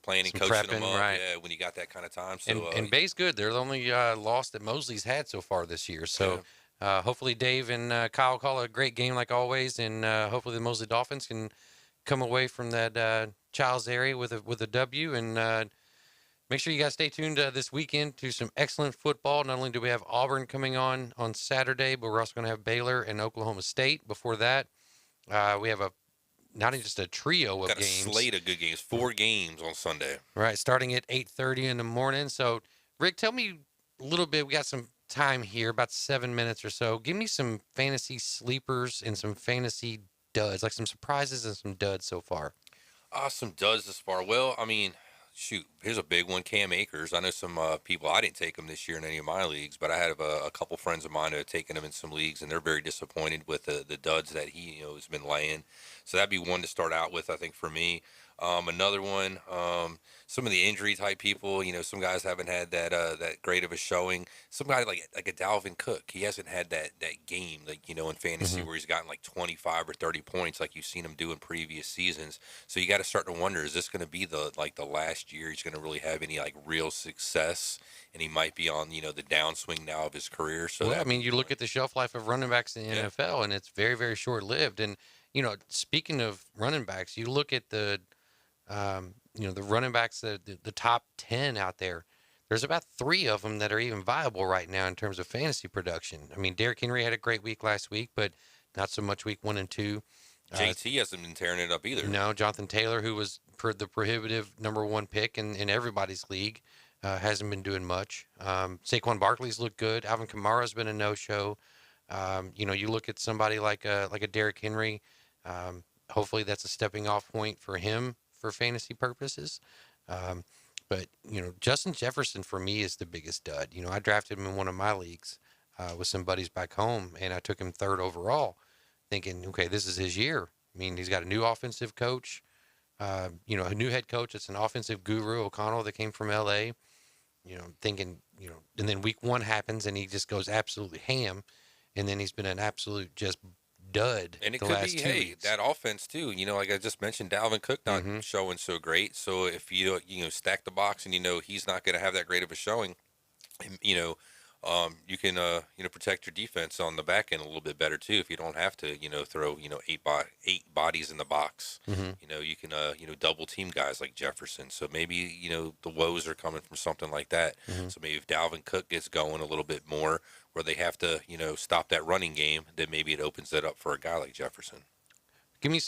planning, some coaching prepping, them up. right. Yeah, when you got that kind of time. So and Bay's good. They're the only loss that Mosley's had so far this year. So hopefully Dave and Kyle call a great game like always, and hopefully the Mosley Dolphins can come away from that Childs area with a W, and make sure you guys stay tuned this weekend to some excellent football. Not only do we have Auburn coming on Saturday, but we're also going to have Baylor and Oklahoma State. Before that, we have not just a trio of got games. A slate of good games. 4 games on Sunday. Right, starting at 8:30 in the morning. So, Rick, tell me a little bit. We got some time here, about 7 minutes or so. Give me some fantasy sleepers and some fantasy duds, like some surprises and some duds so far. Some duds this far. Well, I mean, shoot, here's a big one. Cam Akers. I know some people, I didn't take him this year in any of my leagues, but I have a couple friends of mine who have taken him in some leagues, and they're very disappointed with the duds that he has been laying. So that'd be one to start out with, I think, for me. Another one, some of the injury type people, some guys haven't had that great of a showing. Some guy like a Dalvin Cook, he hasn't had that game, in fantasy where he's gotten like 25 or 30 points like you've seen him do in previous seasons. So you got to start to wonder, is this going to be the last year he's going to really have any real success? And he might be on, the downswing now of his career. So well, I mean, you look at the shelf life of running backs in the NFL, and it's very, very short lived. And speaking of running backs, you look at the running backs, the top 10 out there, there's about 3 of them that are even viable right now in terms of fantasy production. I mean, Derrick Henry had a great week last week, but not so much week 1 and 2. JT hasn't been tearing it up either. No, Jonathan Taylor, who was the prohibitive number 1 pick in everybody's league, hasn't been doing much. Saquon Barkley's looked good. Alvin Kamara's been a no-show. You look at somebody like a Derrick Henry. Hopefully that's a stepping off point for him for fantasy purposes. But Justin Jefferson for me is the biggest dud. I drafted him in one of my leagues with some buddies back home, and I took him 3rd overall, thinking, okay, this is his year. I mean, he's got a new offensive coach, a new head coach. It's an offensive guru, O'Connell, that came from L.A., thinking, and then week 1 happens, and he just goes absolutely ham, and then he's been an absolute just dud. And it the could last be, 2 hey, weeks. that offense too. Like I just mentioned, Dalvin Cook not showing so great. So if you stack the box and he's not going to have that great of a showing, you can protect your defense on the back end a little bit better too. If you don't have to throw 8 bodies in the box, you can double team guys like Jefferson. So maybe the woes are coming from something like that. So maybe if Dalvin Cook gets going a little bit more, where they have to stop that running game, then maybe it opens it up for a guy like Jefferson. Give me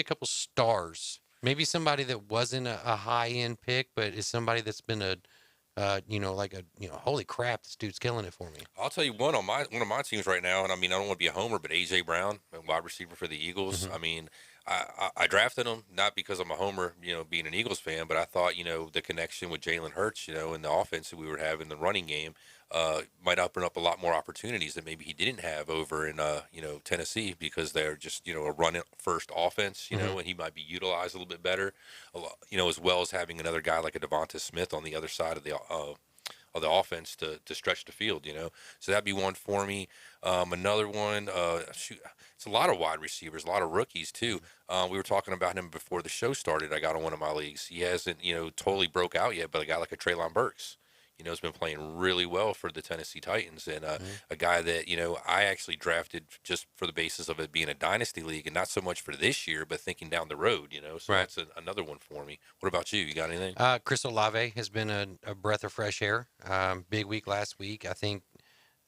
a couple stars. Maybe somebody that wasn't a high end pick, but is somebody that's been holy crap, this dude's killing it for me. I'll tell you one of my teams right now, and I mean, I don't want to be a homer, but A.J. Brown, a wide receiver for the Eagles. I mean, I drafted him not because I'm a homer, being an Eagles fan, but I thought, the connection with Jalen Hurts, in the offense that we were having, the running game, might open up a lot more opportunities that maybe he didn't have over in, Tennessee, because they're just, a run-first offense, and he might be utilized a little bit better, as well as having another guy like a Devonta Smith on the other side of the offense to stretch the field, So that'd be one for me. Another one, it's a lot of wide receivers, a lot of rookies too. We were talking about him before the show started. I got on one of my leagues. He hasn't, totally broke out yet, but a guy like a Treylon Burks, has been playing really well for the Tennessee Titans, and a guy that, I actually drafted just for the basis of it being a dynasty league and not so much for this year, but thinking down the road, so that's another one for me. What about you? You got anything? Chris Olave has been a breath of fresh air. Big week last week. I think,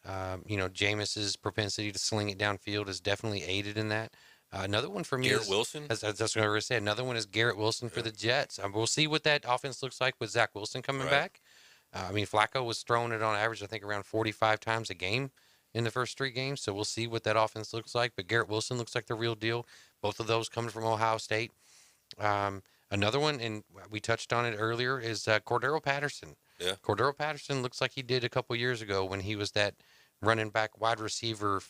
Jameis's propensity to sling it downfield has definitely aided in that. Another one for me Garrett is Wilson. That's what I was going to say. Another one is Garrett Wilson for the Jets. We'll see what that offense looks like with Zach Wilson coming back. Flacco was throwing it on average, I think, around 45 times a game in the first 3 games. So we'll see what that offense looks like. But Garrett Wilson looks like the real deal. Both of those coming from Ohio State. Another one, and we touched on it earlier, is Cordero Patterson. Yeah. Cordero Patterson looks like he did a couple years ago when he was that running back wide receiver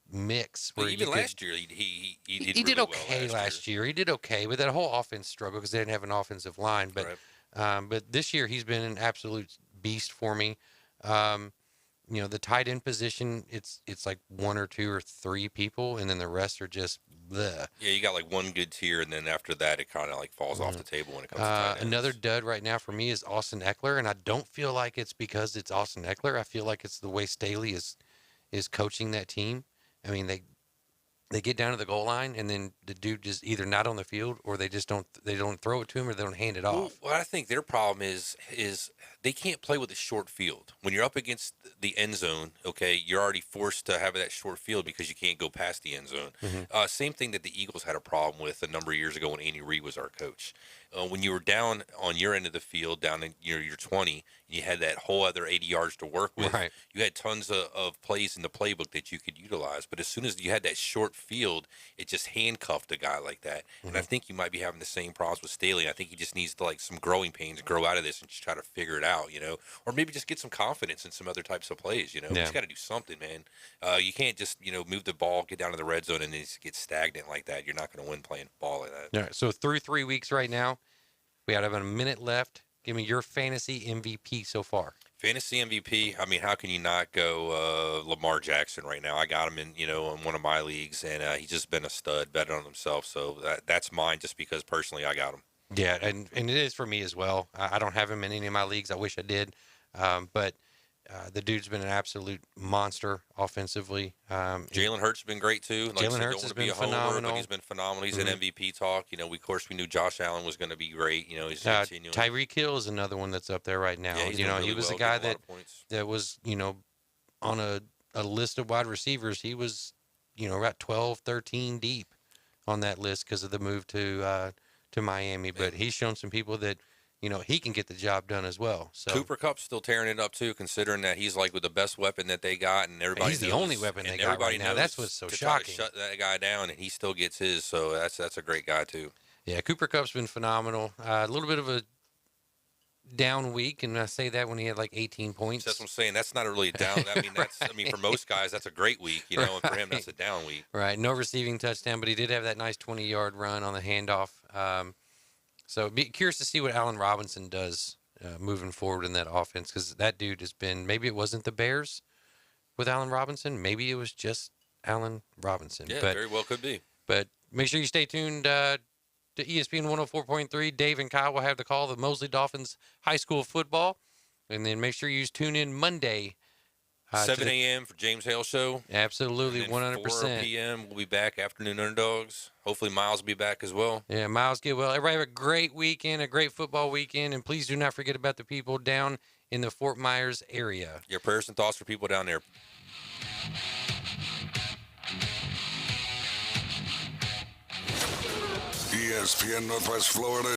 mix. Where even last year, he did really well okay last year. He did okay, but that whole offense struggled because they didn't have an offensive line. But this year he's been an absolute beast for me. The tight end position, it's like 1 or 2 or 3 people, and then the rest are just bleh. Yeah, you got like one good tier, and then after that, it kind of like falls off the table when it comes to tight ends. Another dud right now for me is Austin Eckler, and I don't feel like it's because it's Austin Eckler. I feel like it's the way Staley is coaching that team. I mean, they get down to the goal line, and then the dude just either not on the field, or they don't throw it to him, or they don't hand it off. Well, I think their problem is they can't play with a short field. When you're up against the end zone, okay, you're already forced to have that short field because you can't go past the end zone. Same thing that the Eagles had a problem with a number of years ago when Andy Reid was our coach. When you were down on your end of the field, down in your 20, and you had that whole other 80 yards to work with, you had tons of plays in the playbook that you could utilize. But as soon as you had that short field, it just handcuffed a guy like that. And I think you might be having the same problems with Staley. I think he just needs to, like, some growing pains, grow out of this and just try to figure it out, or maybe just get some confidence in some other types of plays, You just got to do something, man. You can't just, move the ball, get down to the red zone, and then just get stagnant like that. You're not going to win playing ball like that. All right, so through 3 weeks right now, we have about a minute left. Give me your fantasy MVP so far. Fantasy MVP, I mean, how can you not go Lamar Jackson right now? I got him in, in one of my leagues, and he's just been a stud, betting on himself. So that's mine just because personally I got him. Yeah, and it is for me as well. I don't have him in any of my leagues. I wish I did. But the dude's been an absolute monster offensively. Jalen Hurts has been great too. Like Jalen Hurts has been phenomenal. But he's been phenomenal. He's in MVP talk. Of course, we knew Josh Allen was going to be great. He's continuing. Tyreek Hill is another one that's up there right now. Yeah, he was a guy that was on a list of wide receivers. He was about 12, 13 deep on that list because of the move to Miami. But he's shown some people that he can get the job done as well. So Cooper Kupp's still tearing it up too, considering that he's like with the best weapon that they got, and everybody. He's the only weapon they got right now. That's what's so shocking. Shut that guy down, and he still gets his. So that's a great guy too. Yeah, Cooper Kupp's been phenomenal. A little bit of a down week, and I say that when he had like 18 points. That's what I'm saying. That's not really a down. I mean, for most guys, that's a great week, and for him, that's a down week. Right. No receiving touchdown, but he did have that nice 20-yard run on the handoff. So be curious to see what Allen Robinson does moving forward in that offense, because that dude has been, maybe it wasn't the Bears with Allen Robinson. Maybe it was just Allen Robinson. Yeah, very well could be. But make sure you stay tuned to ESPN 104.3. Dave and Kyle will have the call of the Mosley Dolphins high school football. And then make sure you tune in Monday. 7 a.m. for James Hale Show. Absolutely, 100%. 4 p.m. we'll be back. Afternoon Underdogs. Hopefully Miles will be back as well. Yeah, Miles get well. Everybody have a great weekend, a great football weekend. And please do not forget about the people down in the Fort Myers area. Your prayers and thoughts for people down there. ESPN Northwest Florida.